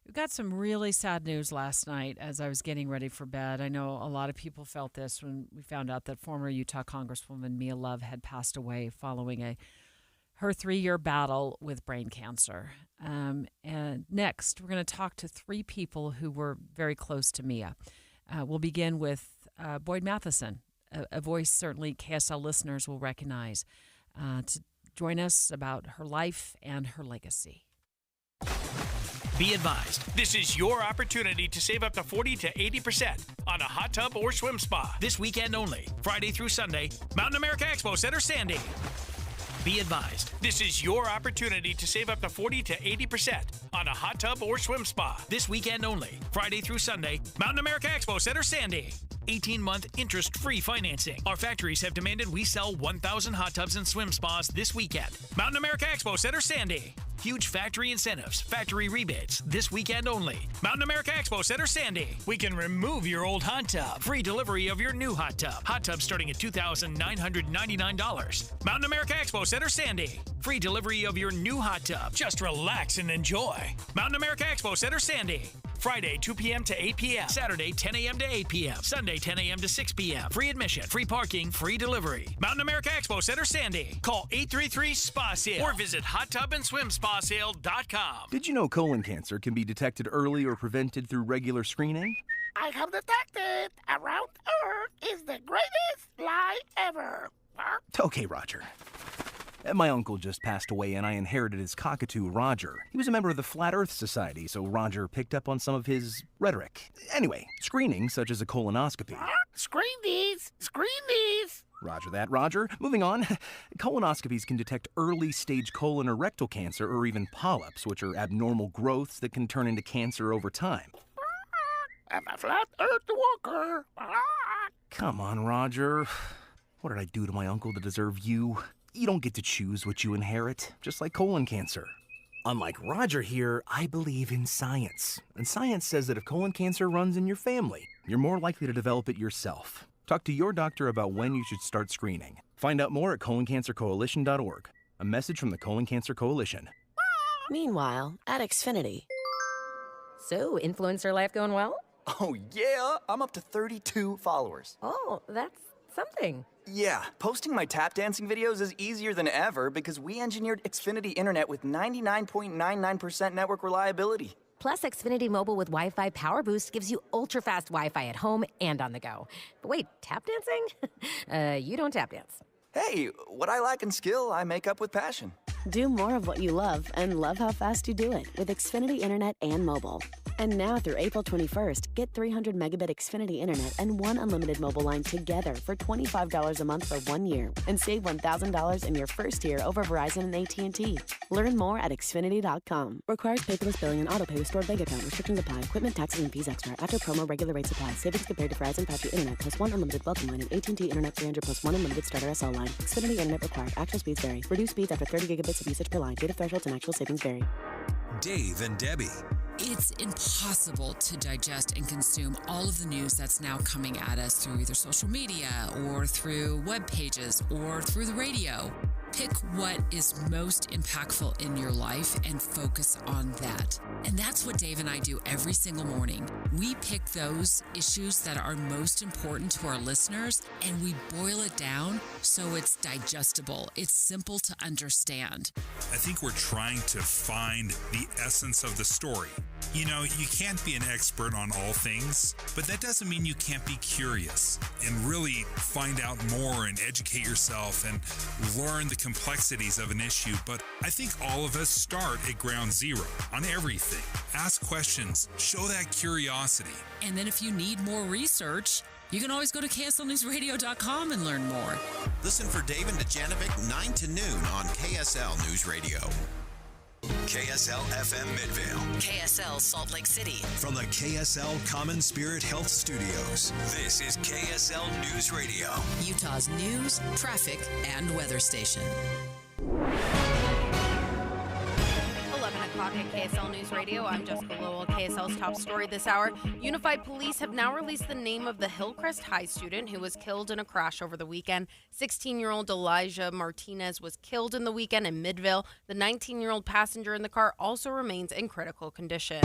We got some really sad news last night as I was getting ready for bed. I know a lot of people felt this when we found out that former Utah Congresswoman Mia Love had passed away following her 3-year battle with brain cancer. And next, we're going to talk to 3 people who were very close to Mia. We'll begin with Boyd Matheson, a voice certainly KSL listeners will recognize, to join us about her life and her legacy. Be advised, this is your opportunity to save up to 40 to 80% on a hot tub or swim spa. This weekend only, Friday through Sunday, Mountain America Expo Center, Sandy. Be advised, this is your opportunity to save up to 40 to 80% on a hot tub or swim spa. This weekend only, Friday through Sunday, Mountain America Expo Center, Sandy. 18-month interest-free financing. Our factories have demanded we sell 1,000 hot tubs and swim spas this weekend. Mountain America Expo Center, Sandy. Huge factory incentives, factory rebates, this weekend only. Mountain America Expo Center, Sandy. We can remove your old hot tub. Free delivery of your new hot tub. Hot tub starting at $2,999. Mountain America Expo Center, Sandy. Free delivery of your new hot tub. Just relax and enjoy. Mountain America Expo Center, Sandy. Friday, 2 p.m. to 8 p.m. Saturday, 10 a.m. to 8 p.m. Sunday, 10 a.m. to 6 p.m. Free admission, free parking, free delivery. Mountain America Expo Center, Sandy. Call 833-SPA-SALE or visit hottubandSwimSpaSale.com. Did you know colon cancer can be detected early or prevented through regular screening? I have detected Around Earth is the greatest lie ever. Okay, Roger. My uncle just passed away and I inherited his cockatoo, Roger. He was a member of the Flat Earth Society, so Roger picked up on some of his rhetoric. Anyway, screening, such as a colonoscopy. Screen these! Screen these! Roger that, Roger. Moving on. Colonoscopies can detect early-stage colon or rectal cancer or even polyps, which are abnormal growths that can turn into cancer over time. I'm a Flat Earth walker. Come on, Roger. What did I do to my uncle to deserve you? You don't get to choose what you inherit, just like colon cancer. Unlike Roger here, I believe in science. And science says that if colon cancer runs in your family, you're more likely to develop it yourself. Talk to your doctor about when you should start screening. Find out more at coloncancercoalition.org. A message from the Colon Cancer Coalition. Meanwhile, at Xfinity. So, influencer life going well? Oh, yeah. I'm up to 32 followers. Oh, that's something. Yeah, posting my tap dancing videos is easier than ever because we engineered Xfinity Internet with 99.99% network reliability. Plus, Xfinity Mobile with Wi-Fi Power Boost gives you ultra-fast Wi-Fi at home and on the go. But wait, tap dancing? You don't tap dance. Hey, what I lack in skill, I make up with passion. Do more of what you love and love how fast you do it with Xfinity Internet and mobile. And now through April 21st, get 300 megabit Xfinity Internet and one unlimited mobile line together for $25 a month for 1 year and save $1,000 in your first year over Verizon and AT&T. Learn more at Xfinity.com. Requires paperless billing and auto pay with stored bank account. Restrictions apply. Equipment, taxes, and fees extra. After promo, regular rates apply. Savings compared to Verizon 5G Internet plus one unlimited welcome line and AT&T Internet 300 plus one unlimited starter SL line. Xfinity Internet required. Actual speeds vary. Reduced speeds after 30 gigabits of usage per line. Data thresholds and actual savings vary. Dave and Debbie. It's impossible to digest and consume all of the news that's now coming at us through either social media or through web pages or through the radio. Pick what is most impactful in your life and focus on that. And that's what Dave and I do every single morning. We pick those issues that are most important to our listeners and we boil it down so it's digestible. It's simple to understand. I think we're trying to find the essence of the story. You know, you can't be an expert on all things, but that doesn't mean you can't be curious and really find out more and educate yourself and learn the complexities of an issue. But I think all of us start at ground zero on everything. Ask questions, show that curiosity. And then if you need more research, you can always go to KSLNewsRadio.com and learn more. Listen for Dave and Dujanovic 9 to noon on KSL News Radio. KSL FM Midvale. KSL Salt Lake City. From the KSL Common Spirit Health Studios, this is KSL News Radio. Utah's news, traffic, and weather station. 11 o'clock at KSL News Radio. I'm Jessica Lowell. KSL's top story this hour. Unified Police have now released the name of the Hillcrest High student who was killed in a crash over the weekend. 16-year-old Elijah Martinez was killed in the weekend in Midvale. The 19-year-old passenger in the car also remains in critical condition.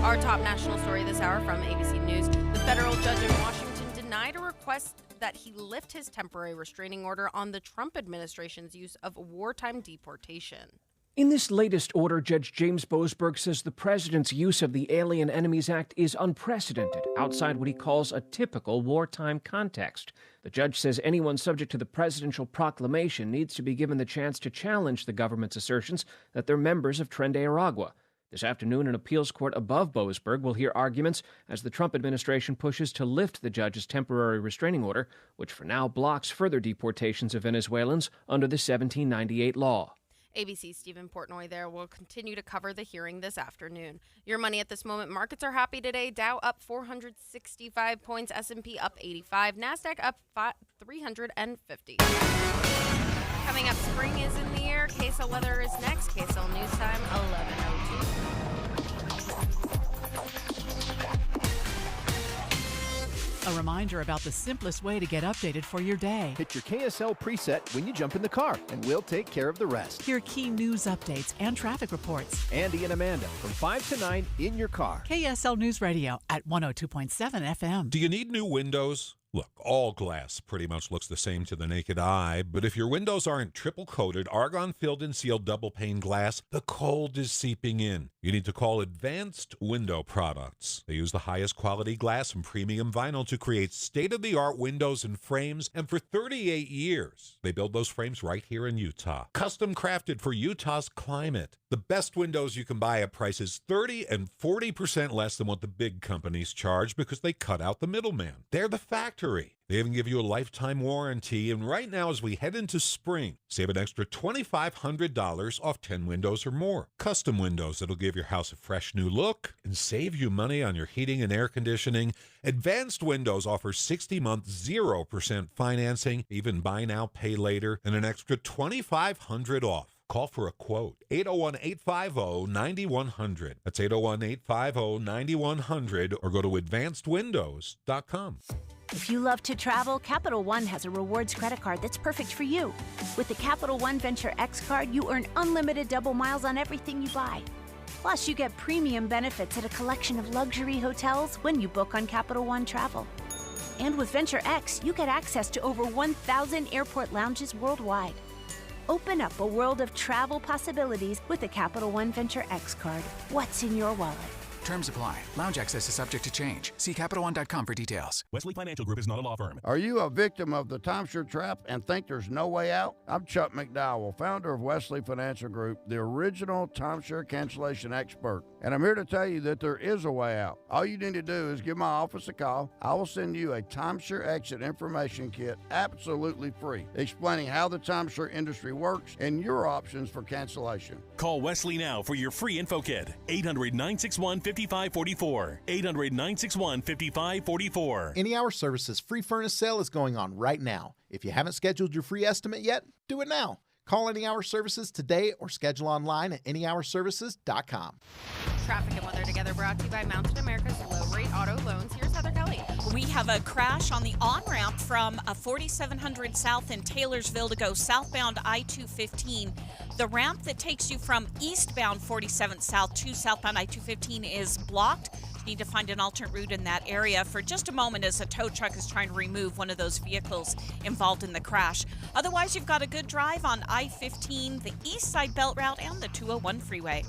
Our top national story this hour from ABC News. The federal judge in Washington denied a request that he lift his temporary restraining order on the Trump administration's use of wartime deportation. In this latest order, Judge James Boasberg says the president's use of the Alien Enemies Act is unprecedented, outside what he calls a typical wartime context. The judge says anyone subject to the presidential proclamation needs to be given the chance to challenge the government's assertions that they're members of Tren de Aragua. This afternoon, an appeals court above Boasberg will hear arguments as the Trump administration pushes to lift the judge's temporary restraining order, which for now blocks further deportations of Venezuelans under the 1798 law. ABC's Stephen Portnoy there will continue to cover the hearing this afternoon. Your money at this moment. Markets are happy today. Dow up 465 points. S&P up 85. NASDAQ up 350. Coming up, spring is in the air. KSL weather is next. KSL News Time, 11:02. A reminder about the simplest way to get updated for your day. Hit your KSL preset when you jump in the car, and we'll take care of the rest. Hear key news updates and traffic reports. Andy and Amanda from 5 to 9 in your car. KSL News Radio at 102.7 FM. Do you need new windows? Look, all glass pretty much looks the same to the naked eye, but if your windows aren't triple-coated, argon-filled and sealed double-pane glass, the cold is seeping in. You need to call Advanced Window Products. They use the highest quality glass and premium vinyl to create state-of-the-art windows and frames, and for 38 years, they build those frames right here in Utah. Custom crafted for Utah's climate. The best windows you can buy at prices 30 and 40% less than what the big companies charge because they cut out the middleman. They're the factory. They even give you a lifetime warranty, and right now as we head into spring, save an extra $2,500 off 10 windows or more. Custom windows that'll give your house a fresh new look and save you money on your heating and air conditioning. Advanced Windows offers 60-month 0% financing, even buy now, pay later, and an extra $2,500 off. Call for a quote, 801-850-9100. That's 801-850-9100, or go to advancedwindows.com. If you love to travel, Capital One has a rewards credit card that's perfect for you. With the Capital One Venture X card, you earn unlimited double miles on everything you buy. Plus, you get premium benefits at a collection of luxury hotels when you book on Capital One Travel. And with Venture X, you get access to over 1,000 airport lounges worldwide. Open up a world of travel possibilities with the Capital One Venture X card. What's in your wallet? Terms apply. Lounge access is subject to change. See CapitalOne.com for details. Wesley Financial Group is not a law firm. Are you a victim of the timeshare trap and think there's no way out? I'm Chuck McDowell, founder of Wesley Financial Group, the original timeshare cancellation expert. And I'm here to tell you that there is a way out. All you need to do is give my office a call. I will send you a timeshare exit information kit absolutely free, explaining how the timeshare industry works and your options for cancellation. Call Wesley now for your free info kit. 800-961-5544. 800-961-5544. Any Hour Services free furnace sale is going on right now. If you haven't scheduled your free estimate yet, do it now. Call Any Hour Services today or schedule online at anyhourservices.com. Traffic and weather together brought to you by Mountain America's low-rate auto loans. Here's Heather Kelly. We have a crash on the on-ramp from 4700 South in Taylorsville to go southbound I-215. The ramp that takes you from eastbound 47th South to southbound I-215 is blocked. You need to find an alternate route in that area for just a moment as a tow truck is trying to remove one of those vehicles involved in the crash. Otherwise, you've got a good drive on I-15, the East Side Belt Route, and the 201 freeway.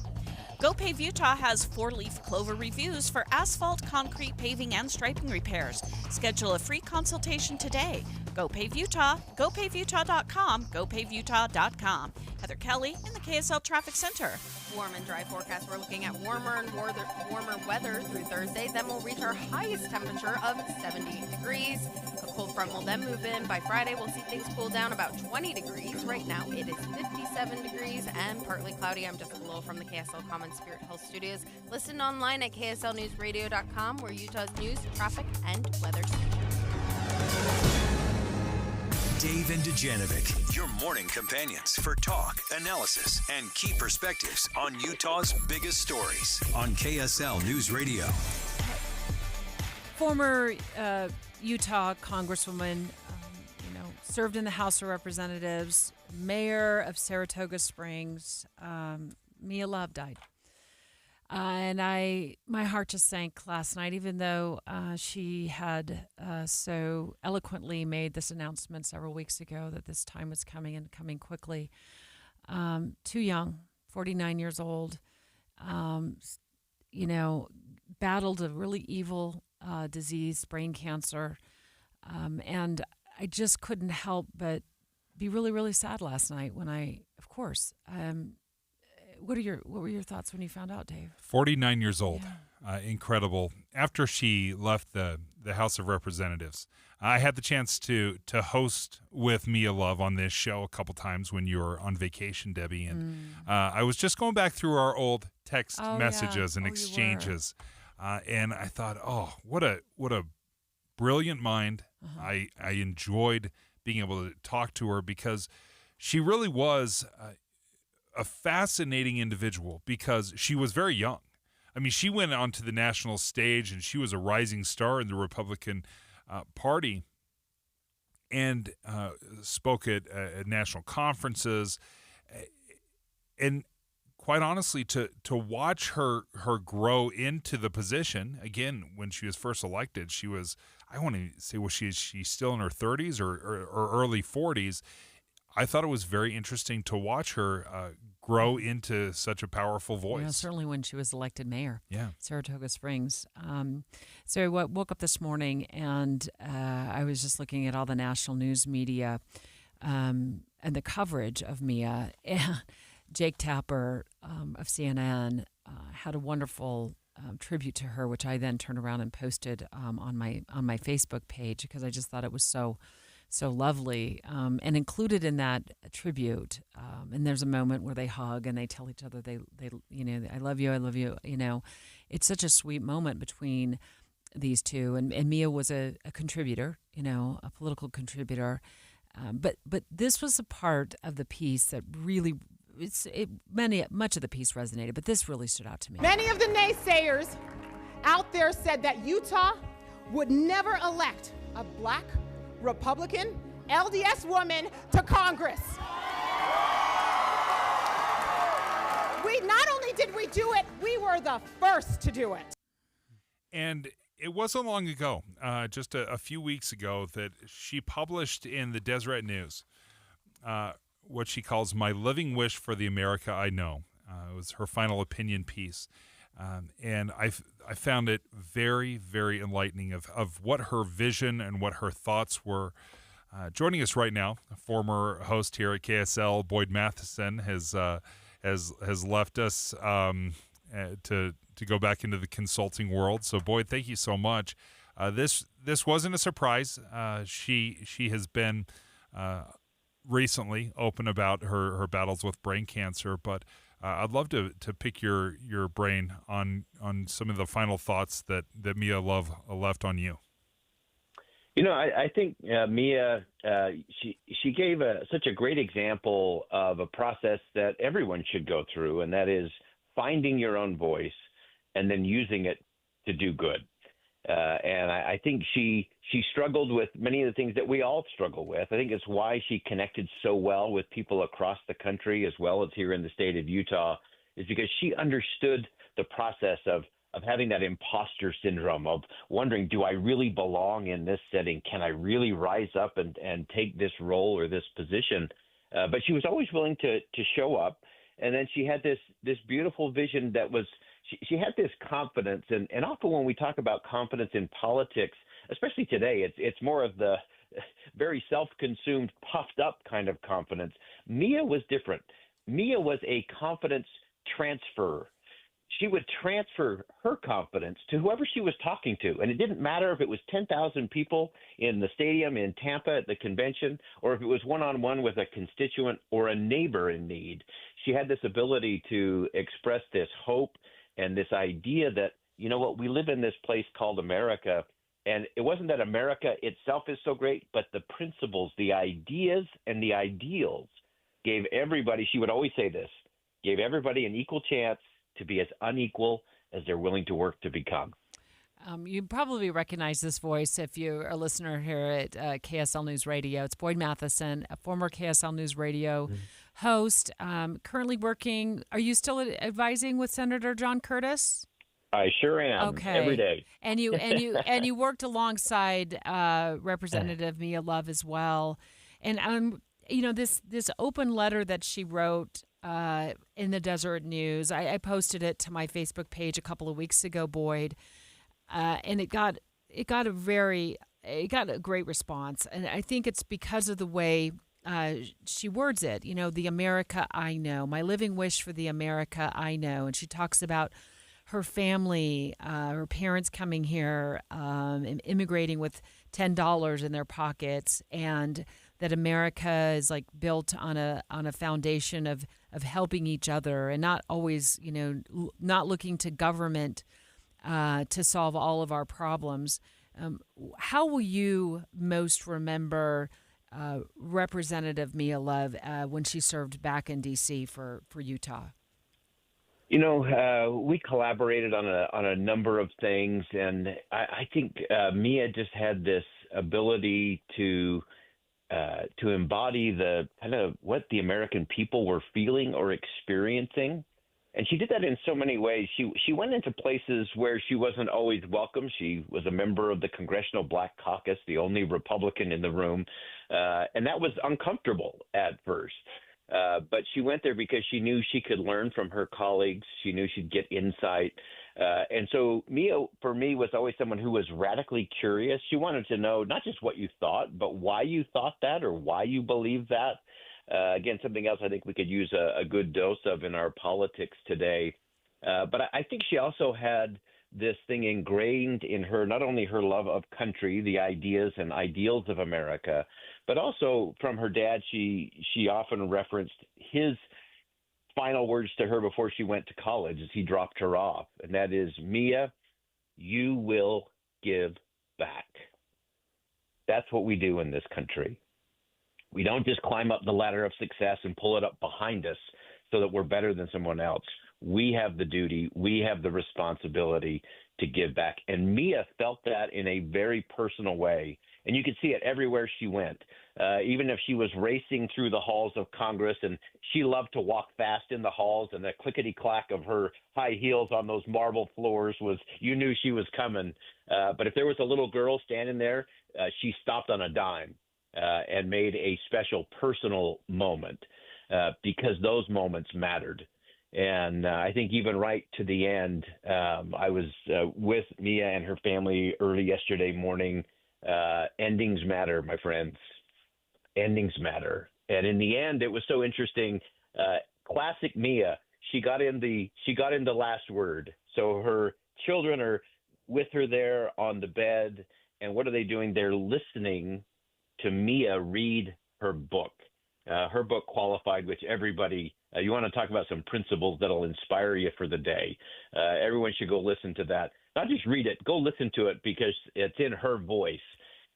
GoPave Utah has 4-leaf clover reviews for asphalt, concrete, paving, and striping repairs. Schedule a free consultation today. GoPave Utah, GoPaveUtah.com, GoPaveUtah.com. Heather Kelly in the KSL Traffic Center. Warm and dry forecast. We're looking at warmer and warmer weather through Thursday. Then we'll reach our highest temperature of 78 degrees. A cold front will then move in. By Friday, we'll see things cool down about 20 degrees. Right now, it is 57 degrees and partly cloudy. I'm Jessica Lowell from the KSL Common Spirit Health Studios. Listen online at KSLNewsRadio.com, where Utah's news, traffic, and weather. Dave and Dujanovic, your morning companions for talk, analysis, and key perspectives on Utah's biggest stories on KSL News Radio. Former Utah Congresswoman, served in the House of Representatives, mayor of Saratoga Springs, Mia Love died. And my heart just sank last night, even though she had so eloquently made this announcement several weeks ago that this time was coming and coming quickly. Too young, 49 years old, battled a really evil disease, brain cancer. And I just couldn't help but be really, really sad last night when of course, what were your thoughts when you found out, Dave? 49 years old. Yeah. Incredible. After she left the House of Representatives, I had the chance to host with Mia Love on this show a couple times when you were on vacation, Debbie. And I was just going back through our old text messages and exchanges. And I thought, what a brilliant mind. Uh-huh. I enjoyed being able to talk to her because she really was a fascinating individual because she was very young. I mean, she went onto the national stage and she was a rising star in the Republican Party and spoke at national conferences. And quite honestly, to watch her grow into the position, again, when she was first elected, she was, I want to say, she's still in her 30s or early 40s. I thought it was very interesting to watch her grow into such a powerful voice. Yeah, certainly when she was elected mayor. Yeah. Saratoga Springs. So I woke up this morning and I was just looking at all the national news media and the coverage of Mia. And Jake Tapper of CNN had a wonderful tribute to her, which I then turned around and posted on my Facebook page because I just thought it was so lovely, and included in that tribute. And there's a moment where they hug and they tell each other they I love you, I love you. It's such a sweet moment between these two. And Mia was a contributor, a political contributor. But this was a part of the piece that really, much of the piece resonated, but this really stood out to me. Many of the naysayers out there said that Utah would never elect a black Republican LDS woman to Congress. Not only did we do it, we were the first to do it. And it wasn't long ago, just a few weeks ago, that she published in the Deseret News what she calls My Living Wish for the America I Know. It was her final opinion piece. And I found it very, very enlightening of what her vision and what her thoughts were. Joining us right now, a former host here at KSL, Boyd Matheson, has left us to go back into the consulting world. So, Boyd, thank you so much. This wasn't a surprise. She has been recently open about her battles with brain cancer, but I'd love to pick your brain on some of the final thoughts that Mia Love left on you. I think Mia, she gave such a great example of a process that everyone should go through, and that is finding your own voice and then using it to do good. And I think she struggled with many of the things that we all struggle with. I think it's why she connected so well with people across the country as well as here in the state of Utah, is because she understood the process of having that imposter syndrome of wondering, do I really belong in this setting? Can I really rise up and take this role or this position? But she was always willing to show up. And then she had this beautiful vision that was, she had this confidence. And often when we talk about confidence in politics, especially today, it's more of the very self-consumed, puffed up kind of confidence. Mia was different. Mia was a confidence transfer. She would transfer her confidence to whoever she was talking to. And it didn't matter if it was 10,000 people in the stadium in Tampa at the convention, or if it was one-on-one with a constituent or a neighbor in need. She had this ability to express this hope and this idea that, you know what, we live in this place called America. And it wasn't that America itself is so great, but the principles, the ideas, and the ideals gave everybody, she would always say this, gave everybody an equal chance to be as unequal as they're willing to work to become. You probably recognize this voice if you're a listener here at KSL News Radio. It's Boyd Matheson, a former KSL News Radio host, currently working. Are you still advising with Senator John Curtis? I sure am. Okay. Every day. And you worked alongside Representative Mia Love as well. And this open letter that she wrote in the Deseret News, I posted it to my Facebook page a couple of weeks ago, Boyd, and it got a great response. And I think it's because of the way she words it. The America I know, my living wish for the America I know. And she talks about her family, her parents coming here and immigrating with $10 in their pockets, and that America is like built on a foundation of helping each other and not always, not looking to government to solve all of our problems. How will you most remember Representative Mia Love when she served back in D.C. for Utah? We collaborated on a number of things, and I think Mia just had this ability to embody the kind of what the American people were feeling or experiencing. And she did that in so many ways. She went into places where she wasn't always welcome. She was a member of the Congressional Black Caucus, the only Republican in the room. And that was uncomfortable at first. But she went there because she knew she could learn from her colleagues. She knew she'd get insight. And so Mia, for me, was always someone who was radically curious. She wanted to know not just what you thought, but why you thought that or why you believed that. Again, something else I think we could use a good dose of in our politics today. But I think she also had this thing ingrained in her, not only her love of country, the ideas and ideals of America, but also from her dad. She often referenced his final words to her before she went to college as he dropped her off. And that is, Mia, you will give back. That's what we do in this country. We don't just climb up the ladder of success and pull it up behind us so that we're better than someone else. We have the duty, we have the responsibility to give back. And Mia felt that in a very personal way. And you could see it everywhere she went. Even if she was racing through the halls of Congress, and she loved to walk fast in the halls, and the clickety-clack of her high heels on those marble floors was, you knew she was coming. But if there was a little girl standing there, she stopped on a dime and made a special personal moment because those moments mattered. And I think even right to the end, I was with Mia and her family early yesterday morning. Endings matter, my friends. Endings matter. And in the end, it was so interesting. Classic Mia. She got in the last word. So her children are with her there on the bed. And what are they doing? They're listening to Mia read her book. Her book, Qualified, which everybody, you want to talk about some principles that'll inspire you for the day. Everyone should go listen to that. Not just read it, go listen to it because it's in her voice.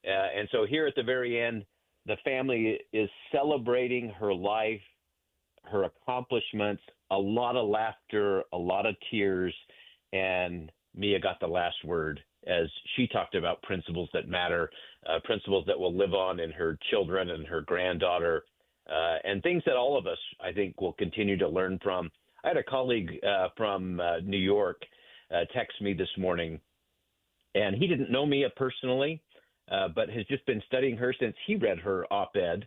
And so here at the very end, the family is celebrating her life, her accomplishments, a lot of laughter, a lot of tears, and Mia got the last word as she talked about principles that matter, principles that will live on in her children and her granddaughter, and things that all of us, I think, will continue to learn from. I had a colleague from New York text me this morning, and he didn't know Mia personally, but has just been studying her since he read her op-ed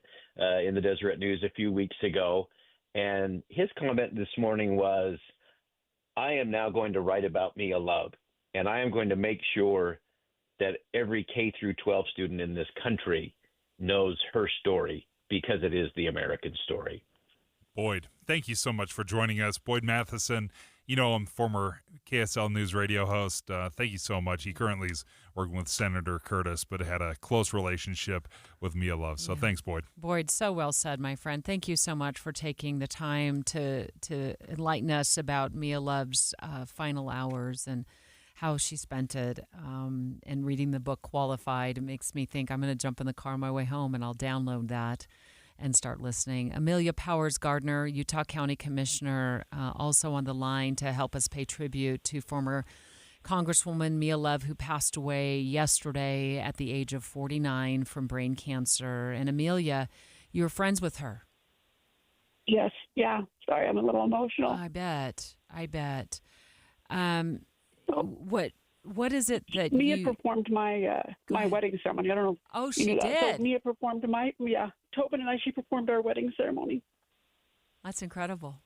in the Deseret News a few weeks ago. And his comment this morning was, I am now going to write about Mia Love, and I am going to make sure that every K through 12 student in this country knows her story because it is the American story. Boyd, thank you so much for joining us. Boyd Matheson, you know, I'm former KSL News Radio host. Thank you so much. He currently is working with Senator Curtis, but had a close relationship with Mia Love. So thanks, Boyd. Boyd, so well said, my friend. Thank you so much for taking the time to enlighten us about Mia Love's final hours and how she spent it. And reading the book Qualified, it makes me think I'm going to jump in the car on my way home and I'll download that and start listening. Amelia Powers Gardner, Utah County Commissioner, also on the line to help us pay tribute to former Congresswoman Mia Love, who passed away yesterday at the age of 49 from brain cancer. And Amelia, you were friends with her. Yes. Yeah. Sorry, I'm a little emotional. I bet. What is it that Mia performed my my wedding ceremony? I don't know. Oh, she did. So Mia performed Tobin and I. She performed our wedding ceremony. That's incredible.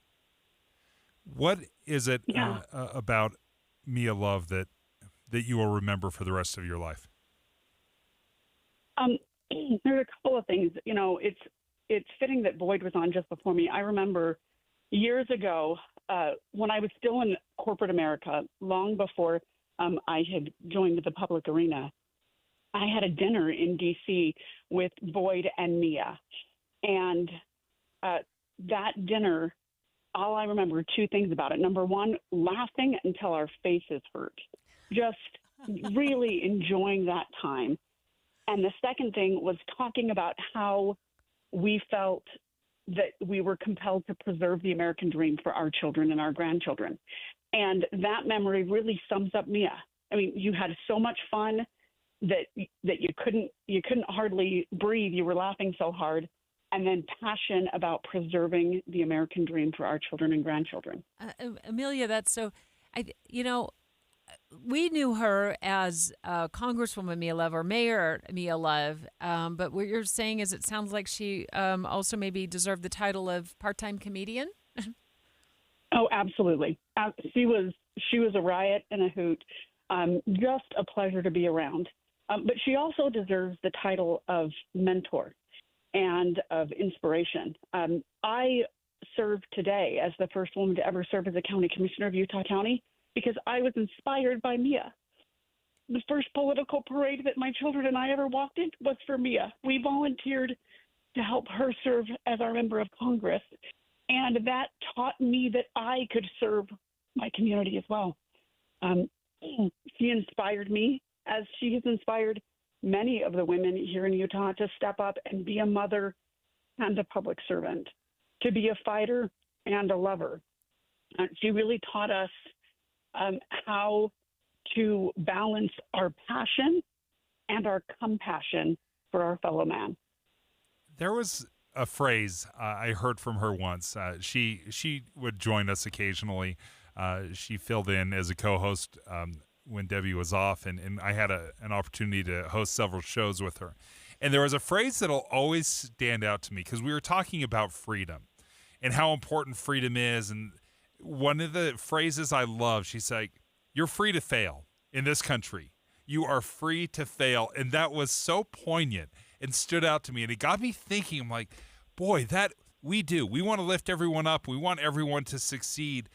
What is it about Mia Love that you will remember for the rest of your life? There are a couple of things. You know, it's fitting that Boyd was on just before me. I remember years ago when I was still in corporate America, long before I had joined the public arena, I had a dinner in D.C. with Boyd and Mia. And that dinner, all I remember are two things about it. Number one, laughing until our faces hurt, just really enjoying that time. And the second thing was talking about how we felt that we were compelled to preserve the American dream for our children and our grandchildren. And that memory really sums up Mia. I mean, you had so much fun that you couldn't hardly breathe. You were laughing so hard. And then passion about preserving the American dream for our children and grandchildren. Amelia, that's so, we knew her as Congresswoman Mia Love or Mayor Mia Love, but what you're saying is it sounds like she also maybe deserved the title of part-time comedian? Oh, absolutely. She was a riot and a hoot. Just a pleasure to be around. But she also deserves the title of mentor and of inspiration. I serve today as the first woman to ever serve as a county commissioner of Utah County because I was inspired by Mia. The first political parade that my children and I ever walked in was for Mia. We volunteered to help her serve as our member of Congress, and that taught me that I could serve my community as well. She inspired me, as she has inspired many of the women here in Utah to step up and be a mother and a public servant, to be a fighter and a lover. She really taught us how to balance our passion and our compassion for our fellow man. There was a phrase I heard from her once. She would join us occasionally. She filled in as a co-host when Debbie was off, and I had an opportunity to host several shows with her. And there was a phrase that'll always stand out to me because we were talking about freedom and how important freedom is. And one of the phrases I love, she's like, "You're free to fail in this country. You are free to fail." And that was so poignant and stood out to me. And it got me thinking, I'm like, boy, that we do. We want to lift everyone up. We want everyone to succeed.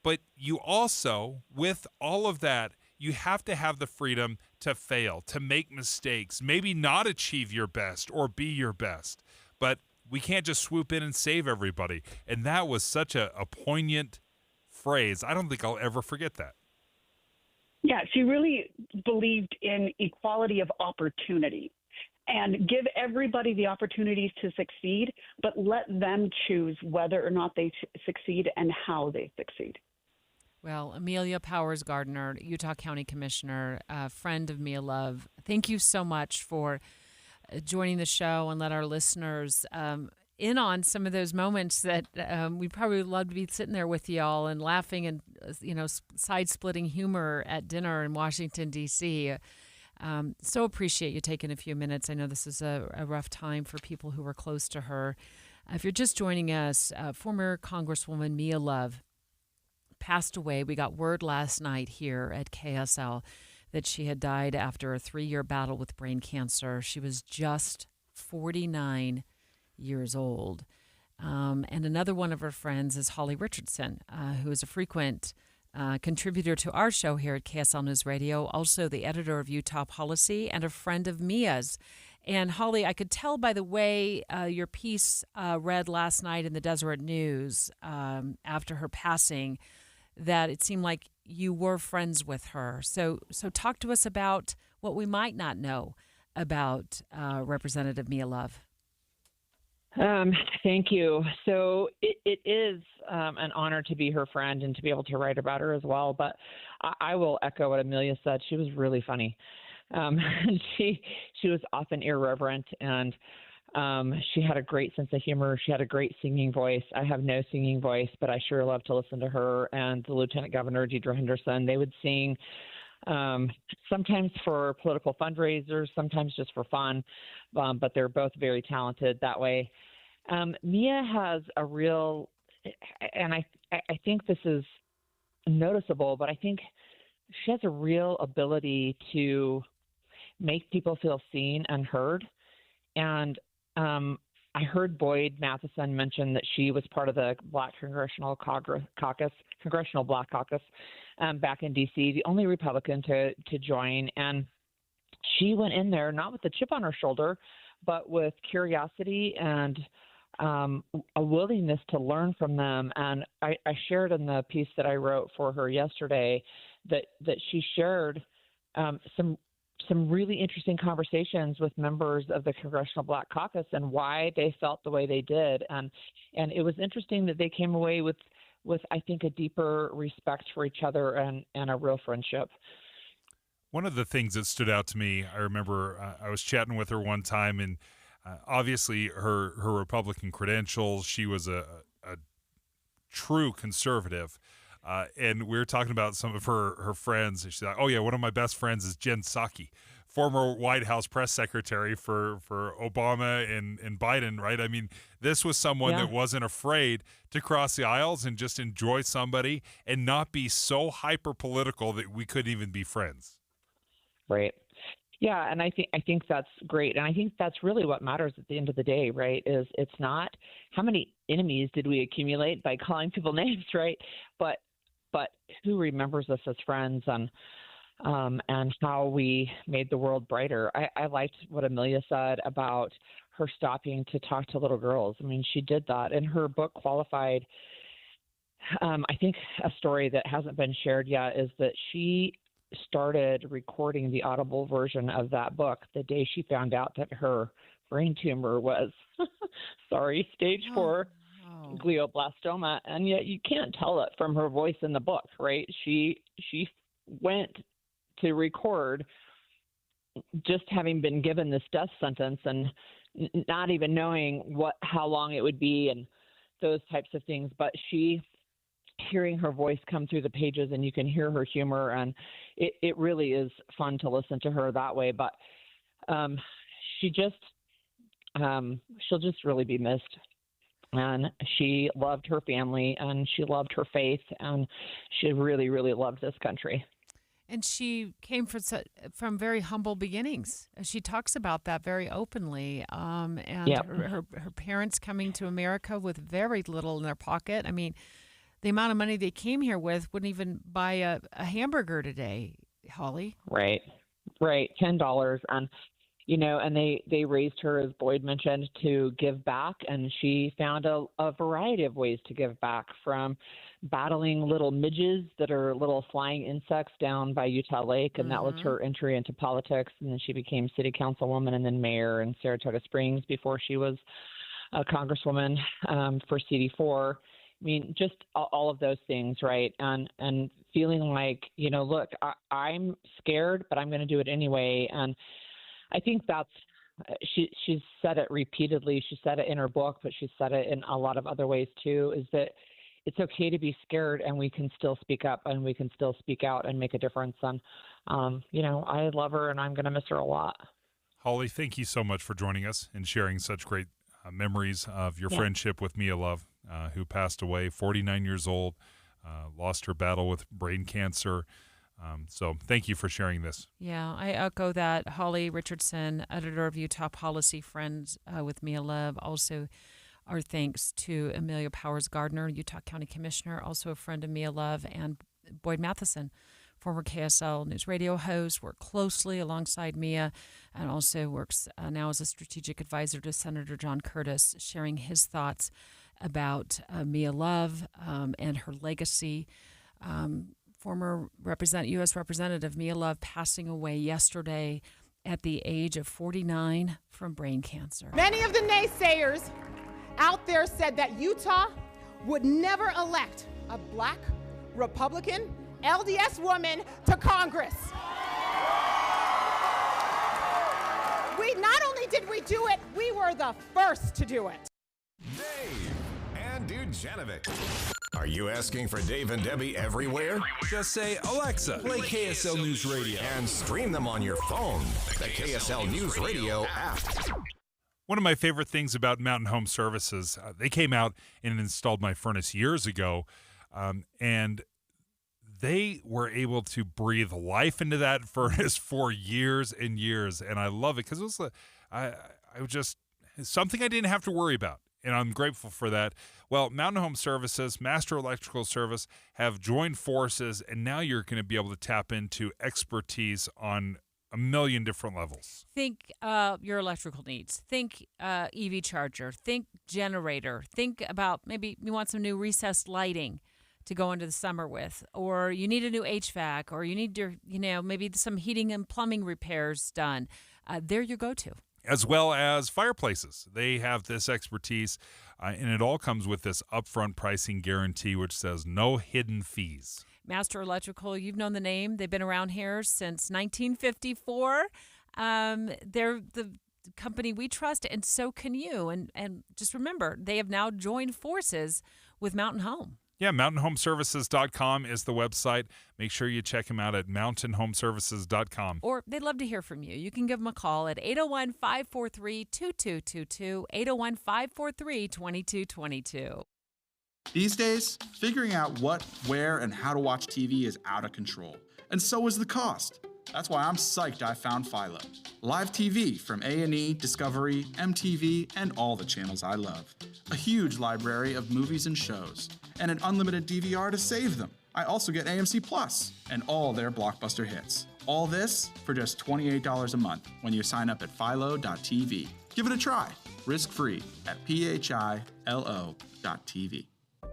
But you also, with all of that, you have to have the freedom to fail, to make mistakes, maybe not achieve your best or be your best. But we can't just swoop in and save everybody. And that was such a poignant phrase. I don't think I'll ever forget that. Yeah, she really believed in equality of opportunity and give everybody the opportunities to succeed, but let them choose whether or not they succeed and how they succeed. Well, Amelia Powers Gardner, Utah County Commissioner, friend of Mia Love, thank you so much for joining the show and let our listeners in on some of those moments that we probably would love to be sitting there with y'all and laughing and, side-splitting humor at dinner in Washington, D.C. So appreciate you taking a few minutes. I know this is a rough time for people who were close to her. If you're just joining us, former Congresswoman Mia Love passed away. We got word last night here at KSL that she had died after a 3-year battle with brain cancer. She was just 49 years old. And another one of her friends is Holly Richardson, who is a frequent contributor to our show here at KSL News Radio, also the editor of Utah Policy and a friend of Mia's. And Holly, I could tell by the way your piece read last night in the Deseret News after her passing that it seemed like you were friends with her. So talk to us about what we might not know about Representative Mia Love. Thank you. So it is an honor to be her friend and to be able to write about her as well. But I will echo what Amelia said. She was really funny. She was often irreverent, and she had a great sense of humor. She had a great singing voice. I have no singing voice, but I sure love to listen to her and the Lieutenant Governor, Deidre Henderson. They would sing sometimes for political fundraisers, sometimes just for fun, but they're both very talented that way. Mia has a real, and I think this is noticeable, but I think she has a real ability to make people feel seen and heard. And I heard Boyd Matheson mention that she was part of the Black Congressional Caucus, Congressional Black Caucus, back in D.C., the only Republican to join. And she went in there not with a chip on her shoulder, but with curiosity and a willingness to learn from them. And I shared in the piece that I wrote for her yesterday that she shared some really interesting conversations with members of the Congressional Black Caucus and why they felt the way they did. And it was interesting that they came away with I think, a deeper respect for each other and a real friendship. One of the things that stood out to me, I remember I was chatting with her one time, and obviously her Republican credentials, she was a true conservative. And we were talking about some of her friends, and she's like, "Oh yeah, one of my best friends is Jen Psaki, former White House press secretary for Obama and Biden." Right? I mean, this was someone that wasn't afraid to cross the aisles and just enjoy somebody and not be so hyper political that we couldn't even be friends. Right. Yeah, and I think that's great, and I think that's really what matters at the end of the day, right? Is it's not how many enemies did we accumulate by calling people names, right? But who remembers us as friends and how we made the world brighter. I liked what Amelia said about her stopping to talk to little girls. I mean, she did that, and her book Qualified. I think a story that hasn't been shared yet is that she started recording the audible version of that book the day she found out that her brain tumor was, stage 4 glioblastoma, and yet you can't tell it from her voice in the book, right? She went to record just having been given this death sentence and not even knowing how long it would be and those types of things, but hearing her voice come through the pages, and you can hear her humor, and it really is fun to listen to her that way. But she'll just really be missed. And she loved her family, and she loved her faith, and she really, really loved this country. And she came from very humble beginnings. She talks about that very openly. And her parents coming to America with very little in their pocket. I mean, the amount of money they came here with wouldn't even buy a hamburger today, Holly. Right, $10. And, and they raised her, as Boyd mentioned, to give back. And she found a variety of ways to give back, from battling little midges that are little flying insects down by Utah Lake. And that was her entry into politics. And then she became city councilwoman and then mayor in Saratoga Springs before she was a congresswoman for CD4. I mean, just all of those things, right? And feeling like, look, I'm scared, but I'm going to do it anyway. And I think that's she's said it repeatedly. She said it in her book, but she said it in a lot of other ways too, is that it's okay to be scared, and we can still speak up, and we can still speak out and make a difference. And, I love her, and I'm going to miss her a lot. Holly, thank you so much for joining us and sharing such great memories of your friendship with Mia Love, who passed away, 49 years old, lost her battle with brain cancer. So thank you for sharing this. Yeah, I echo that. Holly Richardson, editor of Utah Policy, friends with Mia Love. Also, our thanks to Amelia Powers Gardner, Utah County Commissioner, also a friend of Mia Love, and Boyd Matheson, former KSL News Radio host, worked closely alongside Mia, and also works now as a strategic advisor to Senator John Curtis, sharing his thoughts about Mia Love and her legacy. Former U.S. Representative Mia Love passing away yesterday at the age of 49 from brain cancer. Many of the naysayers out there said that Utah would never elect a black Republican LDS woman to Congress. Not only did we do it, we were the first to do it. Dave and Dujanovic. Are you asking for Dave and Debbie everywhere? Just say, Alexa, play KSL News Radio. And stream them on your phone. The KSL News Radio app. One of my favorite things about Mountain Home Services, they came out and installed my furnace years ago, and they were able to breathe life into that furnace for years and years, and I love it because it was something I didn't have to worry about, and I'm grateful for that. Well, Mountain Home Services, Master Electrical Service have joined forces, and now you're going to be able to tap into expertise on a million different levels. Think your electrical needs. Think EV charger. Think generator. Think about maybe you want some new recessed lighting to go into the summer with, or you need a new HVAC, or you need your, maybe some heating and plumbing repairs done. They're your go-to. As well as fireplaces. They have this expertise, and it all comes with this upfront pricing guarantee, which says no hidden fees. Master Electrical, you've known the name. They've been around here since 1954. They're the company we trust, and so can you. And just remember, they have now joined forces with Mountain Home. Yeah, mountainhomeservices.com is the website. Make sure you check them out at mountainhomeservices.com. Or they'd love to hear from you. You can give them a call at 801-543-2222, 801-543-2222. These days, figuring out what, where, and how to watch TV is out of control. And so is the cost. That's why I'm psyched I found Philo. Live TV from A&E, Discovery, MTV, and all the channels I love. A huge library of movies and shows. And an unlimited DVR to save them. I also get AMC Plus and all their blockbuster hits. All this for just $28 a month when you sign up at philo.tv. Give it a try, risk-free at philo.tv.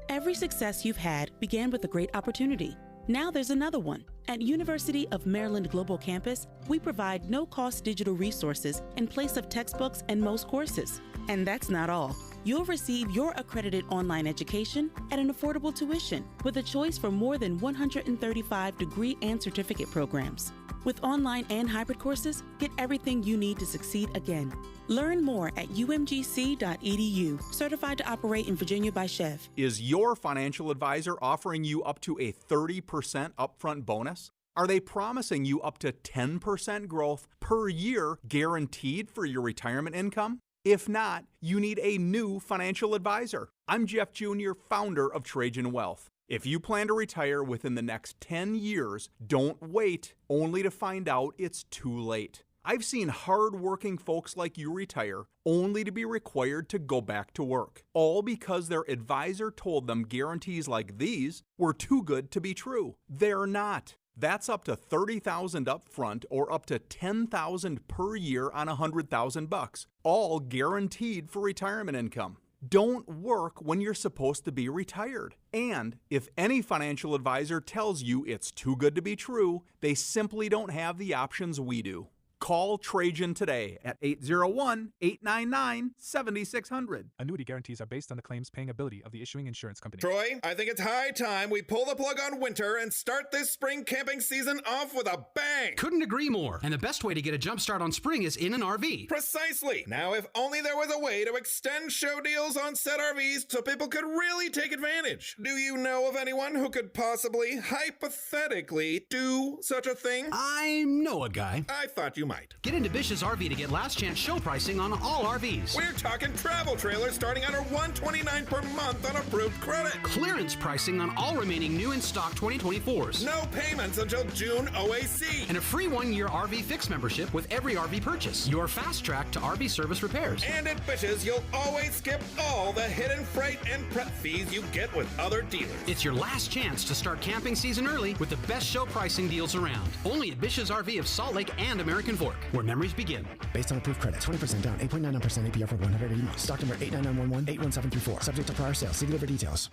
Every success you've had began with a great opportunity. Now there's another one. At University of Maryland Global Campus, we provide no-cost digital resources in place of textbooks and most courses. And that's not all. You'll receive your accredited online education at an affordable tuition with a choice from more than 135 degree and certificate programs. With online and hybrid courses, get everything you need to succeed again. Learn more at umgc.edu, certified to operate in Virginia by Chev. Is your financial advisor offering you up to a 30% upfront bonus? Are they promising you up to 10% growth per year guaranteed for your retirement income? If not, you need a new financial advisor. I'm Jeff Jr., founder of Trajan Wealth. If you plan to retire within the next 10 years, don't wait only to find out it's too late. I've seen hard-working folks like you retire only to be required to go back to work, all because their advisor told them guarantees like these were too good to be true. They're not. That's up to $30,000 up front or up to $10,000 per year on $100,000, all guaranteed for retirement income. Don't work when you're supposed to be retired. And if any financial advisor tells you it's too good to be true, they simply don't have the options we do. Call Trajan today at 801-899-7600. Annuity guarantees are based on the claims paying ability of the issuing insurance company. Troy, I think it's high time we pull the plug on winter and start this spring camping season off with a bang. Couldn't agree more. And the best way to get a jump start on spring is in an RV. Precisely. Now, if only there was a way to extend show deals on said RVs so people could really take advantage. Do you know of anyone who could possibly, hypothetically, do such a thing? I know a guy. I thought you might. Get into Bish's RV to get last chance show pricing on all RVs. We're talking travel trailers starting under $129 per month on approved credit. Clearance pricing on all remaining new in stock 2024s. No payments until June OAC. And a free 1-year RV Fix membership with every RV purchase. Your fast track to RV service repairs. And at Bish's, you'll always skip all the hidden freight and prep fees you get with other dealers. It's your last chance to start camping season early with the best show pricing deals around. Only at Bish's RV of Salt Lake and American Fork, where memories begin. Based on approved credit, 20% down, 8.99% APR for 180 months. Stock number 89911-81734. Subject to prior sale. See dealer for details.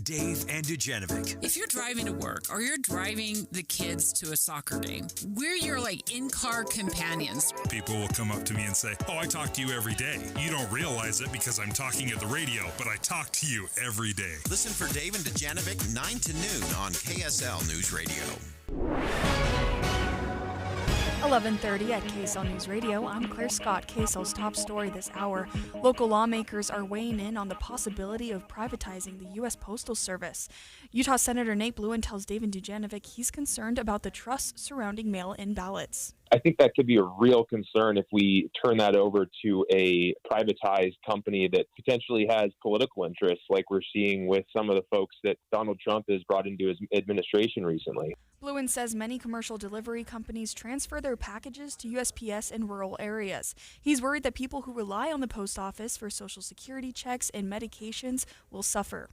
Dave and Dujanovic. If you're driving to work or you're driving the kids to a soccer game, we're your in-car companions. People will come up to me and say, "Oh, I talk to you every day. You don't realize it because I'm talking at the radio, but I talk to you every day." Listen for Dave and Dujanovic 9 to noon on KSL News Radio. 11:30 at KSL News Radio. I'm Claire Scott. KSL's top story this hour. Local lawmakers are weighing in on the possibility of privatizing the U.S. Postal Service. Utah Senator Nate Bluen tells Dave and Dujanovic he's concerned about the trust surrounding mail-in ballots. I think that could be a real concern if we turn that over to a privatized company that potentially has political interests, like we're seeing with some of the folks that Donald Trump has brought into his administration recently. Bluen says many commercial delivery companies transfer their packages to USPS in rural areas. He's worried that people who rely on the post office for Social Security checks and medications will suffer.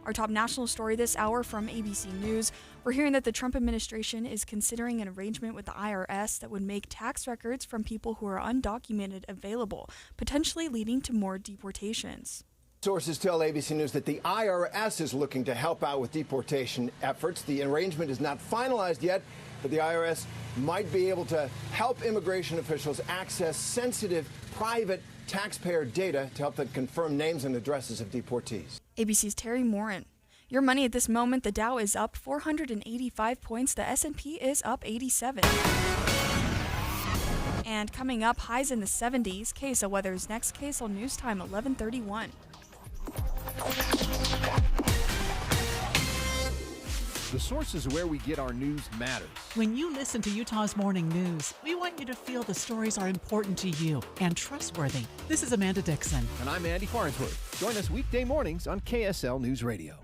Our top national story this hour from ABC News. We're hearing that the Trump administration is considering an arrangement with the IRS that would make tax records from people who are undocumented available, potentially leading to more deportations. Sources tell ABC News that the IRS is looking to help out with deportation efforts. The arrangement is not finalized yet, but the IRS might be able to help immigration officials access sensitive private taxpayer data to help them confirm names and addresses of deportees. ABC's Terry Morin. Your money at this moment, the Dow is up 485 points, the S&P is up 87. And coming up, highs in the 70s. KSL Weather's next. KSL News Time, 11:31. The sources where we get our news matters. When you listen to Utah's Morning News, we want you to feel the stories are important to you and trustworthy. This is Amanda Dixon. And I'm Andy Farnsworth. Join us weekday mornings on KSL News Radio.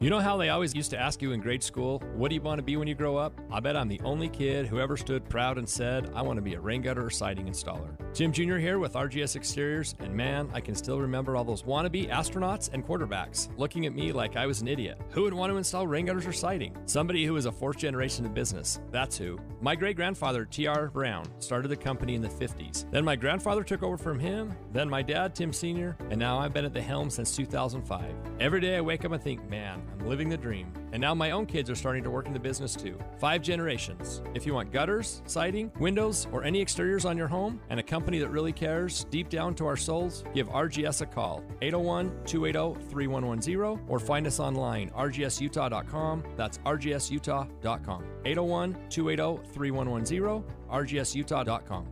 You know how they always used to ask you in grade school, what do you want to be when you grow up? I bet I'm the only kid who ever stood proud and said, I want to be a rain gutter or siding installer. Jim Jr. here with RGS Exteriors, and man, I can still remember all those wannabe astronauts and quarterbacks looking at me like I was an idiot. Who would want to install rain gutters or siding? Somebody who was a fourth generation in business. That's who. My great-grandfather, T.R. Brown, started the company in the 50s. Then my grandfather took over from him, then my dad, Tim Sr., and now I've been at the helm since 2005. Every day I wake up and think, man, I'm living the dream. And now my own kids are starting to work in the business too. 5 generations. If you want gutters, siding, windows, or any exteriors on your home, and a company that really cares deep down to our souls, give RGS a call. 801-280-3110 or find us online, rgsutah.com. That's rgsutah.com. 801-280-3110, rgsutah.com.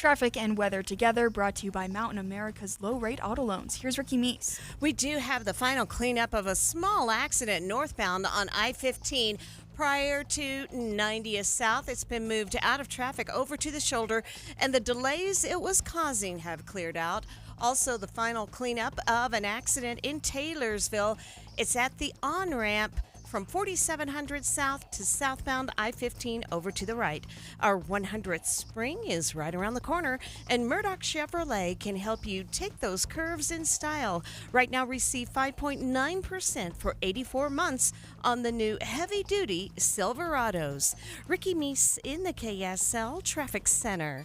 Traffic and weather together, brought to you by Mountain America's low-rate auto loans. Here's Ricky Meese. We do have the final cleanup of a small accident northbound on I-15 prior to 90th South. It's been moved out of traffic over to the shoulder, and the delays it was causing have cleared out. Also, the final cleanup of an accident in Taylorsville. It's at the on-ramp from 4700 South to southbound I-15 over to the right. Our 100th spring is right around the corner, and Murdoch Chevrolet can help you take those curves in style. Right now, receive 5.9% for 84 months on the new heavy-duty Silverados. Ricky Meese in the KSL Traffic Center.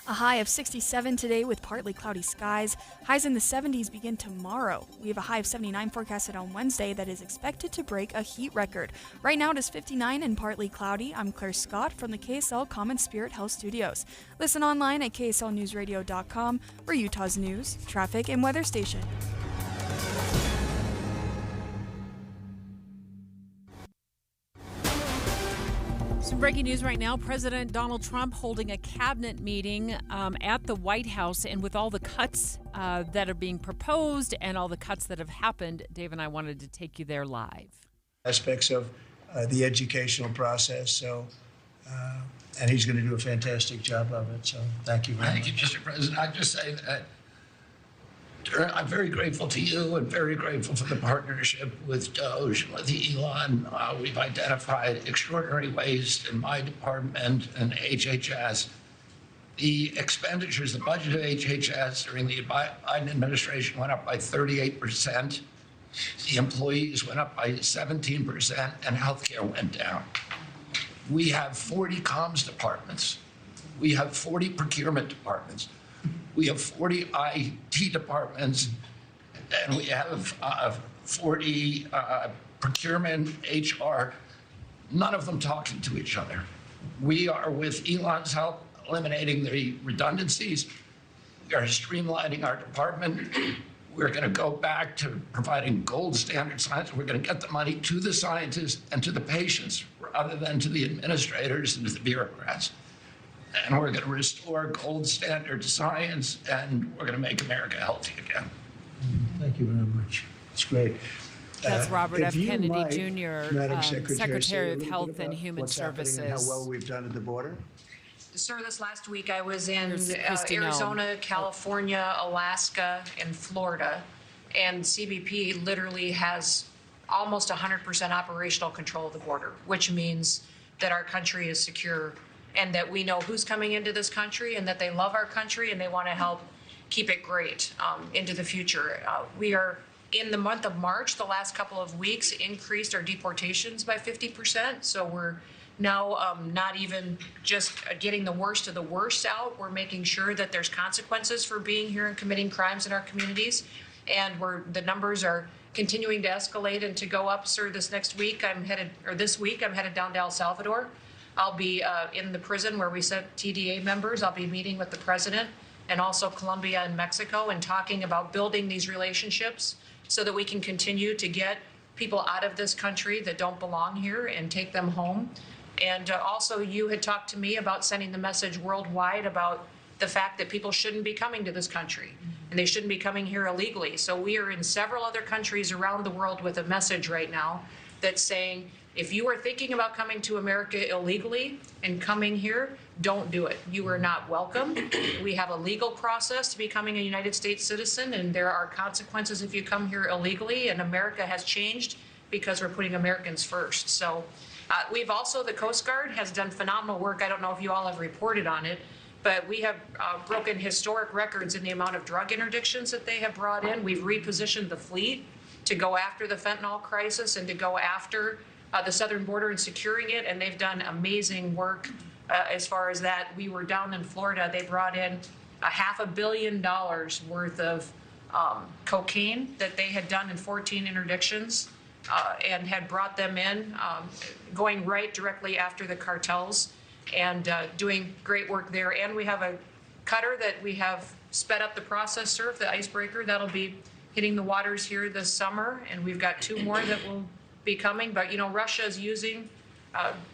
A high of 67 today with partly cloudy skies. Highs in the 70s begin tomorrow. We have a high of 79 forecasted on Wednesday that is expected to break a heat record. Right now it is 59 and partly cloudy. I'm Claire Scott from the KSL Common Spirit Health Studios. Listen online at kslnewsradio.com for Utah's news, traffic, and weather station. Some breaking news right now. President Donald Trump holding a cabinet meeting at the White House, and with all the cuts that are being proposed and all the cuts that have happened, Dave and I wanted to take you there live. Aspects of the educational process, so and he's going to do a fantastic job of it, so thank you very much. Thank you, Mr. President. I'd just say that I'm very grateful to you and very grateful for the partnership with Doge and with Elon. We've identified extraordinary waste in my department and HHS. The expenditures, the budget of HHS during the Biden administration went up by 38%. The employees went up by 17%, and healthcare went down. We have 40 comms departments. We have 40 procurement departments. We have 40 IT departments, and we have 40 procurement, HR, none of them talking to each other. We are, with Elon's help, eliminating the redundancies. We are streamlining our department. We're going to go back to providing gold standard science. We're going to get the money to the scientists and to the patients rather than to the administrators and to the bureaucrats. And we're going to restore gold standard science, and we're going to make America healthy again. Thank you very much. It's great. That's Robert F. Kennedy might, Jr., Madam Secretary of Health and Human Services. And how well we've done at the border. Sir, this last week I was in Christine Arizona, California, Alaska, and Florida, and CBP literally has almost 100% operational control of the border, which means that our country is secure and that we know who's coming into this country and that they love our country and they want to help keep it great into the future. We are, in the month of March, the last couple of weeks, increased our deportations by 50%. So we're now not even just getting the worst of the worst out. We're making sure that there's consequences for being here and committing crimes in our communities. And the numbers are continuing to escalate and to go up. Sir, this week I'm headed down to El Salvador. I'll be in the prison where we sent TDA members. I'll be meeting with the president and also Colombia and Mexico and talking about building these relationships so that we can continue to get people out of this country that don't belong here and take them home. And also, you had talked to me about sending the message worldwide about the fact that people shouldn't be coming to this country and they shouldn't be coming here illegally. So we are in several other countries around the world with a message right now that's saying, if you are thinking about coming to America illegally and coming here, don't do it. You are not welcome. We have a legal process to becoming a United States citizen, and there are consequences if you come here illegally, and America has changed because we're putting Americans first. So we've also, the Coast Guard has done phenomenal work. I don't know if you all have reported on it, but we have broken historic records in the amount of drug interdictions that they have brought in. We've repositioned the fleet to go after the fentanyl crisis and to go after the southern border and securing it, and they've done amazing work as far as that. We were down in Florida. They brought in $500 million worth of cocaine that they had done in 14 interdictions and had brought them in, going right directly after the cartels and doing great work there. And we have a cutter that we have sped up the process, sir, the icebreaker. That'll be hitting the waters here this summer, and we've got 2 more that will be coming. But, you know, Russia is using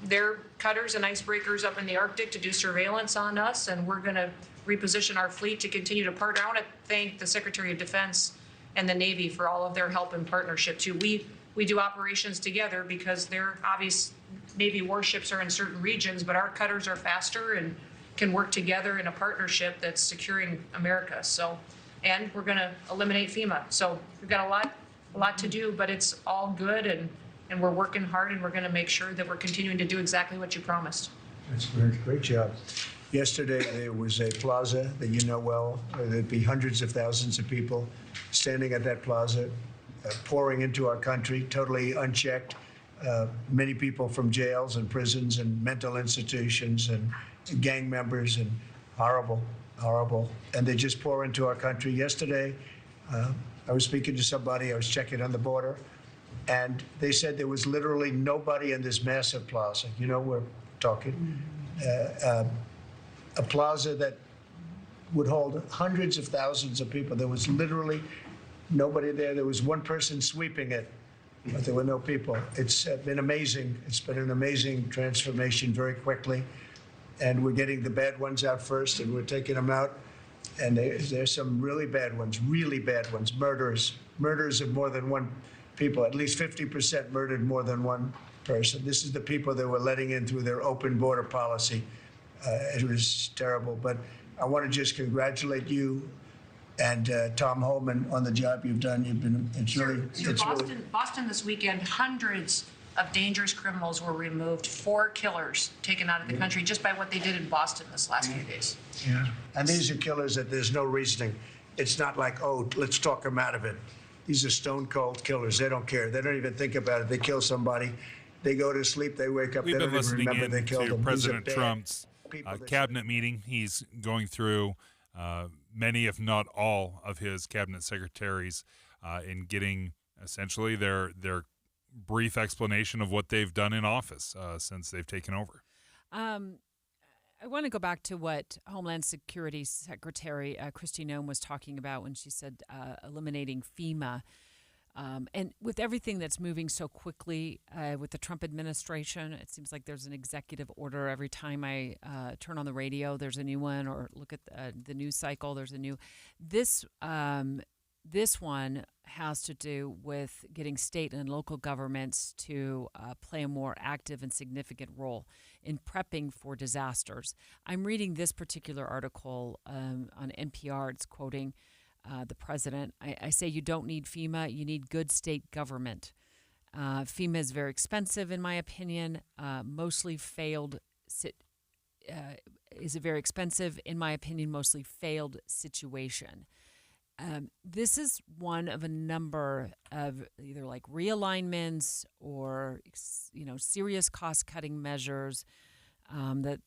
their cutters and icebreakers up in the Arctic to do surveillance on us, and we're going to reposition our fleet to continue to partner. I want to thank the Secretary of Defense and the Navy for all of their help and partnership too. We do operations together because their obvious Navy warships are in certain regions, but our cutters are faster and can work together in a partnership that's securing America. So, and we're going to eliminate FEMA. So we've got a lot to do, but it's all good, and we're working hard, and we're going to make sure that we're continuing to do exactly what you promised. That's great. Great job. Yesterday, there was a plaza that you know well. There'd be hundreds of thousands of people standing at that plaza, pouring into our country, totally unchecked. Many people from jails and prisons and mental institutions and gang members, and horrible. And they just pour into our country. Yesterday, I was speaking to somebody, I was checking on the border, and they said there was literally nobody in this massive plaza. You know, we're talking a plaza that would hold hundreds of thousands of people. There was literally nobody there. There was one person sweeping it, but there were no people. It's been amazing. It's been an amazing transformation very quickly. And we're getting the bad ones out first, and we're taking them out. And there's some really bad ones, murders of more than one people. At least 50% murdered more than one person. This is the people that we're letting in through their open border policy. It was terrible. But I want to just congratulate you and Tom Holman on the job you've done. Boston this weekend, hundreds of dangerous criminals were removed, 4 killers taken out of the country just by what they did in Boston this last few days. Yeah. And these are killers that there's no reasoning. It's not like, oh, let's talk them out of it. These are stone cold killers. They don't care. They don't even think about it. They kill somebody. They go to sleep. They wake up. We've they been don't even listening remember they killed to them. President Trump's cabinet meeting. He's going through many, if not all, of his cabinet secretaries in getting essentially their brief explanation of what they've done in office since they've taken over. I want to go back to what Homeland Security Secretary Kristi Noem was talking about when she said eliminating FEMA. And with everything that's moving so quickly with the Trump administration, it seems like there's an executive order every time I turn on the radio. There's a new one, or look at the news cycle. There's a new. This one has to do with getting state and local governments to play a more active and significant role in prepping for disasters. I'm reading this particular article on NPR. It's quoting the president. I say you don't need FEMA, you need good state government. FEMA is very expensive, in my opinion, mostly failed situation. This is one of a number of either like realignments or serious cost-cutting measures that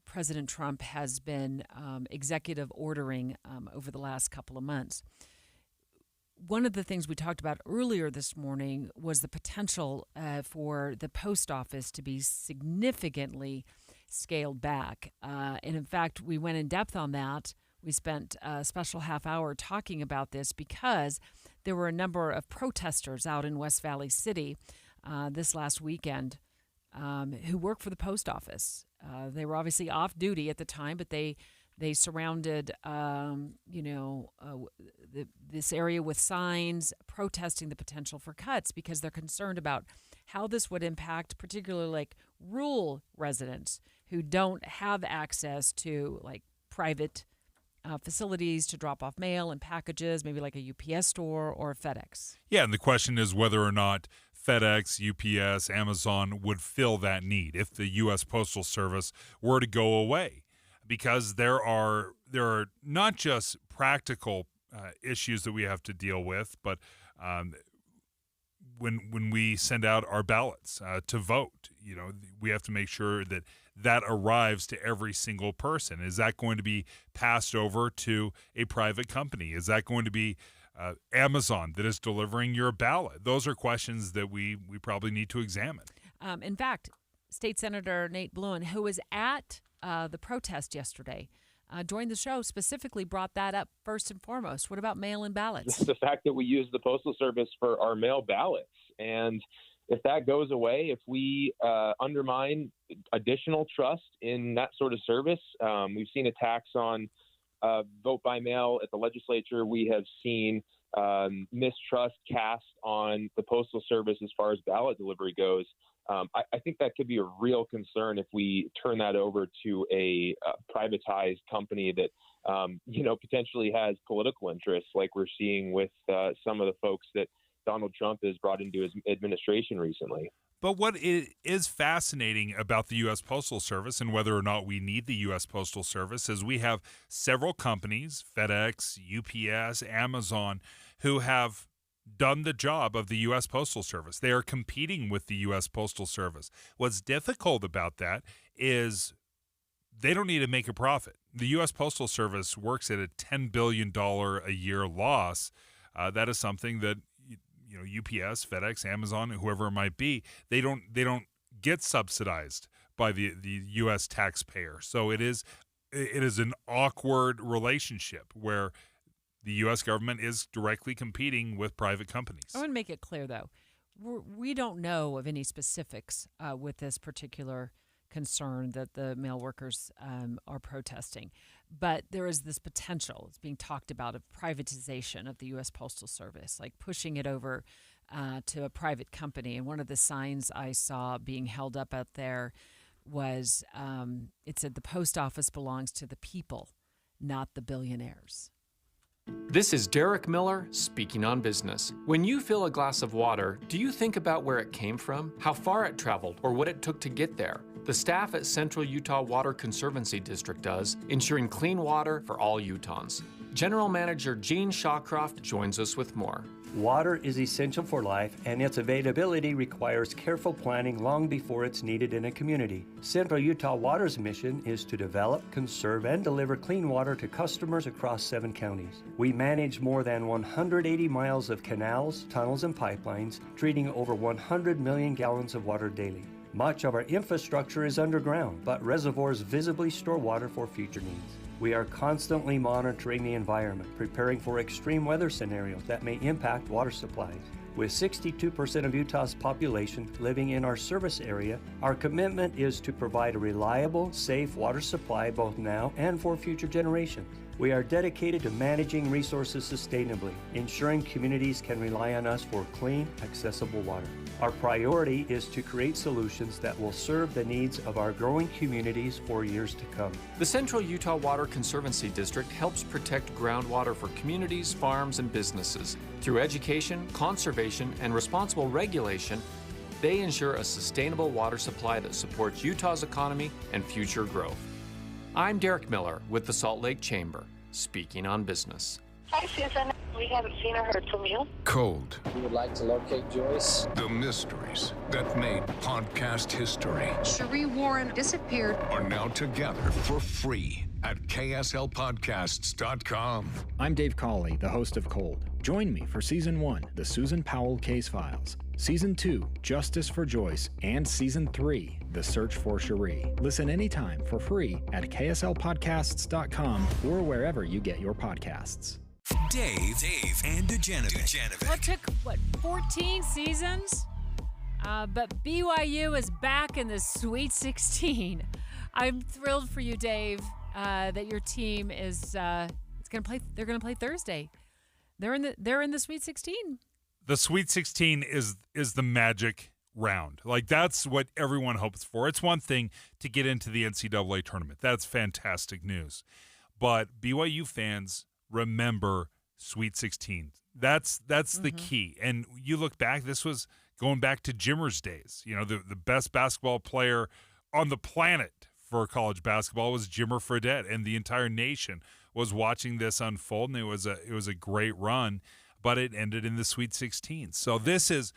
President Trump has been executive ordering over the last couple of months. One of the things we talked about earlier this morning was the potential for the post office to be significantly scaled back. And in fact, we went in depth on that. We spent a special half hour talking about this because there were a number of protesters out in West Valley City this last weekend who work for the post office. They were obviously off duty at the time, but they surrounded this area with signs protesting the potential for cuts because they're concerned about how this would impact particularly like rural residents who don't have access to like private facilities to drop off mail and packages, maybe like a UPS store or a FedEx. Yeah, and the question is whether or not FedEx, UPS, Amazon would fill that need if the U.S. Postal Service were to go away, because there are not just practical issues that we have to deal with, but when we send out our ballots to vote, we have to make sure that arrives to every single person. Is that going to be passed over to a private company? Is that going to be Amazon that is delivering your ballot? Those are questions that we probably need to examine. In fact, State Senator Nate Bluen, who was at the protest yesterday, during the show, specifically brought that up first and foremost. What about mail-in ballots? The fact that we use the Postal Service for our mail ballots. And if that goes away, if we undermine additional trust in that sort of service, we've seen attacks on vote by mail at the legislature. We have seen mistrust cast on the Postal Service as far as ballot delivery goes. I think that could be a real concern if we turn that over to a privatized company that, potentially has political interests, like we're seeing with some of the folks that Donald Trump has brought into his administration recently. But what is fascinating about the U.S. Postal Service and whether or not we need the U.S. Postal Service is we have several companies, FedEx, UPS, Amazon, who have done the job of the U.S. Postal Service. They are competing with the U.S. Postal Service. What's difficult about that is they don't need to make a profit. The U.S. Postal Service works at a $10 billion a year loss. That is something that UPS, FedEx, Amazon, whoever it might be, they don't get subsidized by the U.S. taxpayer. So it is an awkward relationship where the U.S. government is directly competing with private companies. I want to make it clear, though, we don't know of any specifics with this particular concern that the mail workers are protesting. But there is this potential, it's being talked about, of privatization of the U.S. Postal Service, like pushing it over to a private company. And one of the signs I saw being held up out there was it said the post office belongs to the people, not the billionaires. This is Derek Miller speaking on business. When you fill a glass of water, do you think about where it came from, how far it traveled, or what it took to get there? The staff at Central Utah Water Conservancy District does, ensuring clean water for all Utahns. General Manager Gene Shawcroft joins us with more. Water is essential for life, and its availability requires careful planning long before it's needed in a community. Central Utah Water's mission is to develop, conserve, and deliver clean water to customers across 7 counties. We manage more than 180 miles of canals, tunnels, and pipelines, treating over 100 million gallons of water daily. Much of our infrastructure is underground, but reservoirs visibly store water for future needs. We are constantly monitoring the environment, preparing for extreme weather scenarios that may impact water supplies. With 62% of Utah's population living in our service area, our commitment is to provide a reliable, safe water supply both now and for future generations. We are dedicated to managing resources sustainably, ensuring communities can rely on us for clean, accessible water. Our priority is to create solutions that will serve the needs of our growing communities for years to come. The Central Utah Water Conservancy District helps protect groundwater for communities, farms, and businesses. Through education, conservation, and responsible regulation, they ensure a sustainable water supply that supports Utah's economy and future growth. I'm Derek Miller with the Salt Lake Chamber, speaking on business. Hi, Susan. We haven't seen or heard from you. Cold. We would like to locate Joyce. The mysteries that made podcast history Cherie Warren disappeared. are now together for free at kslpodcasts.com. I'm Dave Cawley, the host of Cold. Join me for Season 1, The Susan Powell Case Files, Season 2, Justice for Joyce, and Season 3, The Search for Cherie. Listen anytime for free at kslpodcasts.com or wherever you get your podcasts. Dave, and Dujanovic. Well, it took, 14 seasons? But BYU is back in the Sweet 16. I'm thrilled for you, Dave, that your team is They're going to play Thursday. They're in the Sweet 16. The Sweet 16 is the magic round. Like, that's what everyone hopes for. It's one thing to get into the NCAA tournament. That's fantastic news. But BYU fans remember Sweet 16. That's the key. And you look back, this was going back to Jimmer's days. You know, the best basketball player on the planet for college basketball was Jimmer Fredette, and the entire nation was watching this unfold, and it was a great run, but it ended in the Sweet 16. So this is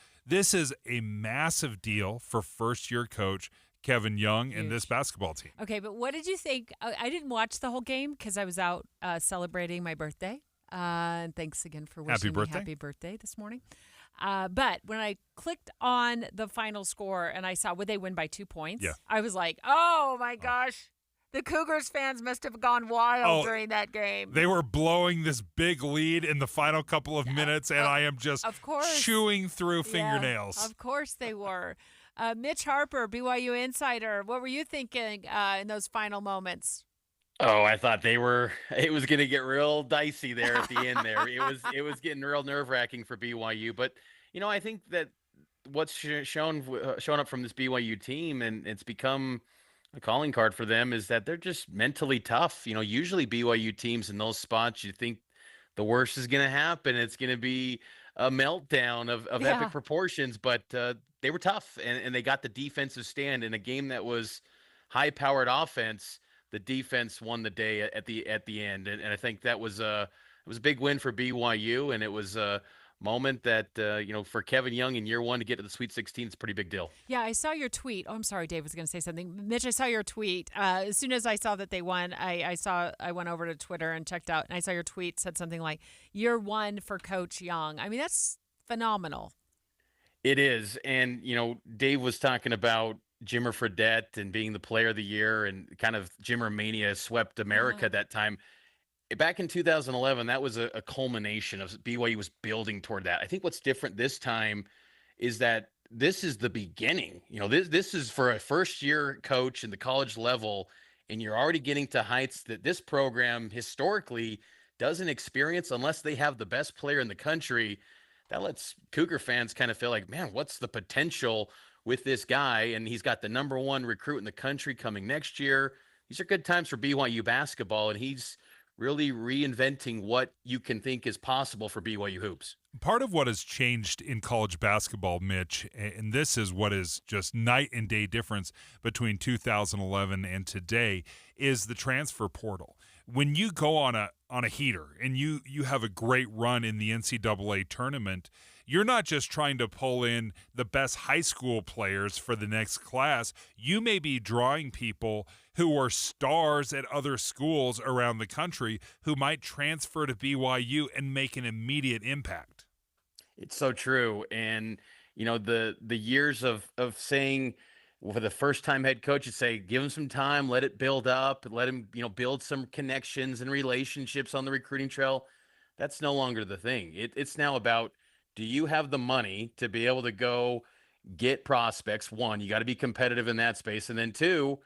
a massive deal for first-year coach Kevin Young and this basketball team. Okay, but what did you think? I didn't watch the whole game because I was out celebrating my birthday. And thanks again for wishing me happy birthday this morning. But when I clicked on the final score and I saw, would they win by 2 points? Yeah. I was like, oh my gosh. The Cougars fans must have gone wild during that game. They were blowing this big lead in the final couple of minutes, and I am just chewing through fingernails. Yeah, of course they were. Mitch Harper, BYU insider, what were you thinking in those final moments? Oh, I thought it was going to get real dicey there at the end there. It was getting real nerve-wracking for BYU, but I think that what's shown up from this BYU team, and it's become a calling card for them, is that they're just mentally tough. Usually BYU teams in those spots, you think the worst is going to happen. It's going to be a meltdown of Yeah. epic proportions, but they were tough, and they got the defensive stand in a game that was high-powered offense. The defense won the day at the end, and I think that was it was a big win for BYU, and it was a moment that for Kevin Young in year one to get to the Sweet 16 is a pretty big deal. Yeah, I saw your tweet. Oh, I'm sorry, Dave was going to say something. Mitch, I saw your tweet. As soon as I saw that they won, I went over to Twitter and checked out, and I saw your tweet said something like year one for Coach Young. I mean, that's phenomenal. It is, and Dave was talking about Jimmer Fredette and being the player of the year, and kind of Jimmer mania swept America that time. Back in 2011, that was a culmination of BYU was building toward that. I think what's different this time is that this is the beginning. This is for a first-year coach in the college level, and you're already getting to heights that this program historically doesn't experience unless they have the best player in the country. That lets Cougar fans kind of feel like, man, what's the potential with this guy? And he's got the number one recruit in the country coming next year. These are good times for BYU basketball, and he's really reinventing what you can think is possible for BYU hoops. Part of what has changed in college basketball, Mitch, and this is what is just night and day difference between 2011 and today, is the transfer portal. When you go on a heater and you have a great run in the NCAA tournament, you're not just trying to pull in the best high school players for the next class. You may be drawing people who are stars at other schools around the country who might transfer to BYU and make an immediate impact. It's so true. And, the years of saying, for the first-time head coach, you'd say, give him some time, let it build up, let him, build some connections and relationships on the recruiting trail. That's no longer the thing. It's now about, do you have the money to be able to go get prospects? One, you got to be competitive in that space. And then two,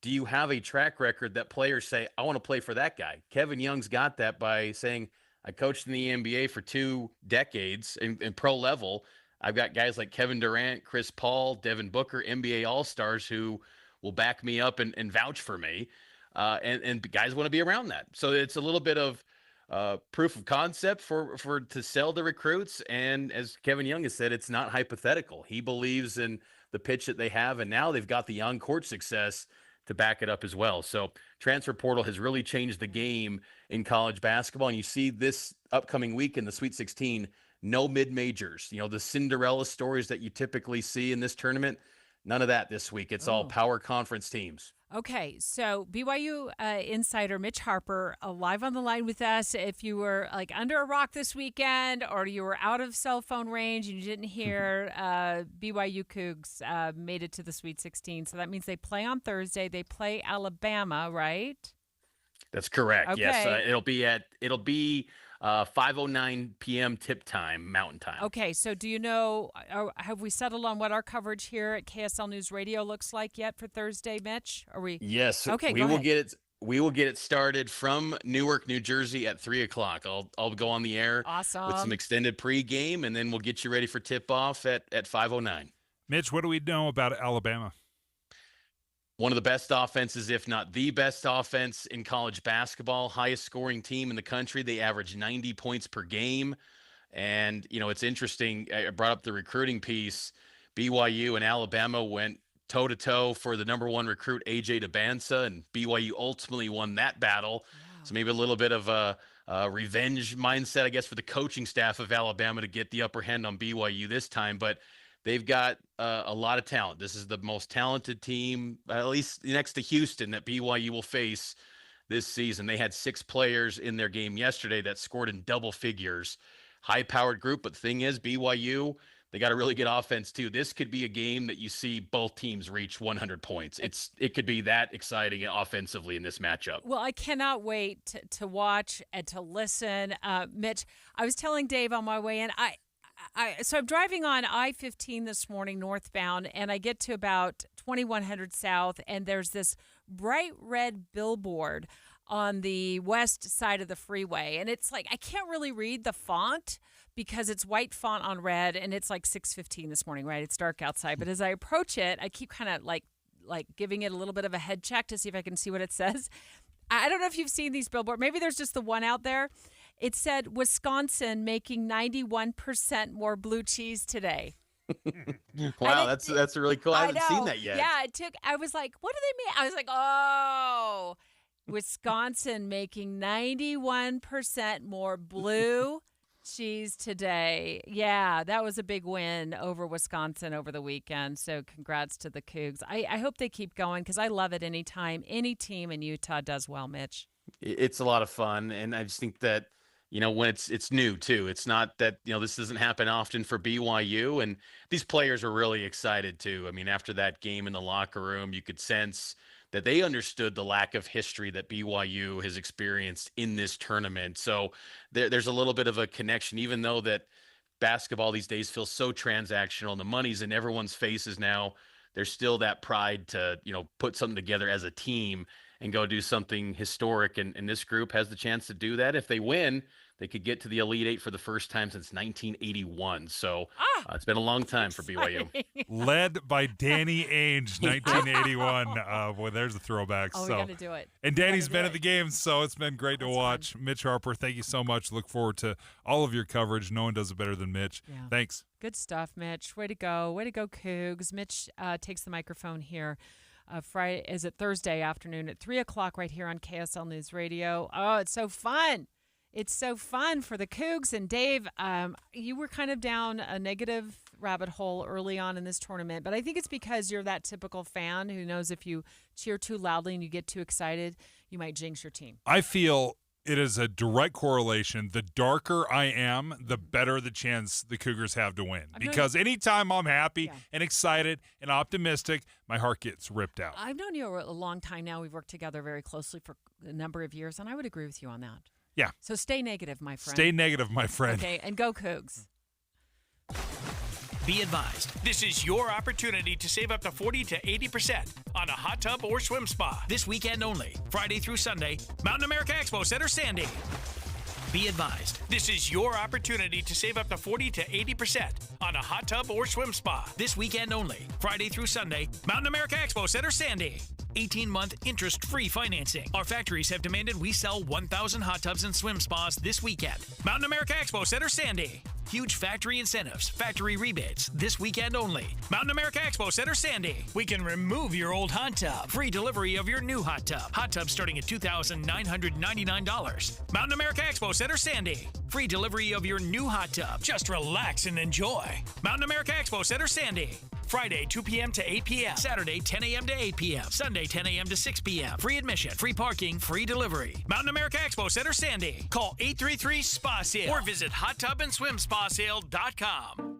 do you have a track record that players say, I want to play for that guy? Kevin Young's got that by saying, I coached in the NBA for 2 decades in pro level. I've got guys like Kevin Durant, Chris Paul, Devin Booker, NBA All-Stars who will back me up and vouch for me. And guys want to be around that. So it's a little bit of proof of concept for to sell the recruits. And as Kevin Young has said, it's not hypothetical. He believes in the pitch that they have, and now they've got the on-court success to back it up as well. So transfer portal has really changed the game in college basketball. And you see this upcoming week in the Sweet 16, no mid-majors. The Cinderella stories that you typically see in this tournament, none of that this week. It's all power conference teams. Okay, so BYU insider Mitch Harper live on the line with us. If you were under a rock this weekend, or you were out of cell phone range and you didn't hear BYU Cougs made it to the Sweet 16, so that means they play on Thursday. They play Alabama, right? That's correct. Okay. Yes, it'll be 5:09 p.m. tip time, Mountain Time. Okay, so do you know, have we settled on what our coverage here at KSL News Radio looks like yet for Thursday, Mitch? Are we? Yes. Okay, we will get it. We will get it started from Newark, New Jersey at 3:00. I'll go on the air with some extended pregame, and then we'll get you ready for tip-off at 5:09. Mitch, what do we know about Alabama? One of the best offenses, if not the best offense in college basketball, highest scoring team in the country. They average 90 points per game. And, it's interesting. I brought up the recruiting piece. BYU and Alabama went toe-to-toe for the number one recruit, A.J. Dabansa, and BYU ultimately won that battle. Wow. So maybe a little bit of a revenge mindset, I guess, for the coaching staff of Alabama to get the upper hand on BYU this time. But they've got a lot of talent. This is the most talented team, at least next to Houston, that BYU will face this season. They had 6 players in their game yesterday that scored in double figures. High-powered group, but the thing is, BYU, they got a really good offense too. This could be a game that you see both teams reach 100 points. It could be that exciting offensively in this matchup. Well, I cannot wait to watch and to listen. Mitch, I was telling Dave on my way in, so I'm driving on I-15 this morning northbound, and I get to about 2100 South, and there's this bright red billboard on the west side of the freeway. And it's like, I can't really read the font because it's white font on red, and it's like 6:15 this morning, right? It's dark outside. But as I approach it, I keep kind of like giving it a little bit of a head check to see if I can see what it says. I don't know if you've seen these billboards. Maybe there's just the one out there. It said, Wisconsin making 91% more blue cheese today. Wow, that's really cool. I haven't seen that yet. Yeah, I was like, what do they mean? I was like, oh, Wisconsin making 91% more blue cheese today. Yeah, that was a big win over Wisconsin over the weekend. So congrats to the Cougs. I hope they keep going because I love it anytime any team in Utah does well, Mitch. It's a lot of fun, and I just think that, when it's new too. It's not that, this doesn't happen often for BYU, and these players are really excited too. I mean, after that game in the locker room, you could sense that they understood the lack of history that BYU has experienced in this tournament. So there's a little bit of a connection, even though that basketball these days feels so transactional and the money's in everyone's faces now. There's still that pride to, put something together as a team and go do something historic. And this group has the chance to do that. If they win, they could get to the Elite Eight for the first time since 1981. So it's been a long time for BYU. Led by Danny Ainge, 1981. Boy, there's the throwbacks. Oh, we got to do it. And Danny's been at the games, so it's been great to watch. Fun. Mitch Harper, thank you so much. Look forward to all of your coverage. No one does it better than Mitch. Yeah. Thanks. Good stuff, Mitch. Way to go. Way to go, Cougs. Mitch takes the microphone here. Thursday afternoon at 3 o'clock right here on KSL News Radio. Oh, it's so fun. It's so fun for the Cougs. And Dave, you were kind of down a negative rabbit hole early on in this tournament, but I think it's because you're that typical fan who knows if you cheer too loudly and you get too excited, you might jinx your team. I feel it is a direct correlation. The darker I am, the better the chance the Cougars have to win. Because anytime I'm happy and excited and optimistic, my heart gets ripped out. I've known you a long time now. We've worked together very closely for a number of years, and I would agree with you on that. Yeah. So stay negative, my friend. Stay negative, my friend. Okay, and go Cougs. Be advised, this is your opportunity to save up to 40 to 80% on a hot tub or swim spa. This weekend only, Friday through Sunday, Mountain America Expo Center, Sandy. Be advised, this is your opportunity to save up to 40 to 80% on a hot tub or swim spa. This weekend only, Friday through Sunday, Mountain America Expo Center, Sandy. 18-month interest-free financing. Our factories have demanded we sell 1,000 hot tubs and swim spas this weekend. Mountain America Expo Center, Sandy. Huge factory incentives, factory rebates, this weekend only. Mountain America Expo Center, Sandy. We can remove your old hot tub. Free delivery of your new hot tub. Hot tub starting at $2,999. Mountain America Expo Center, Sandy. Free delivery of your new hot tub. Just relax and enjoy. Mountain America Expo Center, Sandy. Friday, 2 p.m. to 8 p.m. Saturday, 10 a.m. to 8 p.m. Sunday, 10 a.m. to 6 p.m. Free admission, free parking, free delivery. Mountain America Expo Center, Sandy. Call 833-SPA-SALE or visit hottubandSwimSpaSale.com.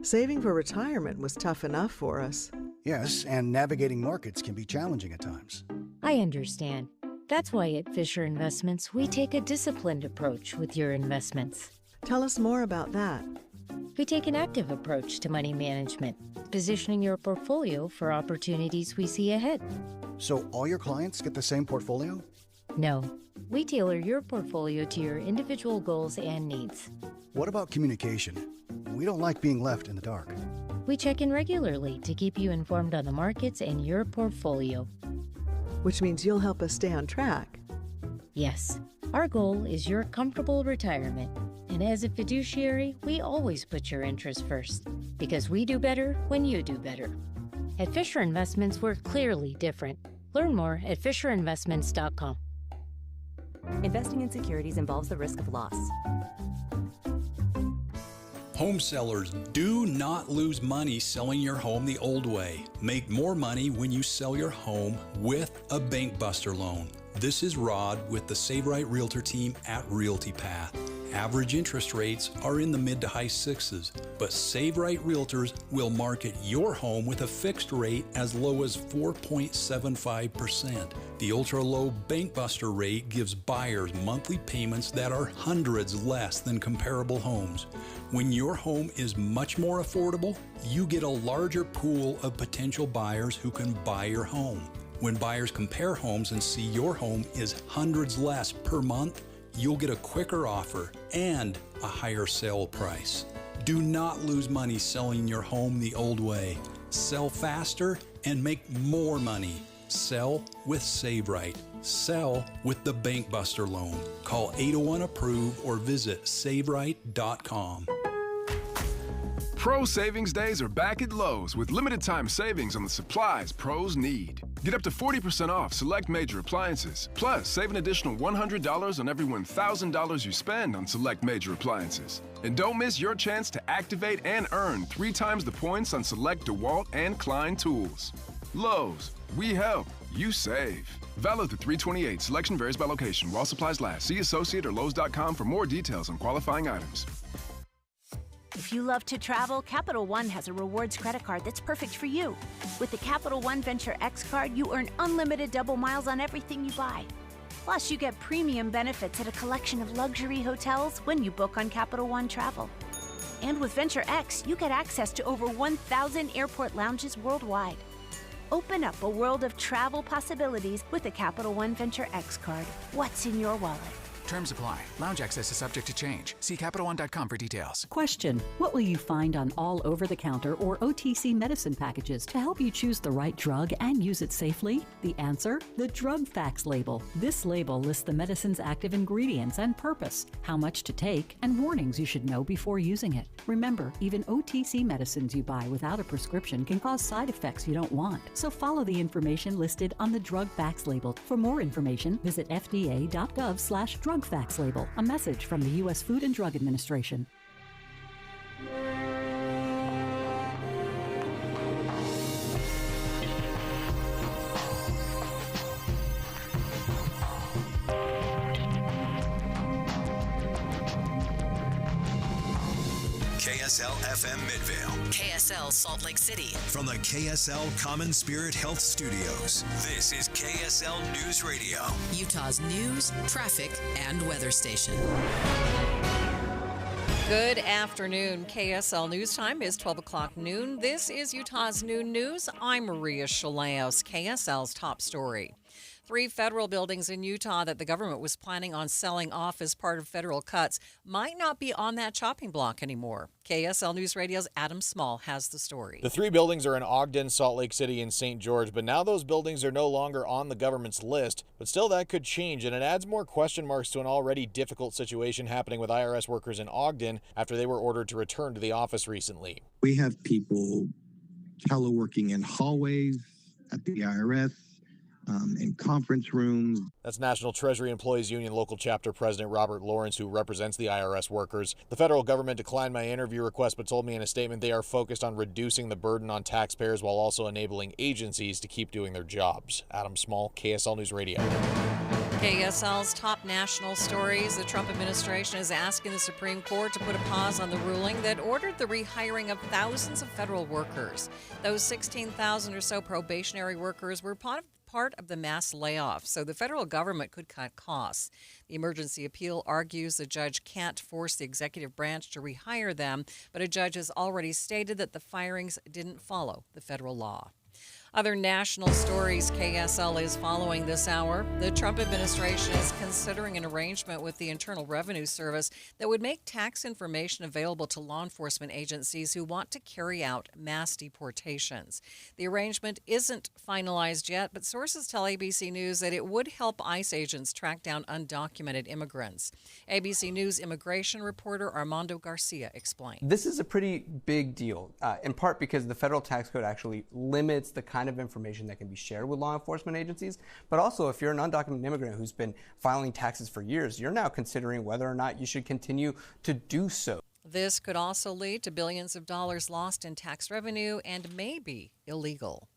Saving for retirement was tough enough for us. Yes, and navigating markets can be challenging at times. I understand. That's why at Fisher Investments, we take a disciplined approach with your investments. Tell us more about that. We take an active approach to money management, positioning your portfolio for opportunities we see ahead. So all your clients get the same portfolio? No. We tailor your portfolio to your individual goals and needs. What about communication? We don't like being left in the dark. We check in regularly to keep you informed on the markets and your portfolio. Which means you'll help us stay on track. Yes. Our goal is your comfortable retirement. And as a fiduciary, we always put your interest first, because we do better when you do better. At Fisher Investments, we're clearly different. Learn more at FisherInvestments.com. Investing in securities involves the risk of loss. Home sellers, do not lose money selling your home the old way. Make more money when you sell your home with a Bank Buster loan. This is Rod with the Save Right Realtor team at Realty Path. Average interest rates are in the mid to high sixes, but Save Right Realtors will market your home with a fixed rate as low as 4.75%. The ultra-low Bank Buster rate gives buyers monthly payments that are hundreds less than comparable homes. When your home is much more affordable, you get a larger pool of potential buyers who can buy your home. When buyers compare homes and see your home is hundreds less per month, you'll get a quicker offer and a higher sale price. Do not lose money selling your home the old way. Sell faster and make more money. Sell with SaveRight. Sell with the Bank Buster loan. Call 801-APPROVE or visit SaveRight.com. Pro Savings Days are back at Lowe's with limited time savings on the supplies pros need. Get up to 40% off select major appliances. Plus, save an additional $100 on every $1,000 you spend on select major appliances. And don't miss your chance to activate and earn 3 times the points on select DeWalt and Klein tools. Lowe's, we help, you save. Valid through 3/28. Selection varies by location. While supplies last. See associate or Lowe's.com for more details on qualifying items. If you love to travel, Capital One has a rewards credit card that's perfect for you. With the Capital One Venture X card, you earn unlimited double miles on everything you buy. Plus, you get premium benefits at a collection of luxury hotels when you book on Capital One Travel. And with Venture X, you get access to over 1,000 airport lounges worldwide. Open up a world of travel possibilities with the Capital One Venture X card. What's in your wallet? Terms apply. Lounge access is subject to change. See CapitalOne.com for details. Question: what will you find on all over-the-counter or OTC medicine packages to help you choose the right drug and use it safely? The answer: the Drug Facts label. This label lists the medicine's active ingredients and purpose, how much to take, and warnings you should know before using it. Remember, even OTC medicines you buy without a prescription can cause side effects you don't want. So follow the information listed on the Drug Facts label. For more information, visit fda.gov/drug facts label. A message from the U.S. Food and Drug Administration. KSL FM Midvale. KSL Salt Lake City. From the KSL Common Spirit Health Studios, this is KSL News Radio. Utah's news, traffic, and weather station. Good afternoon. KSL News Time is 12 o'clock noon. This is Utah's Noon News. I'm Maria Shaleos. KSL's top story. 3 federal buildings in Utah that the government was planning on selling off as part of federal cuts might not be on that chopping block anymore. KSL News Radio's Adam Small has the story. The 3 buildings are in Ogden, Salt Lake City, and St. George, but now those buildings are no longer on the government's list. But still, that could change, and it adds more question marks to an already difficult situation happening with IRS workers in Ogden after they were ordered to return to the office recently. We have people teleworking in hallways at the IRS. In conference rooms. That's National Treasury Employees Union Local Chapter President Robert Lawrence, who represents the IRS workers. The federal government declined my interview request, but told me in a statement they are focused on reducing the burden on taxpayers while also enabling agencies to keep doing their jobs. Adam Small, KSL News Radio. KSL's top national stories. The Trump administration is asking the Supreme Court to put a pause on the ruling that ordered the rehiring of thousands of federal workers. Those 16,000 or so probationary workers were part of the mass layoff, so the federal government could cut costs. The emergency appeal argues the judge can't force the executive branch to rehire them, but a judge has already stated that the firings didn't follow the federal law. Other national stories KSL is following this hour. The Trump administration is considering an arrangement with the Internal Revenue Service that would make tax information available to law enforcement agencies who want to carry out mass deportations. The arrangement isn't finalized yet, but sources tell ABC News that it would help ICE agents track down undocumented immigrants. ABC News immigration reporter Armando Garcia explained. This is a pretty big deal, in part because the federal tax code actually limits the kind of information that can be shared with law enforcement agencies, but also if you're an undocumented immigrant who's been filing taxes for years, you're now considering whether or not you should continue to do so. This could also lead to billions of dollars lost in tax revenue and may be illegal.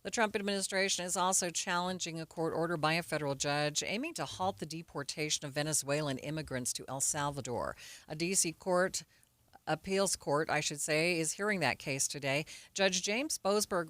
The Trump administration is also challenging a court order by a federal judge aiming to halt the deportation of Venezuelan immigrants to El Salvador. A D.C. appeals court, is hearing that case today. Judge James Boasberg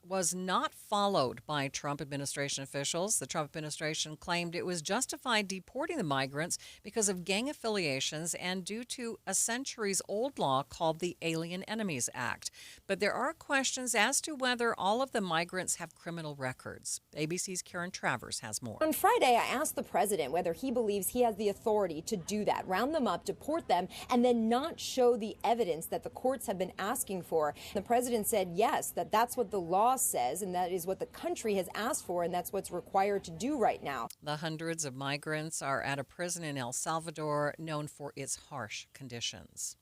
was not followed by Trump administration officials. The Trump administration claimed it was justified deporting the migrants because of gang affiliations and due to a centuries-old law called the Alien Enemies Act. But there are questions as to whether all of the migrants have criminal records. ABC's Karen Travers has more. On Friday, I asked the president whether he believes he has the authority to do that, round them up, deport them, and then not show the evidence that the courts have been asking for. The president said yes, that's what the law says, and that is what the country has asked for, and that's what's required to do right now. The hundreds of migrants are at a prison in El Salvador known for its harsh conditions.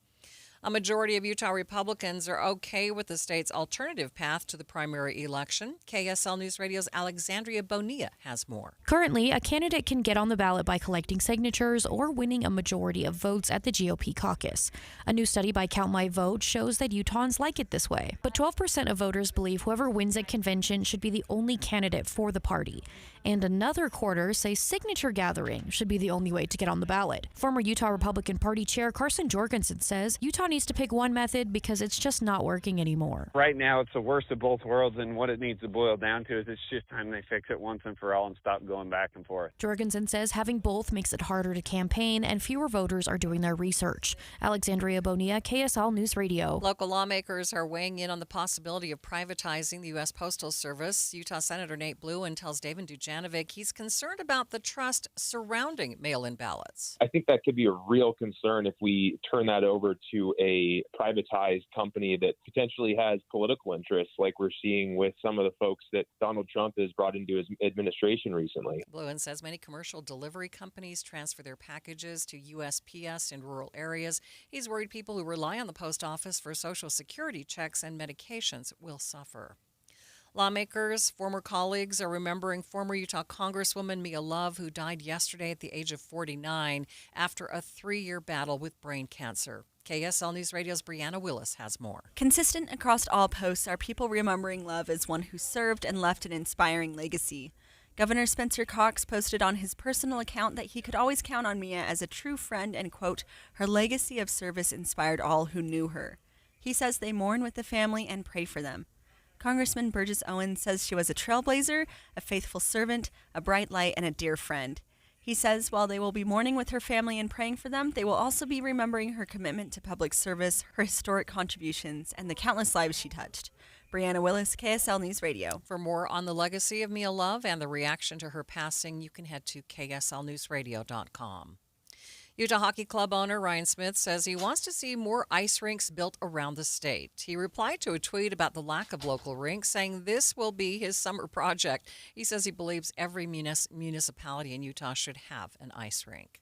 A majority of Utah Republicans are okay with the state's alternative path to the primary election. KSL News Radio's Alexandria Bonilla has more. Currently, a candidate can get on the ballot by collecting signatures or winning a majority of votes at the GOP caucus. A new study by Count My Vote shows that Utahns like it this way. But 12% of voters believe whoever wins at convention should be the only candidate for the party. And another quarter say signature gathering should be the only way to get on the ballot. Former Utah Republican Party Chair Carson Jorgensen says Utah needs to pick one method because it's just not working anymore. Right now, it's the worst of both worlds, and what it needs to boil down to is it's just time they fix it once and for all and stop going back and forth. Jorgensen says having both makes it harder to campaign and fewer voters are doing their research. Alexandria Bonilla, KSL News Radio. Local lawmakers are weighing in on the possibility of privatizing the U.S. Postal Service. Utah Senator Nate Bluin tells David Dujanovic he's concerned about the trust surrounding mail-in ballots. I think that could be a real concern if we turn that over to a privatized company that potentially has political interests, like we're seeing with some of the folks that Donald Trump has brought into his administration recently. Bluin says many commercial delivery companies transfer their packages to USPS in rural areas. He's worried people who rely on the post office for Social Security checks and medications will suffer. Lawmakers, former colleagues are remembering former Utah Congresswoman Mia Love, who died yesterday at the age of 49 after a 3-year battle with brain cancer. KSL News Radio's Brianna Willis has more. Consistent across all posts are people remembering Love as one who served and left an inspiring legacy. Governor Spencer Cox posted on his personal account that he could always count on Mia as a true friend and, quote, her legacy of service inspired all who knew her. He says they mourn with the family and pray for them. Congressman Burgess Owens says she was a trailblazer, a faithful servant, a bright light, and a dear friend. He says while they will be mourning with her family and praying for them, they will also be remembering her commitment to public service, her historic contributions, and the countless lives she touched. Brianna Willis, KSL News Radio. For more on the legacy of Mia Love and the reaction to her passing, you can head to kslnewsradio.com. Utah Hockey Club owner Ryan Smith says he wants to see more ice rinks built around the state. He replied to a tweet about the lack of local rinks, saying this will be his summer project. He says he believes every municipality in Utah should have an ice rink.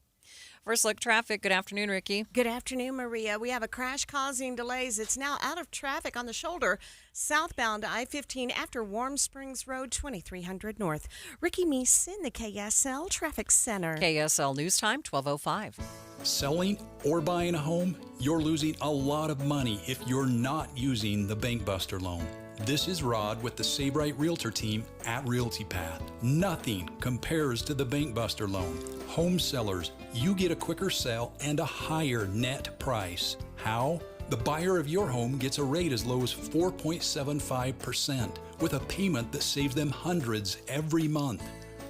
First Look Traffic. Good afternoon, Ricky. Good afternoon, Maria. We have a crash causing delays. It's now out of traffic on the shoulder southbound I-15 after Warm Springs Road, 2300 North. Ricky Meese in the KSL Traffic Center. KSL News Time, 12:05. Selling or buying a home, you're losing a lot of money if you're not using the Bank Buster loan. This is Rod with the Save Right Realtor team at Realty Path. Nothing compares to the Bank Buster loan. Home sellers, you get a quicker sale and a higher net price. How? The buyer of your home gets a rate as low as 4.75% with a payment that saves them hundreds every month.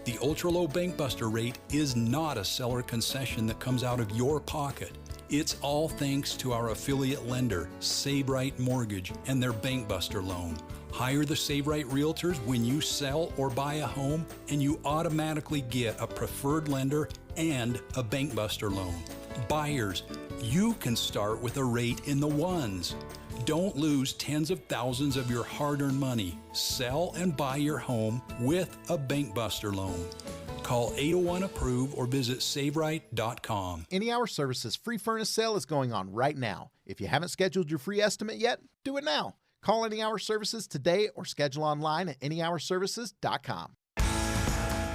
The ultra-low Bank Buster rate is not a seller concession that comes out of your pocket. It's all thanks to our affiliate lender, Save Right Mortgage, and their Bank Buster loan. Hire the Save Right Realtors when you sell or buy a home, and you automatically get a preferred lender and a Bank Buster loan. Buyers, you can start with a rate in the ones. Don't lose tens of thousands of your hard-earned money. Sell and buy your home with a Bank Buster loan. Call 801-APPROVE or visit SaveRight.com. Any Hour Services free furnace sale is going on right now. If you haven't scheduled your free estimate yet, do it now. Call Any Hour Services today or schedule online at anyhourservices.com.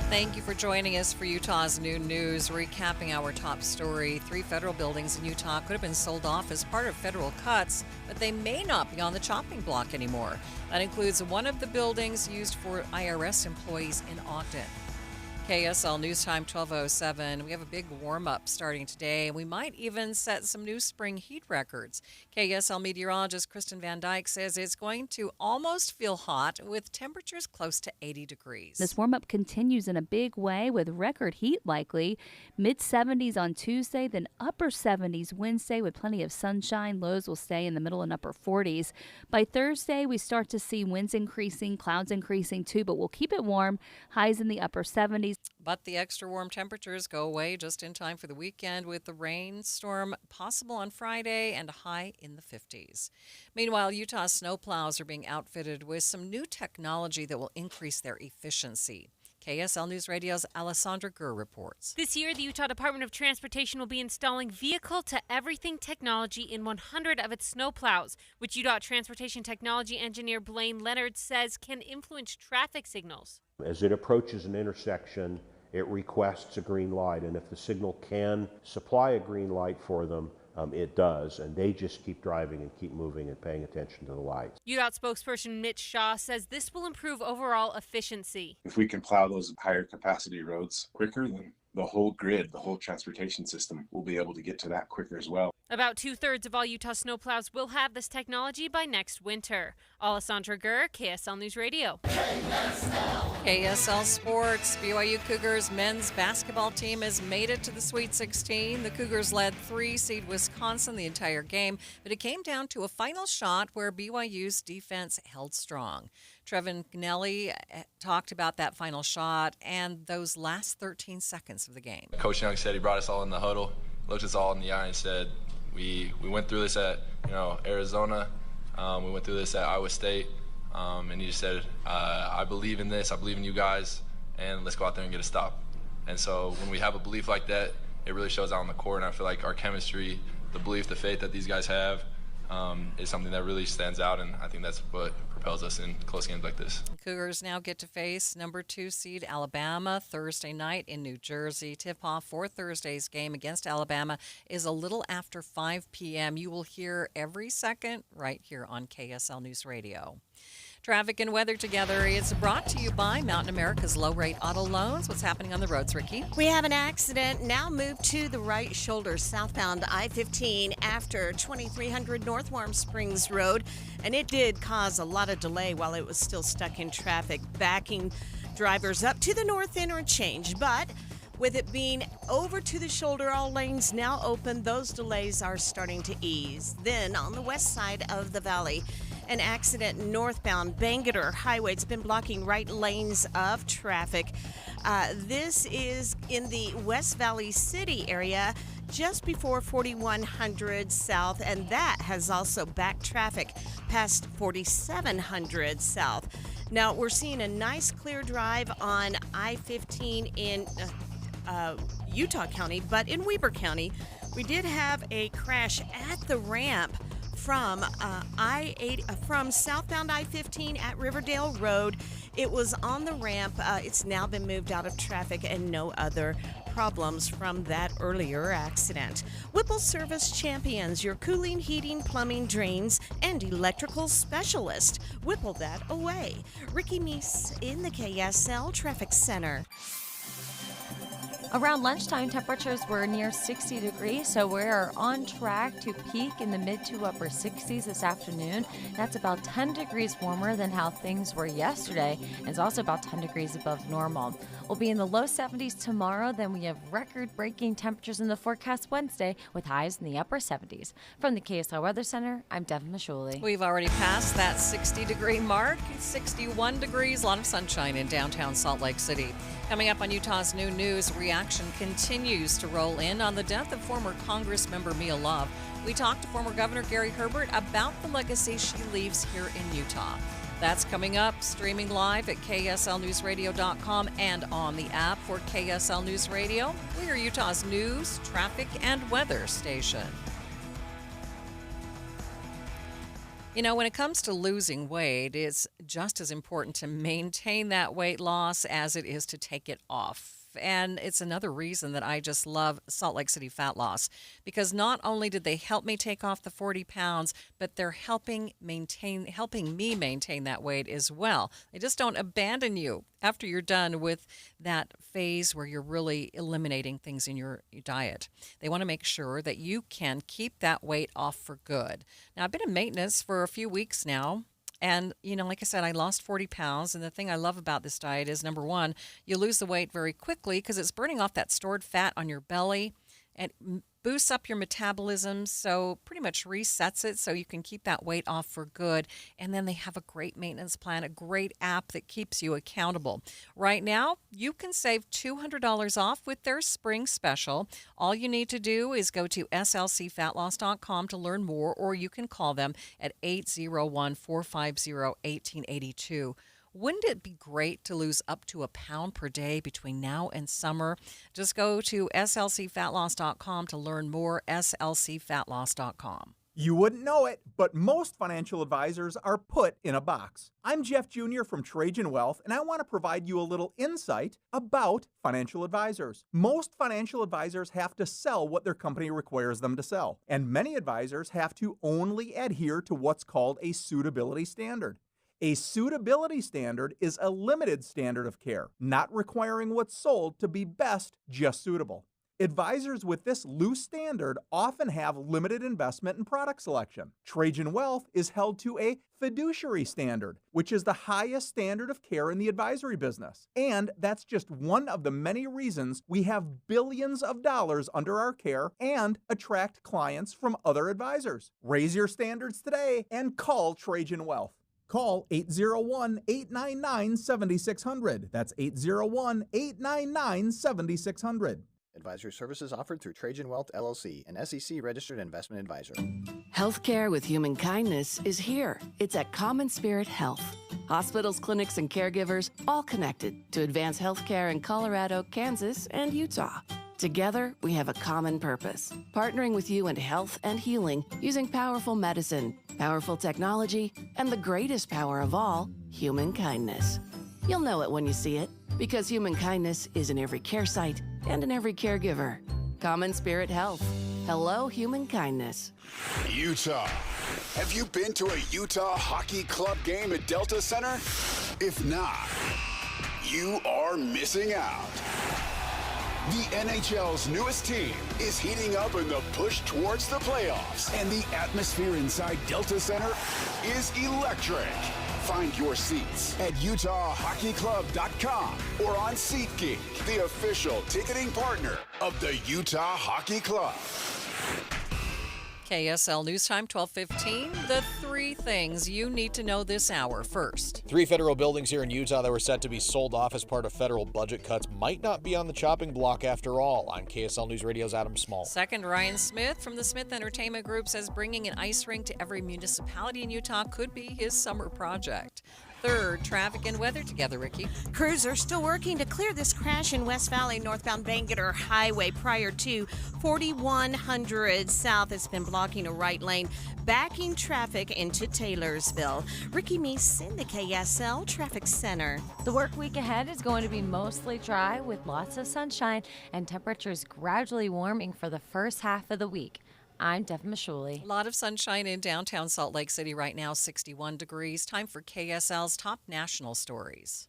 Thank you for joining us for Utah's Noon News. Recapping our top story, 3 federal buildings in Utah could have been sold off as part of federal cuts, but they may not be on the chopping block anymore. That includes one of the buildings used for IRS employees in Ogden. KSL News Time 12:07. We have a big warm-up starting today, and we might even set some new spring heat records. KSL meteorologist Kristen Van Dyke says it's going to almost feel hot with temperatures close to 80 degrees. This warm-up continues in a big way with record heat likely. Mid-70s on Tuesday, then upper 70s Wednesday with plenty of sunshine. Lows will stay in the middle and upper 40s. By Thursday, we start to see winds increasing, clouds increasing too, but we'll keep it warm. Highs in the upper 70s. But the extra warm temperatures go away just in time for the weekend with the rainstorm possible on Friday and a high in the 50s. Meanwhile, Utah snowplows are being outfitted with some new technology that will increase their efficiency. KSL News Radio's Alessandra Gurr reports. This year, the Utah Department of Transportation will be installing vehicle-to-everything technology in 100 of its snowplows, which Utah Transportation Technology engineer Blaine Leonard says can influence traffic signals. As it approaches an intersection, it requests a green light, and if the signal can supply a green light for them, it does, and they just keep driving and keep moving and paying attention to the lights. UDOT spokesperson Mitch Shaw says this will improve overall efficiency. If we can plow those higher capacity roads quicker, then the whole grid, the whole transportation system will be able to get to that quicker as well. About 2/3 of all Utah snowplows will have this technology by next winter. Alessandra Gurr, KSL News Radio. KSL Sports. BYU Cougars men's basketball team has made it to the Sweet 16. The Cougars led 3-seed Wisconsin the entire game, but it came down to a final shot where BYU's defense held strong. Trevin Gnelly talked about that final shot and those last 13 seconds of the game. Coach Young said he brought us all in the huddle, looked us all in the eye and said, we went through this at Arizona, we went through this at Iowa State, and he just said, I believe in this, I believe in you guys, and let's go out there and get a stop. And so when we have a belief like that, it really shows out on the court, and I feel like our chemistry, the belief, the faith that these guys have is something that really stands out, and I think that's what propels us in close games like this. Cougars now get to face number 2 seed Alabama Thursday night in New Jersey. Tip-off for Thursday's game against Alabama is a little after 5 p.m. You will hear every second right here on KSL News Radio. Traffic and weather together. It's brought to you by Mountain America's low-rate auto loans. What's happening on the roads, Ricky? We have an accident. Now move to the right shoulder, southbound I-15 after 2300 North Warm Springs Road. And it did cause a lot of delay while it was still stuck in traffic, backing drivers up to the north interchange. But with it being over to the shoulder, all lanes now open, those delays are starting to ease. Then on the west side of the valley, an accident northbound Bangerter Highway. It's been blocking right lanes of traffic. This is in the West Valley City area just before 4100 South, and that has also backed traffic past 4700 South. Now, we're seeing a nice clear drive on I-15 in Utah County, but in Weber County, we did have a crash at the ramp from from southbound I-15 at Riverdale Road. It was on the ramp. It's now been moved out of traffic, and no other problems from that earlier accident. Whipple Service Champions, your cooling, heating, plumbing, drains, and electrical specialist. Whipple that away. Ricky Meese in the KSL Traffic Center. Around lunchtime, temperatures were near 60 degrees, so we're on track to peak in the mid to upper 60s this afternoon. That's about 10 degrees warmer than how things were yesterday, and it's also about 10 degrees above normal. We'll be in the low 70s tomorrow, then we have record-breaking temperatures in the forecast Wednesday with highs in the upper 70s. From the KSL Weather Center, I'm Devin Mashuli. We've already passed that 60-degree mark. 61 degrees, a lot of sunshine in downtown Salt Lake City. Coming up on Utah's New News, reaction continues to roll in on the death of former Congress member Mia Love. We talked to former Governor Gary Herbert about the legacy she leaves here in Utah. That's coming up, streaming live at KSLNewsRadio.com and on the app for KSL News Radio. We are Utah's news, traffic, and weather station. You know, when it comes to losing weight, it's just as important to maintain that weight loss as it is to take it off. And it's another reason that I just love Salt Lake City Fat Loss, because not only did they help me take off the 40 pounds, but they're helping me maintain that weight as well. They just don't abandon you after you're done with that phase where you're really eliminating things in your diet. They want to make sure that you can keep that weight off for good. Now, I've been in maintenance for a few weeks now. And, like I said, I lost 40 pounds. And the thing I love about this diet is, number one, you lose the weight very quickly because it's burning off that stored fat on your belly and boosts up your metabolism, so pretty much resets it so you can keep that weight off for good. And then they have a great maintenance plan, a great app that keeps you accountable. Right now, you can save $200 off with their spring special. All you need to do is go to slcfatloss.com to learn more, or you can call them at 801-450-1882. Wouldn't it be great to lose up to a pound per day between now and summer? Just go to slcfatloss.com to learn more, slcfatloss.com. You wouldn't know it, but most financial advisors are put in a box. I'm Jeff Jr. from Trajan Wealth, and I want to provide you a little insight about financial advisors. Most financial advisors have to sell what their company requires them to sell, and many advisors have to only adhere to what's called a suitability standard. A suitability standard is a limited standard of care, not requiring what's sold to be best, just suitable. Advisors with this loose standard often have limited investment and product selection. Trajan Wealth is held to a fiduciary standard, which is the highest standard of care in the advisory business. And that's just one of the many reasons we have billions of dollars under our care and attract clients from other advisors. Raise your standards today and call Trajan Wealth. Call 801-899-7600. That's 801-899-7600. Advisory services offered through Trajan Wealth, LLC, an SEC-registered investment advisor. Healthcare with human kindness is here. It's at Common Spirit Health. Hospitals, clinics, and caregivers all connected to advance healthcare in Colorado, Kansas, and Utah. Together, we have a common purpose, partnering with you in health and healing using powerful medicine, powerful technology, and the greatest power of all, human kindness. You'll know it when you see it, because human kindness is in every care site and in every caregiver. Common Spirit Health. Hello, human kindness. Utah. Have you been to a Utah Hockey Club game at Delta Center? If not, you are missing out. The NHL's newest team is heating up in the push towards the playoffs, and the atmosphere inside Delta Center is electric. Find your seats at UtahHockeyClub.com or on SeatGeek, the official ticketing partner of the Utah Hockey Club. KSL News Time, 12:15. The three things you need to know this hour. First, 3 federal buildings here in Utah that were set to be sold off as part of federal budget cuts might not be on the chopping block after all. I'm KSL News Radio's Adam Small. Second, Ryan Smith from the Smith Entertainment Group says bringing an ice rink to every municipality in Utah could be his summer project. Third, traffic and weather together, Ricky. Crews are still working to clear this crash in West Valley, northbound Bangerter Highway prior to 4100 South. It's been blocking a right lane, backing traffic into Taylorsville. Ricky Meese in the KSL Traffic Center. The work week ahead is going to be mostly dry with lots of sunshine and temperatures gradually warming for the first half of the week. I'm Devin Mashuli. A lot of sunshine in downtown Salt Lake City right now, 61 degrees. Time for KSL's top national stories.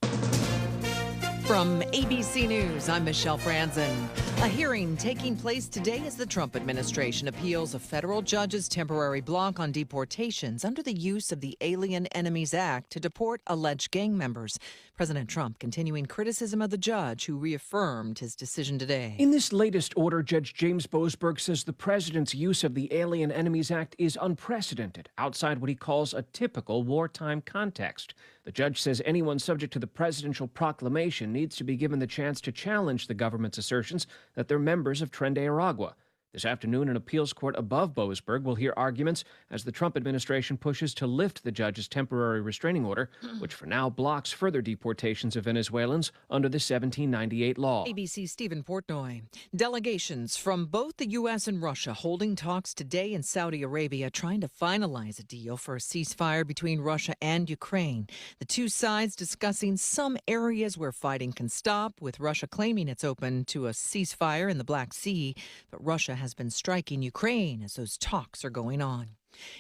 From ABC News, I'm Michelle Franzen. A hearing taking place today as the Trump administration appeals a federal judge's temporary block on deportations under the use of the Alien Enemies Act to deport alleged gang members. President Trump continuing criticism of the judge who reaffirmed his decision today. In this latest order, Judge James Boasberg says the president's use of the Alien Enemies Act is unprecedented, outside what he calls a typical wartime context. The judge says anyone subject to the presidential proclamation needs to be given the chance to challenge the government's assertions that they're members of Tren de Aragua. This afternoon, an appeals court above Boasberg will hear arguments as the Trump administration pushes to lift the judge's temporary restraining order, which for now blocks further deportations of Venezuelans under the 1798 law. ABC's Stephen Portnoy. Delegations from both the U.S. and Russia holding talks today in Saudi Arabia, trying to finalize a deal for a ceasefire between Russia and Ukraine. The two sides discussing some areas where fighting can stop, with Russia claiming it's open to a ceasefire in the Black Sea, but Russia has been striking Ukraine as those talks are going on.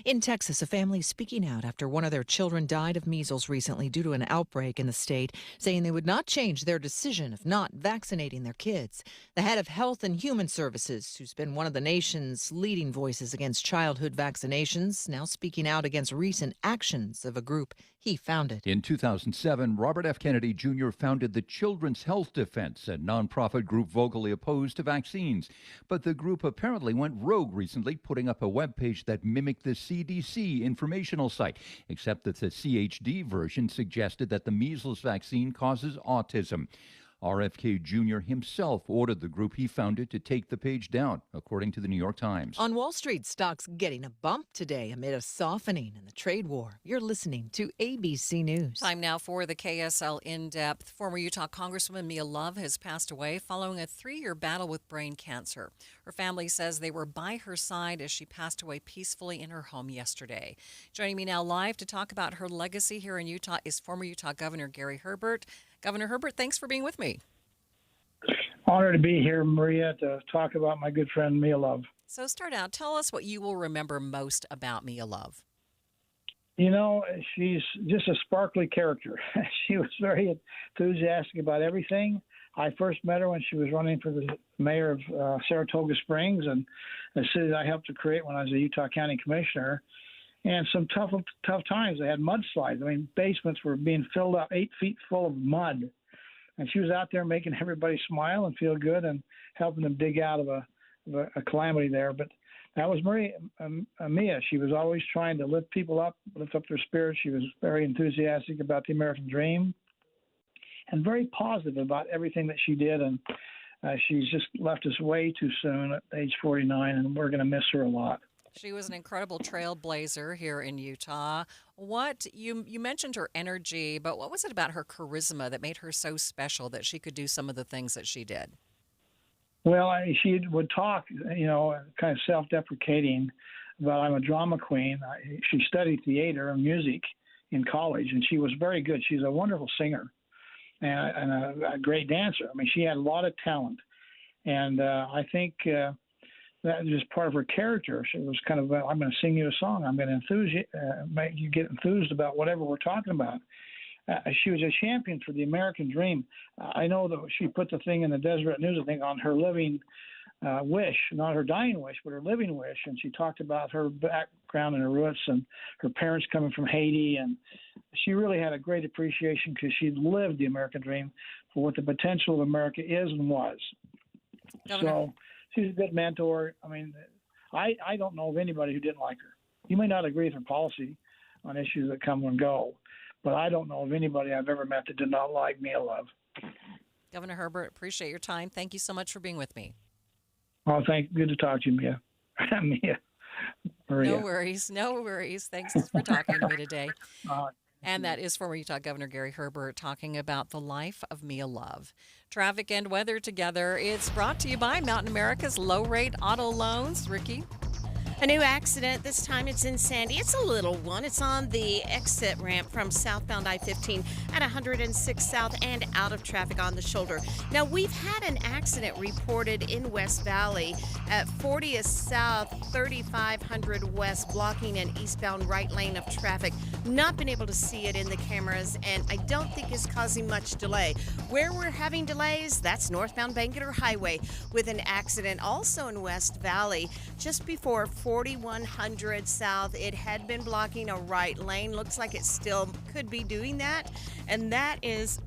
In Texas, a family speaking out after one of their children died of measles recently due to an outbreak in the state, saying they would not change their decision of not vaccinating their kids. The head of Health and Human Services, who's been one of the nation's leading voices against childhood vaccinations, now speaking out against recent actions of a group he founded. In 2007, Robert F. Kennedy Jr. founded the Children's Health Defense, a nonprofit group vocally opposed to vaccines. But the group apparently went rogue recently, putting up a webpage that mimicked the CDC informational site, except that the CHD version suggested that the measles vaccine causes autism. RFK Jr. himself ordered the group he founded to take the page down, according to the New York Times. On Wall Street, stocks getting a bump today amid a softening in the trade war. You're listening to ABC News. Time now for the KSL In-Depth. Former Utah Congresswoman Mia Love has passed away following a 3-year battle with brain cancer. Her family says they were by her side as she passed away peacefully in her home yesterday. Joining me now live to talk about her legacy here in Utah is former Utah Governor Gary Herbert. Governor Herbert, thanks for being with me. Honored to be here, Maria, to talk about my good friend Mia Love. So start out. Tell us what you will remember most about Mia Love. You know, she's just a sparkly character. She was very enthusiastic about everything. I first met her when she was running for the mayor of Saratoga Springs, and a city that I helped to create when I was a Utah County Commissioner. And some tough times. They had mudslides. I mean, basements were being filled up 8 feet full of mud. And she was out there making everybody smile and feel good and helping them dig out of a calamity there. But that was Mia. She was always trying to lift people up, lift up their spirits. She was very enthusiastic about the American dream and very positive about everything that she did. And she's just left us way too soon at age 49, and we're going to miss her a lot. She was an incredible trailblazer here in Utah. What you mentioned her energy, but what was it about her charisma that made her so special that she could do some of the things that she did? Well, she would talk, you know, kind of self-deprecating about I'm a drama queen. She studied theater and music in college, and she was very good. She's a wonderful singer and a great dancer. I mean, she had a lot of talent, and I think that was just part of her character. She was kind of, I'm going to sing you a song. I'm going to make you get enthused about whatever we're talking about. She was a champion for the American dream. I know that she put the thing in the Deseret News, I think, on her living wish, not her dying wish, but her living wish. And she talked about her background and her roots and her parents coming from Haiti. And she really had a great appreciation because she lived the American dream for what the potential of America is and was. Governor. So she's a good mentor. I mean, I don't know of anybody who didn't like her. You may not agree with her policy on issues that come and go, but I don't know of anybody I've ever met that did not like Mia Love. Governor Herbert, appreciate your time. Thank you so much for being with me. Oh, good to talk to you, Mia. Mia. Maria. No worries. Thanks for talking to me today. And that is former Utah Governor Gary Herbert talking about the life of Mia Love. Traffic and weather together. It's brought to you by Mountain America's low-rate auto loans. Ricky? A new accident. This time it's in Sandy. It's a little one. It's on the exit ramp from southbound I-15 at 106 South and out of traffic on the shoulder. Now, we've had an accident reported in West Valley at 40th South, 3500 West, blocking an eastbound right lane of traffic. Not been able to see it in the cameras, and I don't think it's causing much delay. Where we're having delays, that's northbound Bangerter Highway with an accident also in West Valley just before 4100 South. It had been blocking a right lane. Looks like it still could be doing that. And that is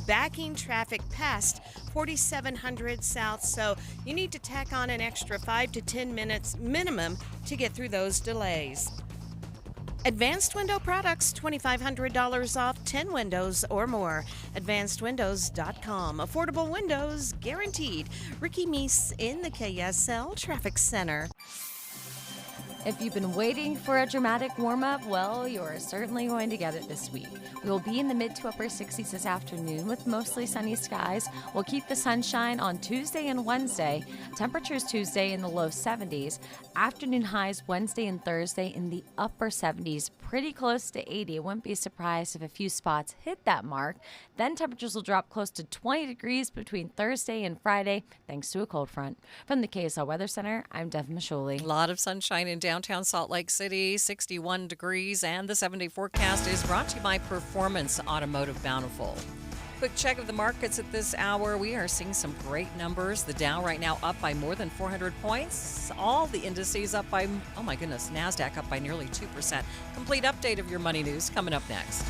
backing traffic past 4700 South. So you need to tack on an extra 5 to 10 minutes minimum to get through those delays. Advanced Window Products, $2,500 off 10 windows or more. AdvancedWindows.com. Affordable windows guaranteed. Ricky Meese in the KSL Traffic Center. If you've been waiting for a dramatic warm-up, well, you're certainly going to get it this week. We will be in the mid to upper 60s this afternoon with mostly sunny skies. We'll keep the sunshine on Tuesday and Wednesday. Temperatures Tuesday in the low 70s. Afternoon highs Wednesday and Thursday in the upper 70s, pretty close to 80. I wouldn't be surprised if a few spots hit that mark. Then temperatures will drop close to 20 degrees between Thursday and Friday, thanks to a cold front. From the KSL Weather Center, I'm Dev Misholi. A lot of sunshine in downtown Salt Lake City, 61 degrees, and the 7-day forecast is brought to you by Performance Automotive Bountiful. Quick check of the markets at this hour. We are seeing some great numbers. The Dow right now up by more than 400 points. All the indices up by, oh my goodness, NASDAQ up by nearly 2%. Complete update of your money news coming up next.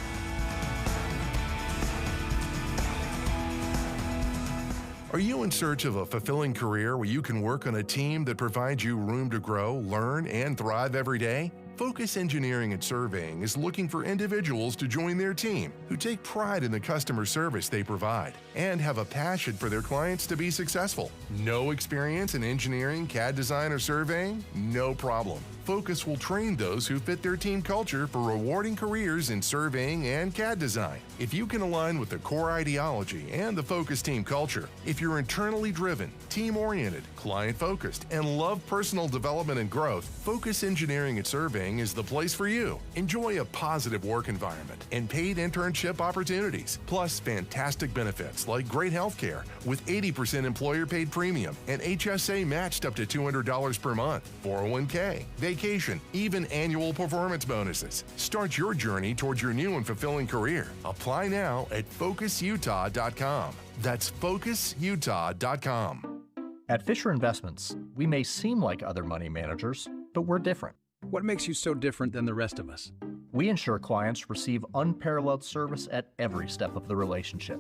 Are you in search of a fulfilling career where you can work on a team that provides you room to grow, learn, and thrive every day? Focus Engineering and Surveying is looking for individuals to join their team who take pride in the customer service they provide and have a passion for their clients to be successful. No experience in engineering, CAD design, or surveying? No problem. Focus will train those who fit their team culture for rewarding careers in surveying and CAD design. If you can align with the core ideology and the Focus team culture, if you're internally driven, team-oriented, client-focused, and love personal development and growth, Focus Engineering and Surveying is the place for you. Enjoy a positive work environment and paid internship opportunities, plus fantastic benefits like great health care with 80% employer-paid premium and HSA matched up to $200 per month, 401k, vacation, even annual performance bonuses. Start your journey towards your new and fulfilling career. Apply now at FocusUtah.com. That's FocusUtah.com. At Fisher Investments, we may seem like other money managers, but we're different. What makes you so different than the rest of us? We ensure clients receive unparalleled service at every step of the relationship.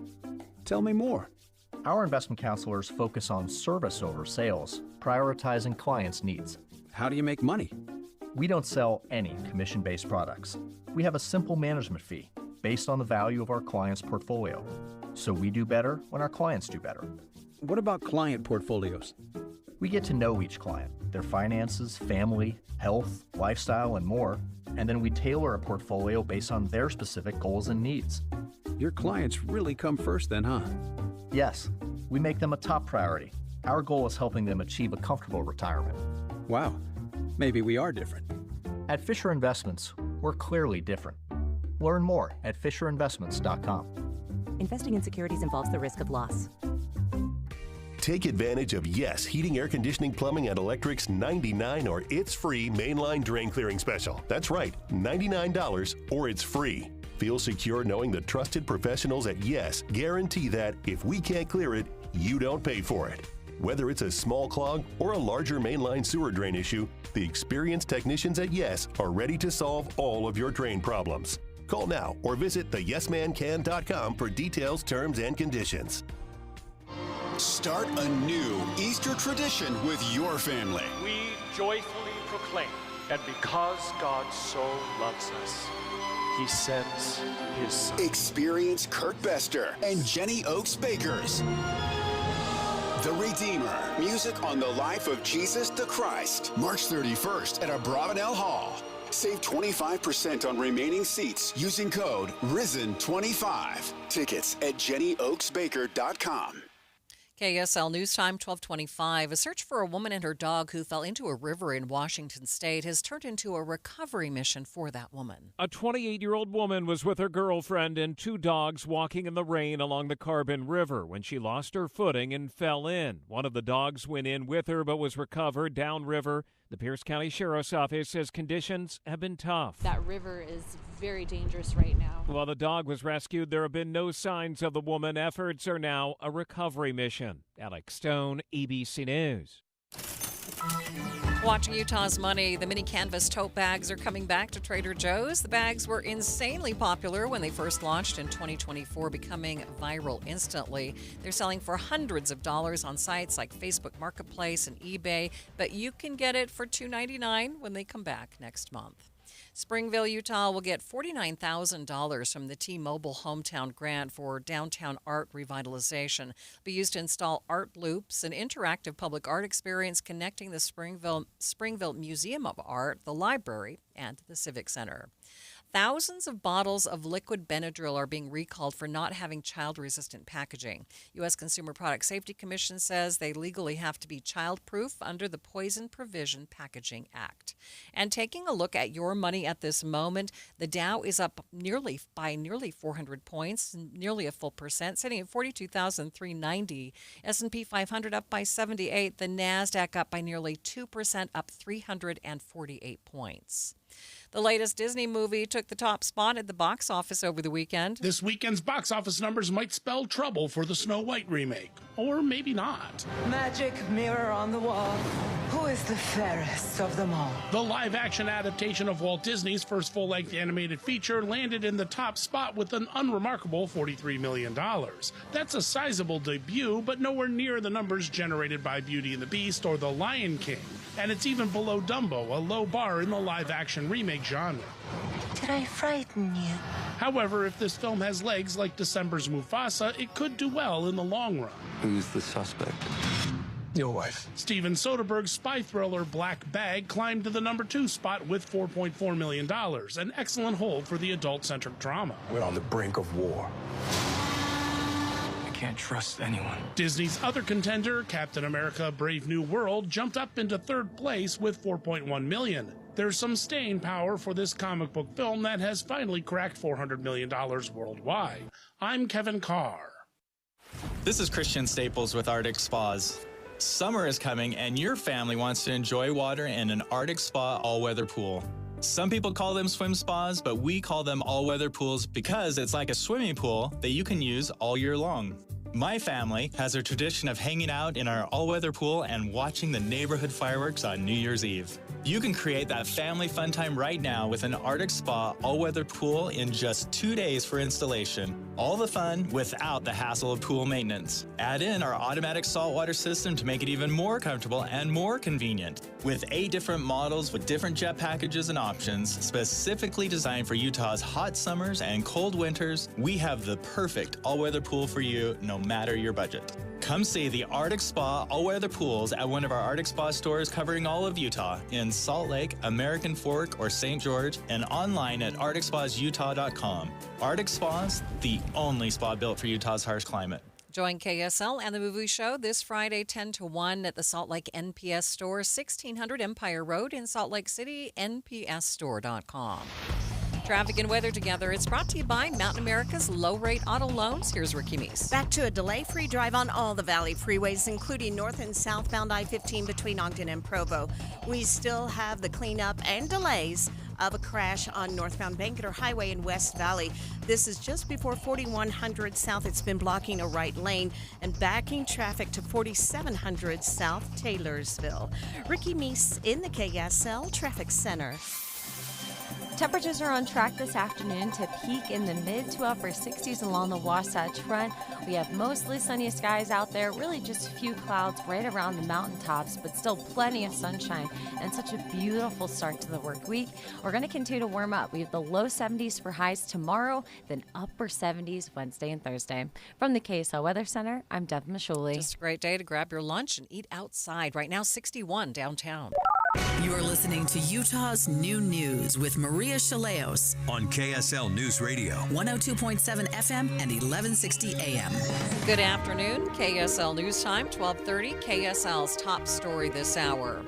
Tell me more. Our investment counselors focus on service over sales, prioritizing clients' needs. How do you make money? We don't sell any commission-based products. We have a simple management fee based on the value of our client's portfolio. So we do better when our clients do better. What about client portfolios? We get to know each client, their finances, family, health, lifestyle, and more, and then we tailor a portfolio based on their specific goals and needs. Your clients really come first then, huh? Yes, we make them a top priority. Our goal is helping them achieve a comfortable retirement. Wow, maybe we are different. At Fisher Investments, we're clearly different. Learn more at FisherInvestments.com. Investing in securities involves the risk of loss. Take advantage of Yes Heating, Air Conditioning, Plumbing, and Electric's $99 or it's free mainline drain clearing special. That's right, $99 or it's free. Feel secure knowing the trusted professionals at Yes guarantee that if we can't clear it, you don't pay for it. Whether it's a small clog or a larger mainline sewer drain issue, the experienced technicians at Yes are ready to solve all of your drain problems. Call now or visit theyesmancan.com for details, terms, and conditions. Start a new Easter tradition with your family. We joyfully proclaim that because God so loves us, He sends His Son. Experience Kurt Bester and Jenny Oakes Bakers. The Redeemer, music on the life of Jesus the Christ. March 31st at Abravanel Hall. Save 25% on remaining seats using code RISEN25. Tickets at JennyOakesBaker.com. KSL News Time 1225. A search for a woman and her dog who fell into a river in Washington State has turned into a recovery mission for that woman. A 28-year-old woman was with her girlfriend and two dogs walking in the rain along the Carbon River when she lost her footing and fell in. One of the dogs went in with her but was recovered downriver. The Pierce County Sheriff's Office says conditions have been tough. That river is very dangerous right now. While the dog was rescued, there have been no signs of the woman. Efforts are now a recovery mission. Alex Stone, ABC News. Watching Utah's money, the mini canvas tote bags are coming back to Trader Joe's. The bags were insanely popular when they first launched in 2024, becoming viral instantly. They're selling for hundreds of dollars on sites like Facebook Marketplace and eBay, but you can get it for $2.99 when they come back next month. Springville, Utah will get $49,000 from the T-Mobile Hometown Grant for downtown art revitalization. It'll be used to install art loops, an interactive public art experience connecting the Springville Museum of Art, the library, and the Civic Center. Thousands of bottles of liquid Benadryl are being recalled for not having child-resistant packaging. U.S. Consumer Product Safety Commission says they legally have to be child-proof under the Poison Provision Packaging Act. And taking a look at your money at this moment, the Dow is up nearly 400 points, nearly a full percent, sitting at 42,390. S&P 500 up by 78. The NASDAQ up by nearly 2%, up 348 points. The latest Disney movie took the top spot at the box office over the weekend. This weekend's box office numbers might spell trouble for the Snow White remake. Or maybe not. Magic mirror on the wall. Who is the fairest of them all? The live-action adaptation of Walt Disney's first full-length animated feature landed in the top spot with an unremarkable $43 million. That's a sizable debut, but nowhere near the numbers generated by Beauty and the Beast or The Lion King. And it's even below Dumbo, a low bar in the live-action remake genre. Did I frighten you? However, if this film has legs like December's Mufasa, it could do well in the long run. Who's the suspect? Your wife. Steven Soderbergh's spy thriller Black Bag climbed to the number 2 spot with $4.4 million, an excellent hold for the adult-centric drama. We're on the brink of war. I can't trust anyone. Disney's other contender, Captain America Brave New World, jumped up into 3rd place with $4.1 million. There's some staying power for this comic book film that has finally cracked $400 million worldwide. I'm Kevin Carr. This is Christian Staples with Arctic Spas. Summer is coming and your family wants to enjoy water in an Arctic Spa all-weather pool. Some people call them swim spas, but we call them all-weather pools because it's like a swimming pool that you can use all year long. My family has a tradition of hanging out in our all-weather pool and watching the neighborhood fireworks on New Year's Eve. You can create that family fun time right now with an Arctic Spa all-weather pool in just 2 days for installation. All the fun without the hassle of pool maintenance. Add in our automatic saltwater system to make it even more comfortable and more convenient. With 8 different models with different jet packages and options, specifically designed for Utah's hot summers and cold winters, we have the perfect all-weather pool for you no matter your budget. Come see the Arctic Spa all-weather pools at one of our Arctic Spa stores covering all of Utah in Salt Lake, American Fork, or St. George, and online at arcticspasutah.com. Arctic Spas, the only spa built for Utah's harsh climate. Join KSL and the movie show this Friday 10 to 1 at the Salt Lake NPS store, 1600 Empire Road in Salt Lake City, npsstore.com. Traffic and weather together. It's brought to you by Mountain America's low-rate auto loans. Here's Ricky Meese. Back to a delay-free drive on all the Valley freeways, including north and southbound I-15 between Ogden and Provo. We still have the cleanup and delays of a crash on northbound Banketer Highway in West Valley. This is just before 4100 South. It's been blocking a right lane and backing traffic to 4700 South Taylorsville. Ricky Meese in the KSL Traffic Center. Temperatures are on track this afternoon to peak in the mid to upper 60s along the Wasatch Front. We have mostly sunny skies out there, really just a few clouds right around the mountaintops, but still plenty of sunshine and such a beautiful start to the work week. We're going to continue to warm up. We have the low 70s for highs tomorrow, then upper 70s Wednesday and Thursday. From the KSL Weather Center, I'm Deb Mashuli. Just a great day to grab your lunch and eat outside. Right now, 61 downtown. You're listening to Utah's New News with Maria Chaleos on KSL News Radio, 102.7 FM and 1160 AM. Good afternoon. KSL News Time, 1230. KSL's top story this hour.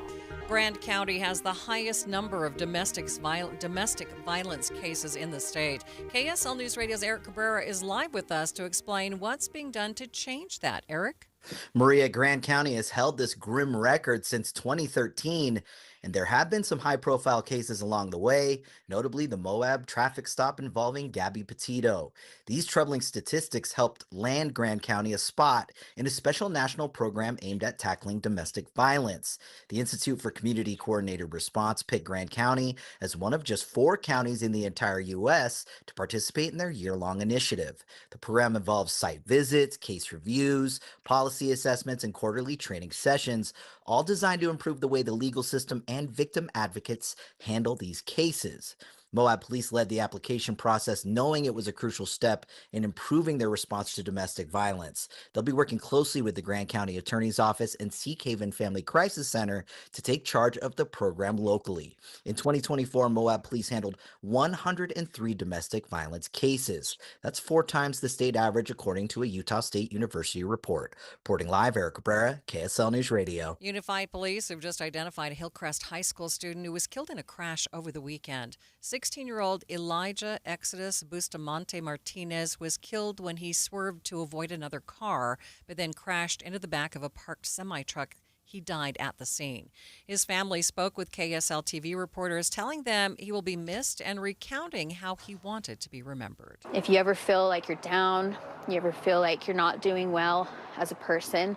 Brant County has the highest number of domestic violence cases in the state. KSL News Radio's Eric Cabrera is live with us to explain what's being done to change that. Eric? Maria, Grand County has held this grim record since 2013, and there have been some high-profile cases along the way, notably the Moab traffic stop involving Gabby Petito. These troubling statistics helped land Grand County a spot in a special national program aimed at tackling domestic violence. The Institute for Community Coordinated Response picked Grand County as one of just 4 counties in the entire U.S. to participate in their year-long initiative. The program involves site visits, case reviews, policy assessments, and quarterly training sessions, all designed to improve the way the legal system and victim advocates handle these cases. Moab police led the application process knowing it was a crucial step in improving their response to domestic violence. They'll be working closely with the Grand County Attorney's Office and Seahaven Family Crisis Center to take charge of the program locally. In 2024, Moab police handled 103 domestic violence cases. That's 4 times the state average, according to a Utah State University report. Reporting live, Eric Cabrera, KSL News Radio. Unified Police have just identified a Hillcrest High School student who was killed in a crash over the weekend. 16-year-old Elijah Exodus Bustamante Martinez was killed when he swerved to avoid another car, but then crashed into the back of a parked semi-truck. He died at the scene. His family spoke with KSL TV reporters, telling them he will be missed and recounting how he wanted to be remembered. If you ever feel like you're down, you ever feel like you're not doing well as a person,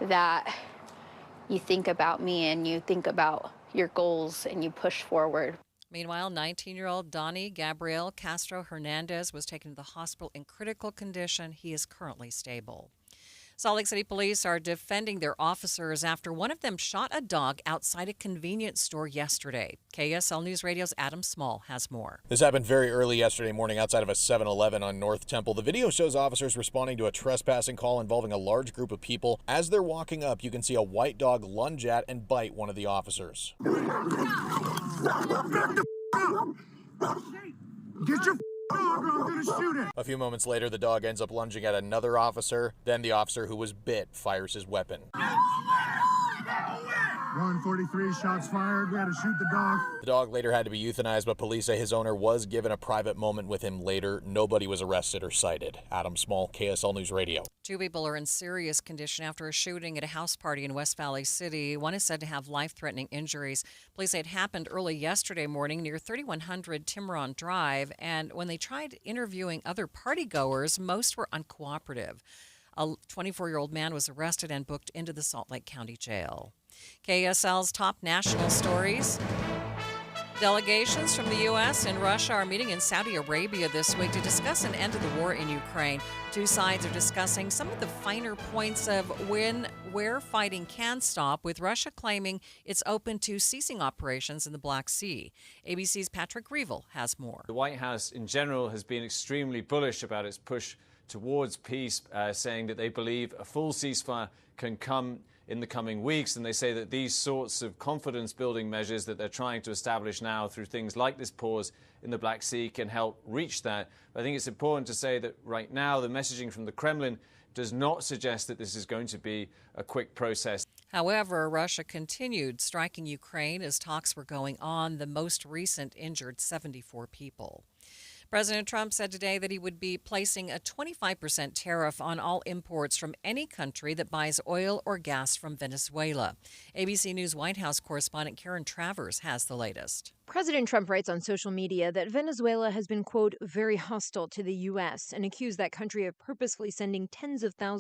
that you think about me and you think about your goals and you push forward. Meanwhile, 19-year-old Donnie Gabriel Castro Hernandez was taken to the hospital in critical condition. He is currently stable. Salt Lake City police are defending their officers after one of them shot a dog outside a convenience store yesterday. KSL News Radio's Adam Small has more. This happened very early yesterday morning outside of a 7-Eleven on North Temple. The video shows officers responding to a trespassing call involving a large group of people. As they're walking up, you can see a white dog lunge at and bite one of the officers. Get your dog or I'm gonna shoot it. A few moments later, the dog ends up lunging at another officer. Then the officer who was bit fires his weapon. 143 shots fired. We had to shoot the dog. The dog later had to be euthanized, but police say his owner was given a private moment with him later. Nobody was arrested or cited. Adam Small, KSL News Radio. 2 people are in serious condition after a shooting at a house party in West Valley City. One is said to have life-threatening injuries. Police say it happened early yesterday morning near 3100 Timuron Drive, and when they tried interviewing other partygoers, most were uncooperative. A 24-year-old man was arrested and booked into the Salt Lake County Jail. KSL's top national stories. Delegations from the U.S. and Russia are meeting in Saudi Arabia this week to discuss an end to the war in Ukraine. Two sides are discussing some of the finer points of where fighting can stop, with Russia claiming it's open to ceasing operations in the Black Sea. ABC's Patrick Reevell has more. The White House in general has been extremely bullish about its push towards peace, saying that they believe a full ceasefire can come in the coming weeks, and they say that these sorts of confidence-building measures that they're trying to establish now through things like this pause in the Black Sea can help reach that. But I think it's important to say that right now the messaging from the Kremlin does not suggest that this is going to be a quick process. However, Russia continued striking Ukraine as talks were going on. The most recent injured 74 people. President Trump said today that he would be placing a 25% tariff on all imports from any country that buys oil or gas from Venezuela. ABC News White House correspondent Karen Travers has the latest. President Trump writes on social media that Venezuela has been, quote, very hostile to the U.S. and accused that country of purposefully sending tens of thousands